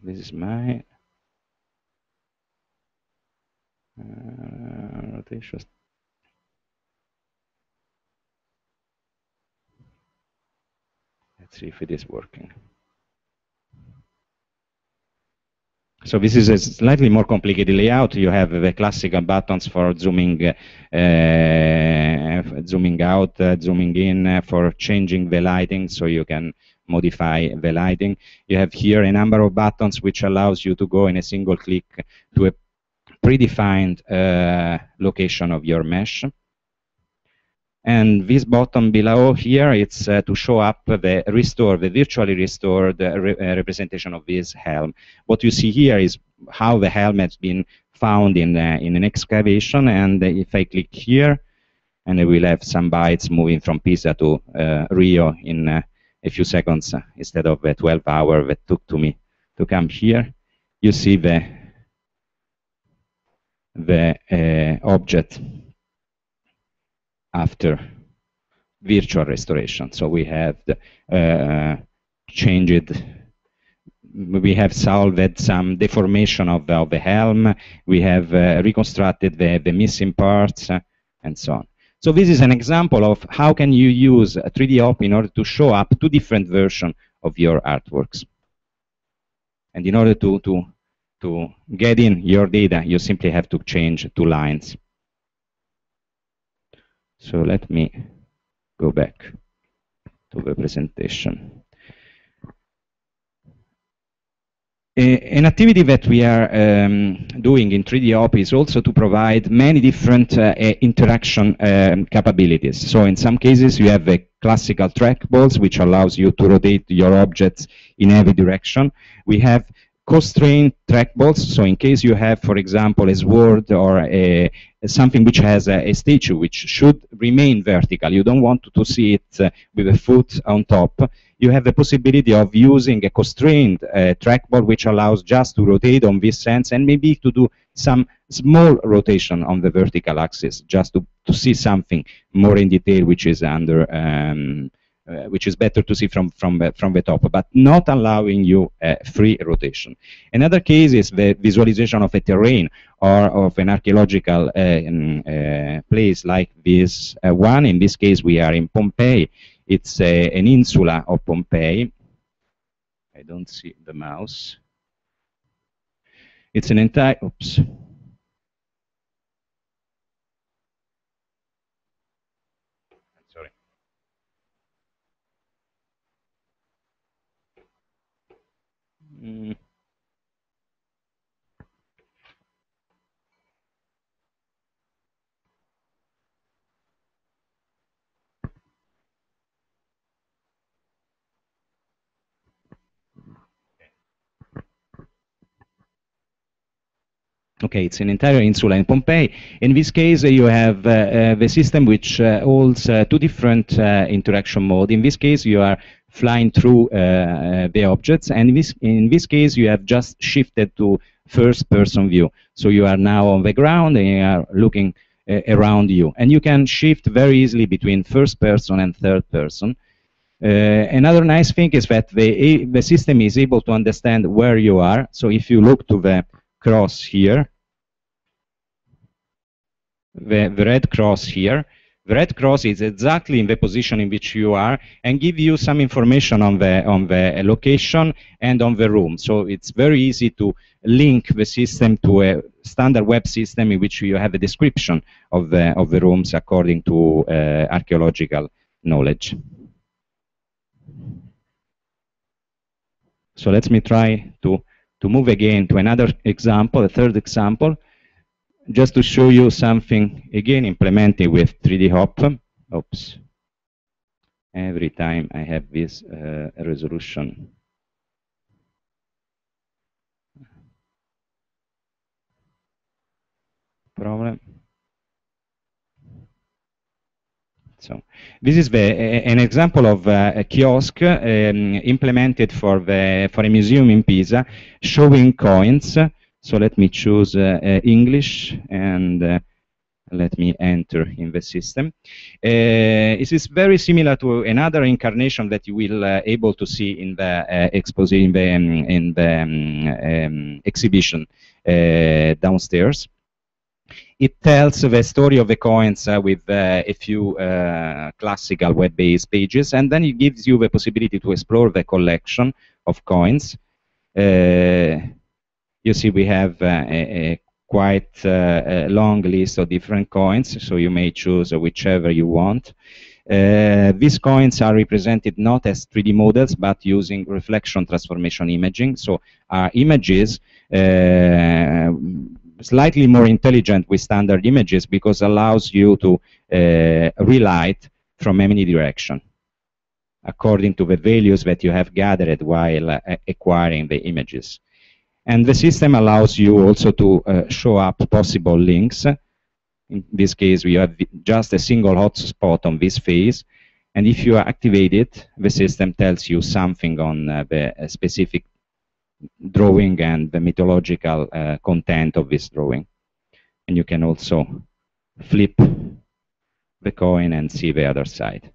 this is my rotation. Let's see if it is working. So this is a slightly more complicated layout. You have the classical buttons for zooming, zooming out, zooming in, for changing the lighting, so you can modify the lighting. You have here a number of buttons which allows you to go in a single click to a predefined location of your mesh. And this button below here, it's to show up the virtually restored representation of this helm. What you see here is how the helm has been found in an excavation, and if I click here, and I will have some bytes moving from Pisa to Rio in a few seconds instead of the 12 hours that took to me to come here, you see the object after virtual restoration. So we have changed, we have solved some deformation of the helm, we have reconstructed the missing parts, and so on. So this is an example of how can you use 3D Op in order to show up 2 different versions of your artworks. And in order to get in your data, you simply have to change 2 lines. So let me go back to the presentation. An activity that we are doing in 3D Op is also to provide many different interaction capabilities. So in some cases you have the classical trackballs, which allows you to rotate your objects in every direction. We have constrained trackballs, so in case you have, for example, a sword or something which has a statue which should remain vertical, you don't want to see it with a foot on top, you have the possibility of using a constrained trackball which allows just to rotate on this sense and maybe to do some small rotation on the vertical axis, just to see something more in detail which is under which is better to see from the top, but not allowing you free rotation. Another case is the visualization of a terrain or of an archaeological place like this one. In this case, we are in Pompeii. It's an insula of Pompeii. I don't see the mouse. It's an entire, oops. Okay, it's an entire insula in Pompeii. In this case, you have the system which holds two different interaction modes. In this case, you are flying through the objects, and in this case, you have just shifted to first-person view. So you are now on the ground, and you are looking around you. And you can shift very easily between first person and third person. Another nice thing is that the system is able to understand where you are. So if you look to the cross here, the red cross here, the red cross is exactly in the position in which you are and give you some information on the location and on the room. So it's very easy to link the system to a standard web system in which you have a description of the rooms according to archaeological knowledge. So let me try to move again to another example, a third example, just to show you something, again, implemented with 3D Hop. Oops. Every time I have this resolution. Problem. So this is an example of a kiosk implemented for a museum in Pisa, showing coins. So let me choose English and let me enter in the system. This is very similar to another incarnation that you will able to see in the exhibition downstairs. It tells the story of the coins with a few classical web-based pages, and then it gives you the possibility to explore the collection of coins. You see we have a quite long list of different coins, so you may choose whichever you want. These coins are represented not as 3D models, but using reflection transformation imaging. So our images slightly more intelligent with standard images because allows you to relight from any direction according to the values that you have gathered while acquiring the images. And the system allows you also to show up possible links. In this case, we have just a single hotspot on this phase. And if you activate it, the system tells you something on the specific drawing and the mythological content of this drawing. And you can also flip the coin and see the other side.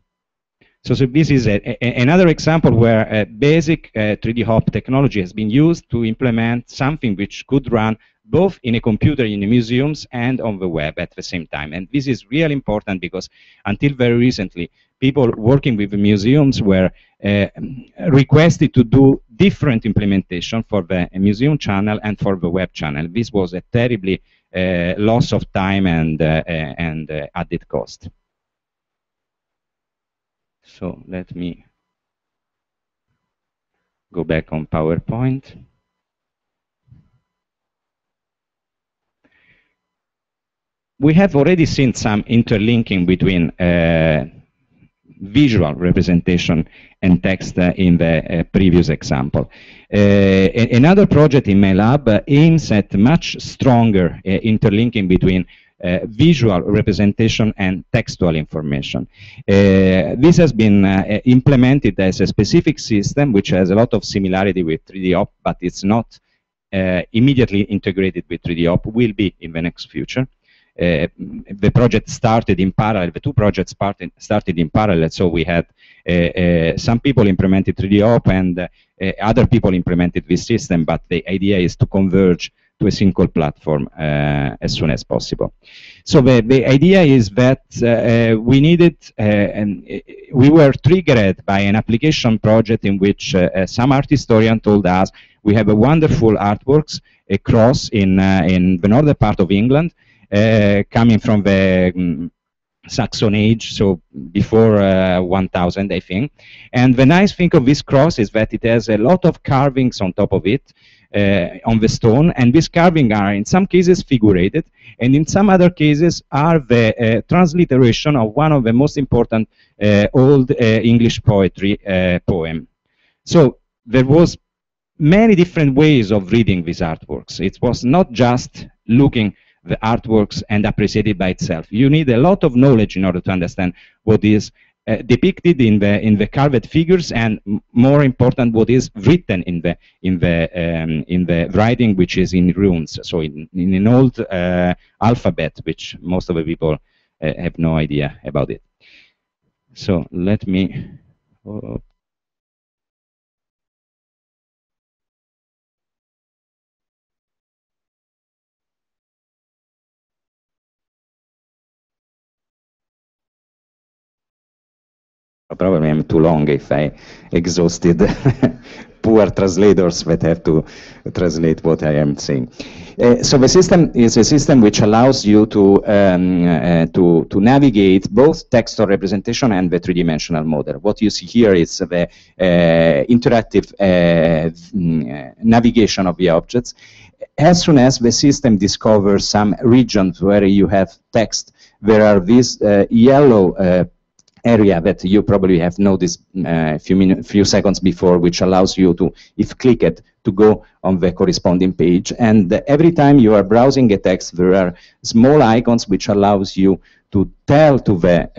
So this is another example where a basic 3D Hop technology has been used to implement something which could run both in a computer in the museums and on the web at the same time. And this is really important because until very recently, people working with the museums were requested to do different implementation for the museum channel and for the web channel. This was a terribly loss of time and added cost. So let me go back on PowerPoint. We have already seen some interlinking between visual representation and text in the previous example. Another project in my lab aims at much stronger interlinking between visual representation and textual information. This has been implemented as a specific system which has a lot of similarity with 3D Hop, but it's not immediately integrated with 3D Hop, will be in the next future. The project started in parallel, the two projects started in parallel, so we had some people implemented 3D Hop and other people implemented this system, but the idea is to converge to a single platform as soon as possible. So the idea is that we needed, and we were triggered by an application project in which some art historian told us we have a wonderful artworks across in the northern part of England, coming from the Saxon age, so before 1000, I think. And the nice thing of this cross is that it has a lot of carvings on top of it, on the stone, and these carvings are in some cases figurated, and in some other cases are the transliteration of one of the most important old English poetry poem. So there was many different ways of reading these artworks. It was not just looking the artworks and appreciate it by itself. You need a lot of knowledge in order to understand what is depicted in the carved figures, and more important, what is written in the writing, which is in runes, so in an old alphabet, which most of the people have no idea about it. So let me. Probably I'm too long if I exhausted poor translators that have to translate what I am saying. So the system is a system which allows you to navigate both textual representation and the three-dimensional model. What you see here is the interactive navigation of the objects. As soon as the system discovers some regions where you have text, there are these yellow area that you probably have noticed a few seconds before, which allows you to, if clicked, to go on the corresponding page. And every time you are browsing a text, there are small icons which allows you to tell to the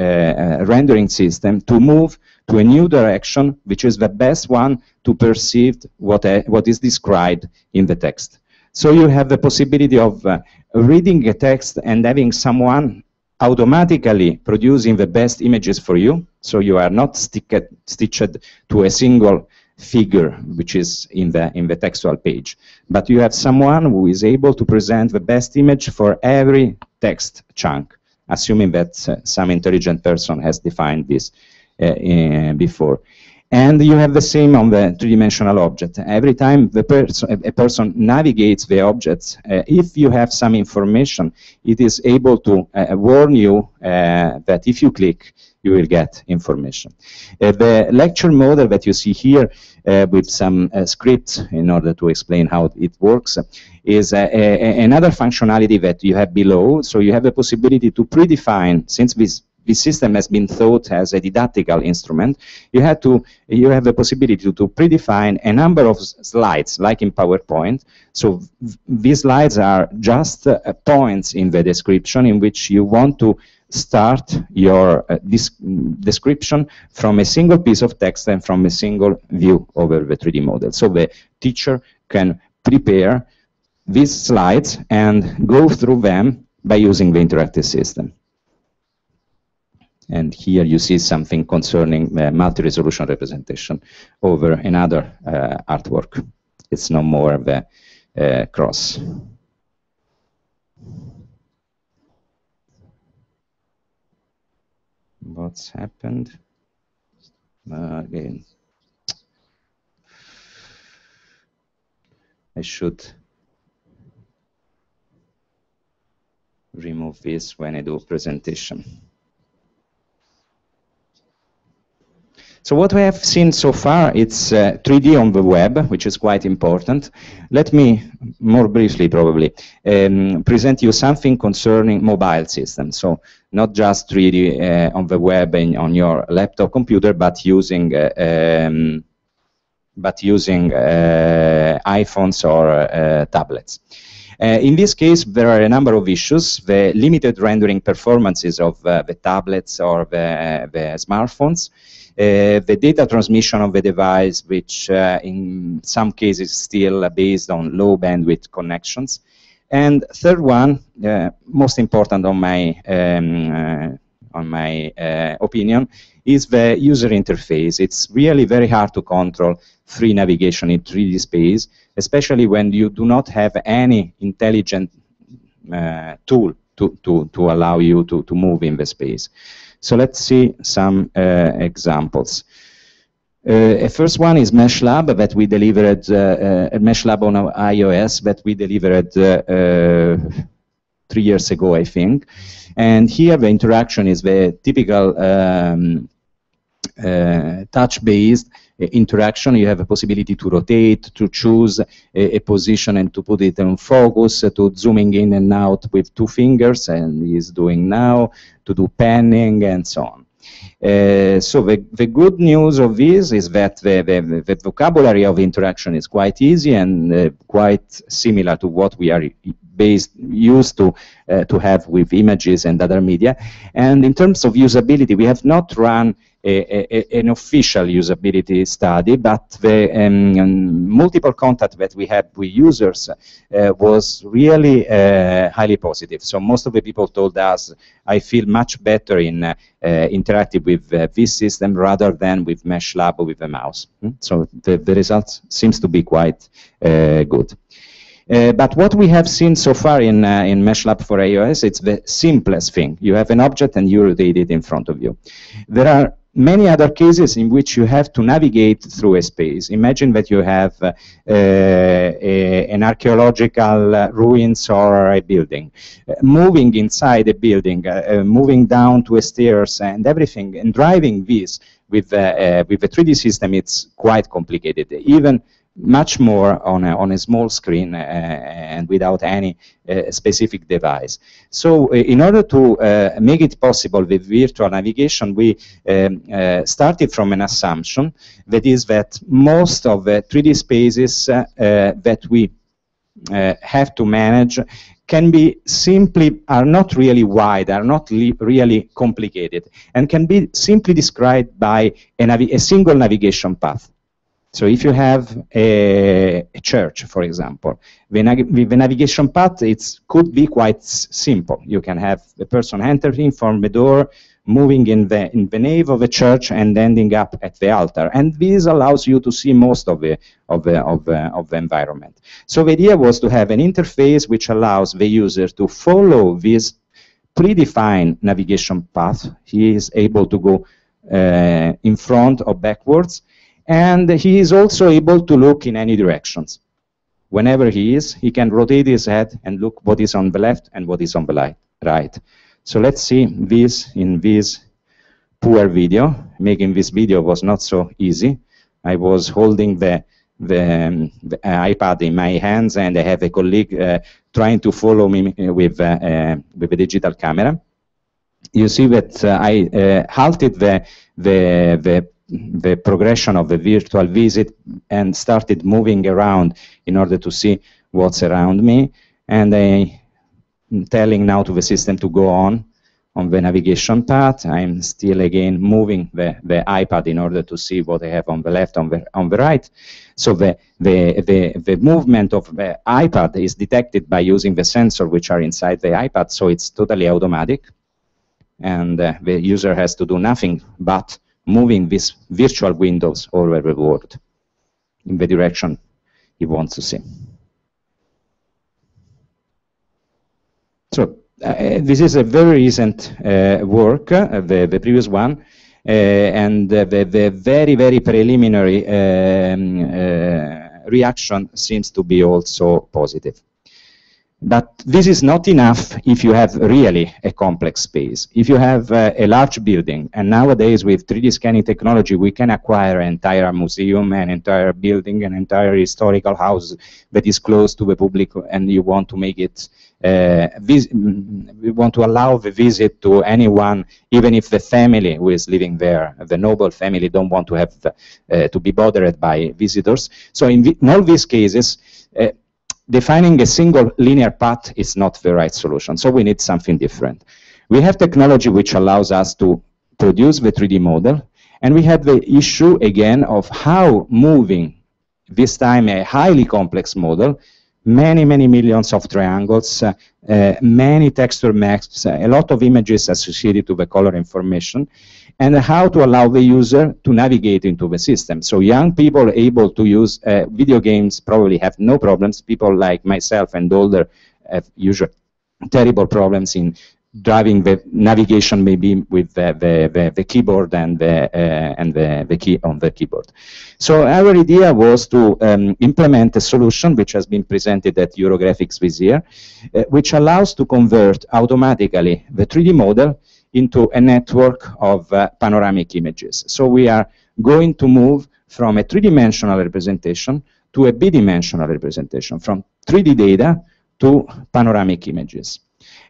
rendering system to move to a new direction, which is the best one to perceive what is described in the text. So you have the possibility of reading a text and having someone automatically producing the best images for you, so you are not stitched to a single figure which is in the textual page, but you have someone who is able to present the best image for every text chunk, assuming that some intelligent person has defined this before. And you have the same on the three-dimensional object. Every time a person navigates the objects, if you have some information, it is able to warn you that if you click, you will get information. The lecture model that you see here with some scripts in order to explain how it works is another functionality that you have below. So you have the possibility to predefine, since this system has been thought as a didactical instrument, you have the possibility to predefine a number of slides, like in PowerPoint. So these slides are just points in the description in which you want to start your description from a single piece of text and from a single view over the 3D model. So the teacher can prepare these slides and go through them by using the interactive system. And here you see something concerning multi-resolution representation over another artwork. It's no more of a cross. What's happened? Again. I should remove this when I do presentation. So what we have seen so far, it's 3D on the web, which is quite important. Let me, more briefly probably, present you something concerning mobile systems. So not just 3D on the web and on your laptop computer, but using iPhones or tablets. In this case, there are a number of issues. The limited rendering performances of the tablets or the smartphones. The data transmission of the device, which in some cases still based on low bandwidth connections. And third one, most important on my opinion, is the user interface. It's really very hard to control free navigation in 3D space, especially when you do not have any intelligent tool to allow you to move in the space. So let's see some examples. A first one is MeshLab that we delivered, MeshLab on iOS that we delivered 3 years ago, I think. And here the interaction is the typical touch-based interaction. You have a possibility to rotate, to choose a position and to put it in focus, to zooming in and out with 2 fingers, and he's doing now, to do panning and so on. So the good news of this is that the vocabulary of interaction is quite easy and quite similar to what we are used to have with images and other media. And in terms of usability, we have not run an official usability study, but the multiple contact that we had with users was really highly positive. So most of the people told us, I feel much better in interacting with this system rather than with MeshLab or with the mouse. So the results seems to be quite good. But what we have seen so far in MeshLab for iOS, it's the simplest thing. You have an object and you rotate it in front of you. There are many other cases in which you have to navigate through a space. Imagine that you have an archaeological ruins or a building. Moving inside a building, moving down to a stairs and everything, and driving this with a 3D system, it's quite complicated. Even much more on a small screen and without any specific device. So in order to make it possible with virtual navigation, we started from an assumption that is that most of the 3D spaces that we have to manage can be simply, are not really wide, are not really complicated, and can be simply described by a single navigation path. So if you have a church, for example, the navigation path could be quite simple. You can have the person entering from the door, moving in the nave of the church, and ending up at the altar. And this allows you to see most of the environment. So the idea was to have an interface which allows the user to follow this predefined navigation path. He is able to go in front or backwards. And he is also able to look in any directions. Whenever he can rotate his head and look what is on the left and what is on the right. So let's see this in this poor video. Making this video was not so easy. I was holding the iPad in my hands, and I have a colleague trying to follow me with a digital camera. You see that I halted the progression of the virtual visit and started moving around in order to see what's around me. And I'm telling now to the system to go on the navigation path. I'm still again moving the iPad in order to see what I have on the left, on the right. So the movement of the iPad is detected by using the sensor which are inside the iPad, so it's totally automatic. And the user has to do nothing but moving these virtual windows all over the world in the direction he wants to see. So this is a very recent work, the previous one, and the very, very preliminary reaction seems to be also positive. But this is not enough if you have really a complex space. If you have a large building, and nowadays with 3D scanning technology, we can acquire an entire museum, an entire building, an entire historical house that is close to the public, and you want to make it, we want to allow the visit to anyone, even if the family who is living there, the noble family, don't want to have to be bothered by visitors. So in all these cases, defining a single linear path is not the right solution, so we need something different. We have technology which allows us to produce the 3D model, and we have the issue again of how moving, this time a highly complex model, many, many millions of triangles, many texture maps, a lot of images associated to the color information, and how to allow the user to navigate into the system. So young people able to use video games probably have no problems. People like myself and older have usually terrible problems in driving the navigation, maybe with the keyboard and the key on the keyboard. So our idea was to implement a solution which has been presented at Eurographics this year, which allows to convert automatically the 3D model into a network of panoramic images. So we are going to move from a three-dimensional representation to a bidimensional representation, from 3D data to panoramic images.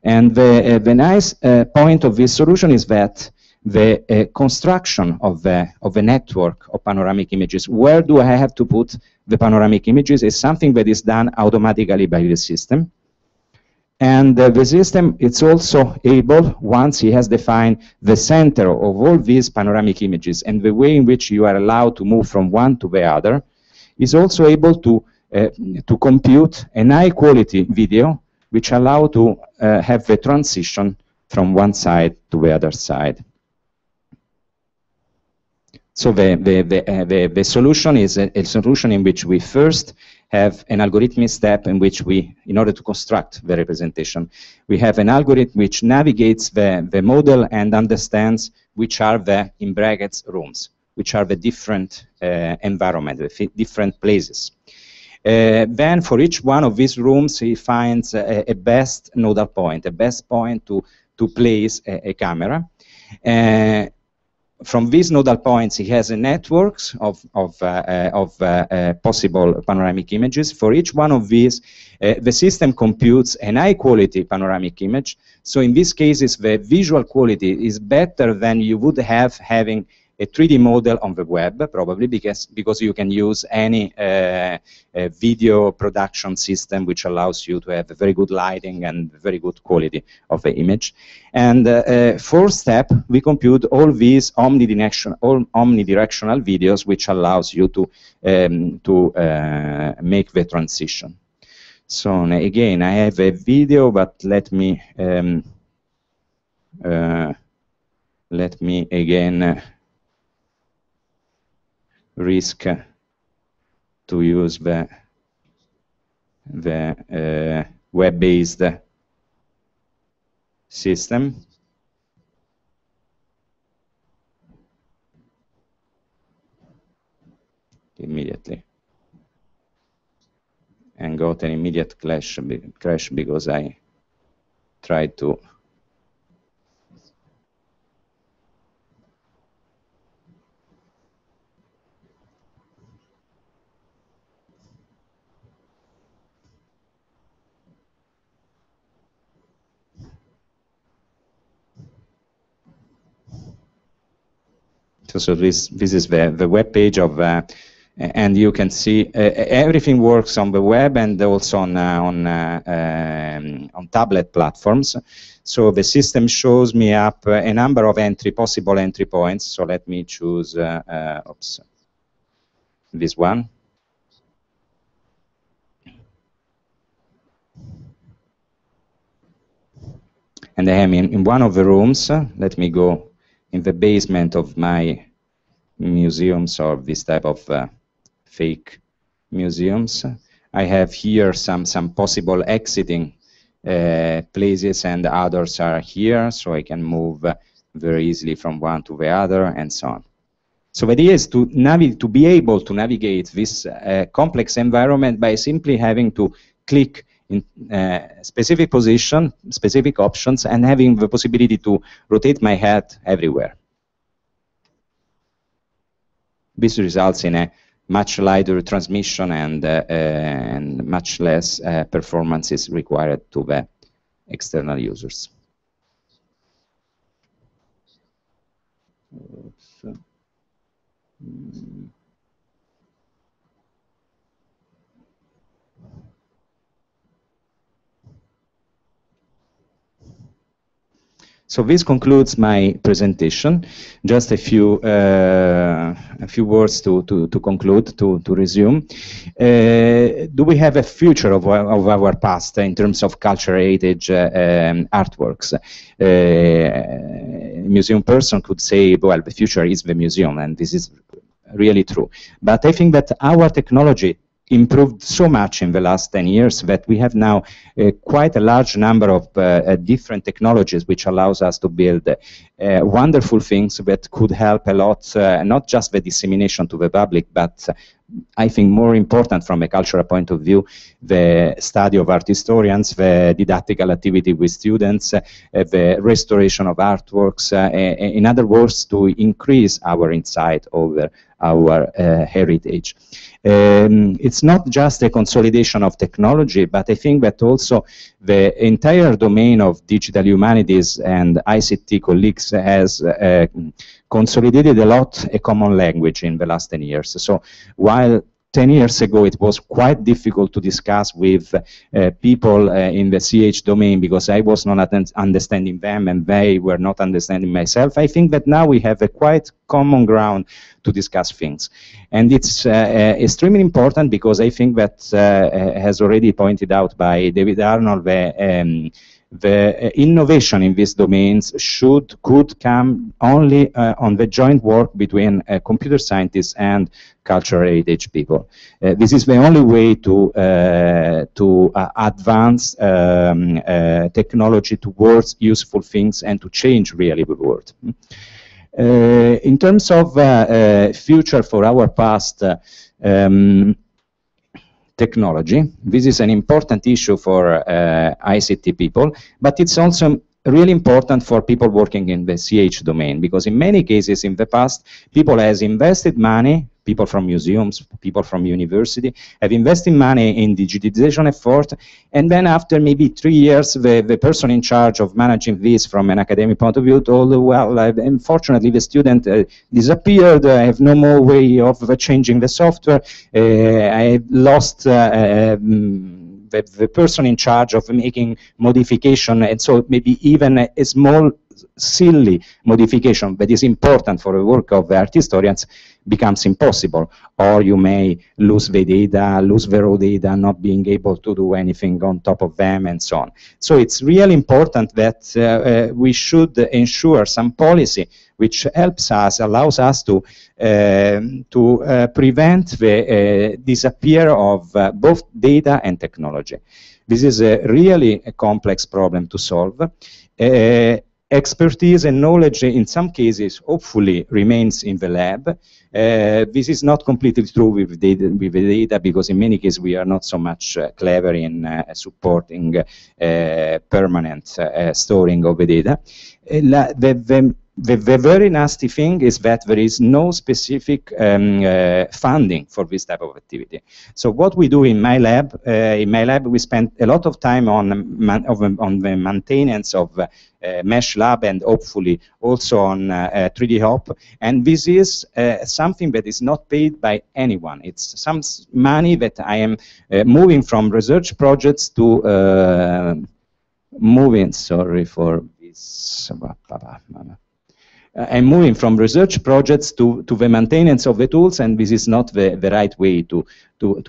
And the nice point of this solution is that the construction of a network of panoramic images. Where do I have to put the panoramic images is something that is done automatically by the system. And the system is also able, once it has defined the center of all these panoramic images and the way in which you are allowed to move from one to the other, is also able to compute an high-quality video which allow to have the transition from one side to the other side. So the solution is a solution in which we first have an algorithmic step in which we, in order to construct the representation, we have an algorithm which navigates the model and understands which are the, in brackets, rooms, which are the different environment, the different places. Then for each one of these rooms, he finds a best nodal point, a best point to place a camera. From these nodal points, he has a network of possible panoramic images. For each one of these, the system computes an high-quality panoramic image. So in these cases, the visual quality is better than you would have having a 3D model on the web, probably, because you can use any video production system which allows you to have a very good lighting and very good quality of the image. And fourth step, we compute all these omnidirectional videos, which allows you to make the transition. So again, I have a video, but let me again risk to use the web-based system. Immediately. And got an immediate crash because I tried to So this is the web page of, and you can see everything works on the web and also on tablet platforms. So the system shows me up a number of possible entry points. So let me choose this one. And I am in one of the rooms. Let me go in the basement of my museums or this type of fake museums. I have here some possible exiting places, and others are here, so I can move very easily from one to the other, and so on. So the idea is to be able to navigate this complex environment by simply having to click in specific position, specific options, and having the possibility to rotate my head everywhere. This results in a much lighter transmission and much less performance is required to the external users. Oops. So this concludes my presentation. Just a few words to conclude, to resume. Do we have a future of our past in terms of cultural heritage artworks? A museum person could say, well, the future is the museum, and this is really true. But I think that our technology improved so much in the last 10 years that we have now quite a large number of different technologies which allows us to build wonderful things that could help a lot, not just the dissemination to the public, but I think, more important from a cultural point of view, the study of art historians, the didactical activity with students, the restoration of artworks, in other words, to increase our insight over our heritage. It's not just a consolidation of technology, but I think that also the entire domain of digital humanities and ICT colleagues has consolidated a lot a common language in the last 10 years. So while 10 years ago it was quite difficult to discuss with people in the CH domain because I was not understanding them and they were not understanding myself, I think that now we have a quite common ground to discuss things. And it's extremely important because I think that, as already pointed out by David Arnold, the innovation in these domains could come only on the joint work between computer scientists and cultural heritage people. This is the only way to advance technology towards useful things and to change really the world. In terms of future for our past technology, this is an important issue for ICT people, but it's also really important for people working in the CH domain, because in many cases in the past, people has invested money, people from museums, people from university, have invested money in digitization effort, and then after maybe 3 years, the person in charge of managing this from an academic point of view told, well, unfortunately the student disappeared, I have no more way of changing the software, I lost the person in charge of making modification, and so maybe even a small silly modification that is important for the work of the art historians becomes impossible, or you may lose the data, lose the raw data, not being able to do anything on top of them, and so on. So it's really important that we should ensure some policy which helps us, allows us to prevent the disappear of both data and technology. This is a really complex problem to solve. Expertise and knowledge in some cases hopefully remains in the lab. This is not completely true with the data because in many cases we are not so much clever in supporting permanent storing of the data. The very nasty thing is that there is no specific funding for this type of activity. So what we do in my lab we spend a lot of time on the maintenance of Mesh Lab and hopefully also on 3D Hop. And this is something that is not paid by anyone. It's some money that I am moving from research projects to moving, sorry for this. I'm moving from research projects to the maintenance of the tools, and this is not the right way to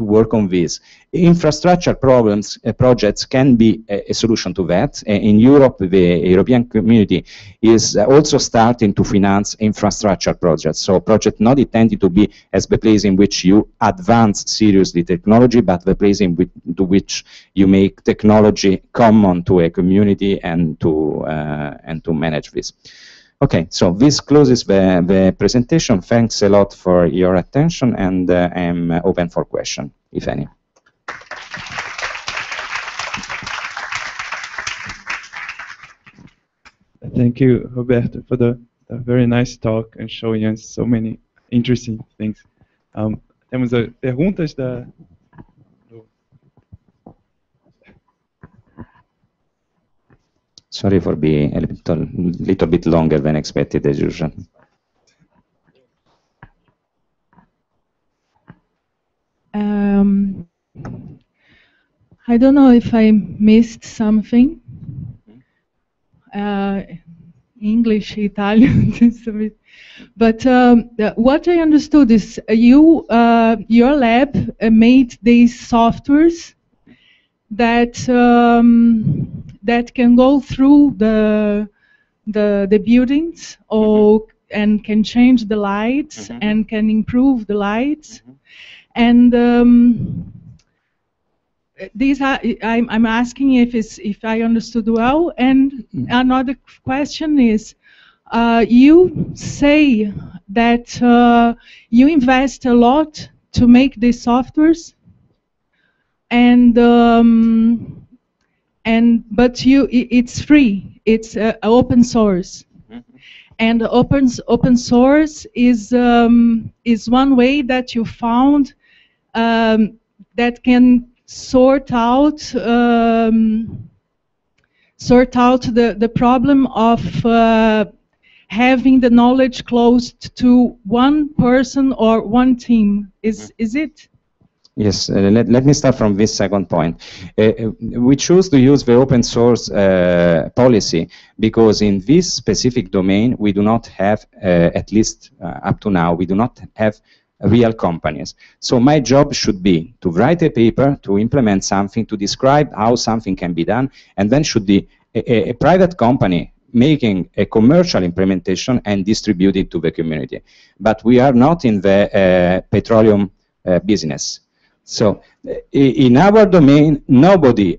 work on this. Infrastructure problems, projects can be a solution to that. In Europe, the European community is also starting to finance infrastructure projects. So projects not intended to be as the place in which you advance seriously technology, but the place in which you make technology common to a community and to manage this. Okay, so this closes the presentation. Thanks a lot for your attention, and I'm open for questions, if any. Thank you, Roberto, for the very nice talk and showing us so many interesting things. Temos perguntas da... Sorry for being a little bit longer than expected, as usual. I don't know if I missed something. English, Italian, but what I understood is your lab made these softwares that that can go through the buildings and can change the lights and can improve the lights, and these are, I'm asking if I understood well. And another question is, you say that you invest a lot to make these softwares, and but it's free. It's open source, and open source is one way that you found that can sort out the problem of having the knowledge closed to one person or one team. Is it? Yes, let me start from this second point. We choose to use the open source policy because in this specific domain we do not have, at least up to now, we do not have real companies. So my job should be to write a paper, to implement something, to describe how something can be done, and then should be a private company making a commercial implementation and distribute it to the community. But we are not in the petroleum business. So in our domain, nobody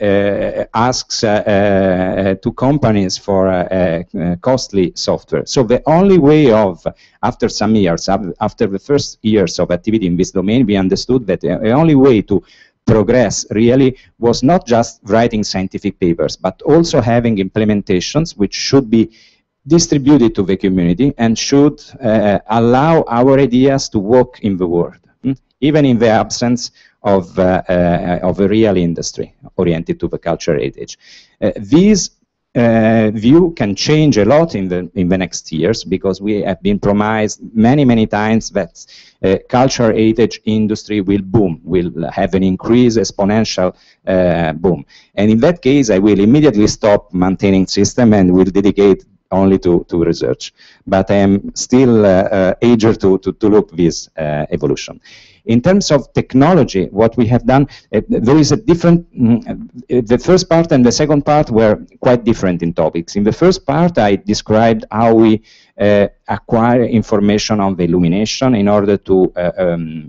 asks to companies for costly software. So the only way of, after some years, after the first years of activity in this domain, we understood that the only way to progress really was not just writing scientific papers, but also having implementations which should be distributed to the community and should allow our ideas to work in the world, even in the absence of a real industry oriented to the cultural heritage. This view can change a lot in the next years, because we have been promised many times that cultural heritage industry will boom, will have an increased exponential boom. And in that case, I will immediately stop maintaining system and will dedicate only to research. But I am still eager to look this evolution. In terms of technology, what we have done, there is a different, the first part and the second part were quite different in topics. In the first part, I described how we acquire information on the illumination in order to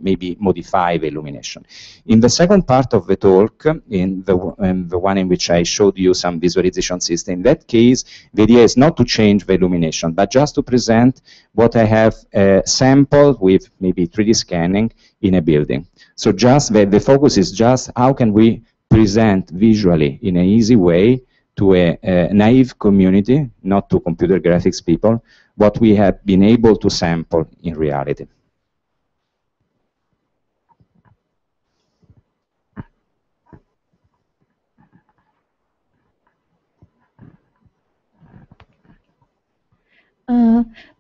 maybe modify the illumination. In the second part of the talk, in the one in which I showed you some visualization system, in that case, the idea is not to change the illumination, but just to present what I have sampled with maybe 3D scanning in a building. So just the focus is just how can we present visually in an easy way to a naive community, not to computer graphics people, what we have been able to sample in reality.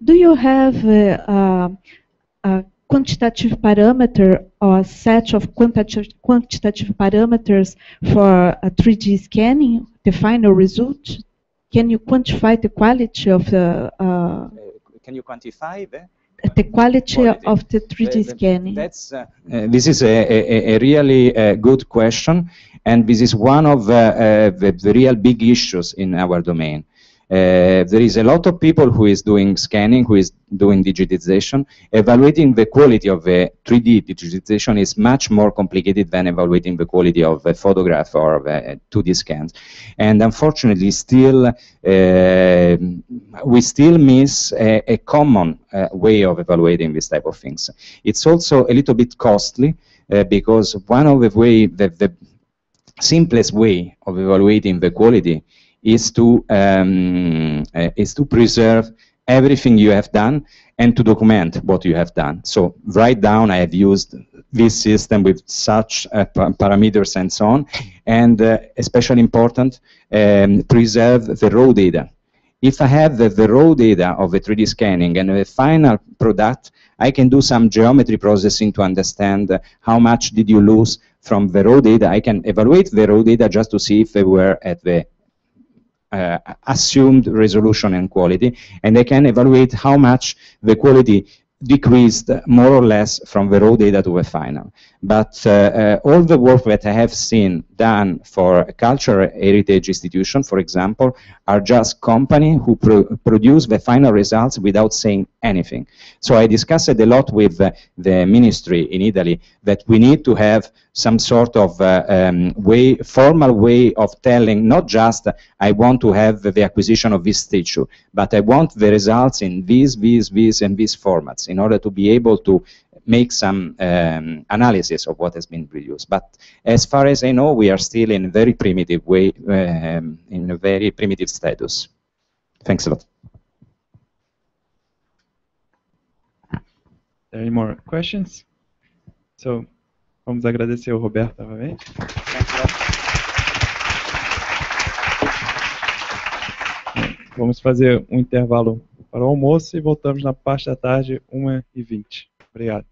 Do you have a quantitative parameter or a set of quantitative parameters for a 3D scanning, the final result? Can you quantify the quality of the... Can you quantify the quality of the 3D scanning? This is a really good question, and this is one of the real big issues in our domain. There is a lot of people who is doing scanning, who is doing digitization. Evaluating the quality of a 3D digitization is much more complicated than evaluating the quality of a photograph or of a 2D scans. And unfortunately, still we still miss a common way of evaluating this type of things. It's also a little bit costly because one of the simplest way of evaluating the quality is to preserve everything you have done and to document what you have done. So write down, I have used this system with such parameters and so on, and especially important, preserve the raw data. If I have the raw data of the 3D scanning and the final product, I can do some geometry processing to understand how much did you lose from the raw data. I can evaluate the raw data just to see if they were at the assumed resolution and quality, and they can evaluate how much the quality decreased more or less from the raw data to the final. But all the work that I have seen done for a cultural heritage institution, for example, are just companies who produce the final results without saying anything. So I discussed a lot with the ministry in Italy that we need to have some sort of formal way of telling, not just I want to have the acquisition of this statue, but I want the results in these, and these formats in order to be able to make some analysis of what has been produced. But as far as I know, we are still in a very primitive way, in a very primitive status. Thanks a lot. Any more questions? So, vamos agradecer ao Roberto novamente. Vamos fazer um intervalo para o almoço e voltamos na parte da tarde, 1h20. Obrigado.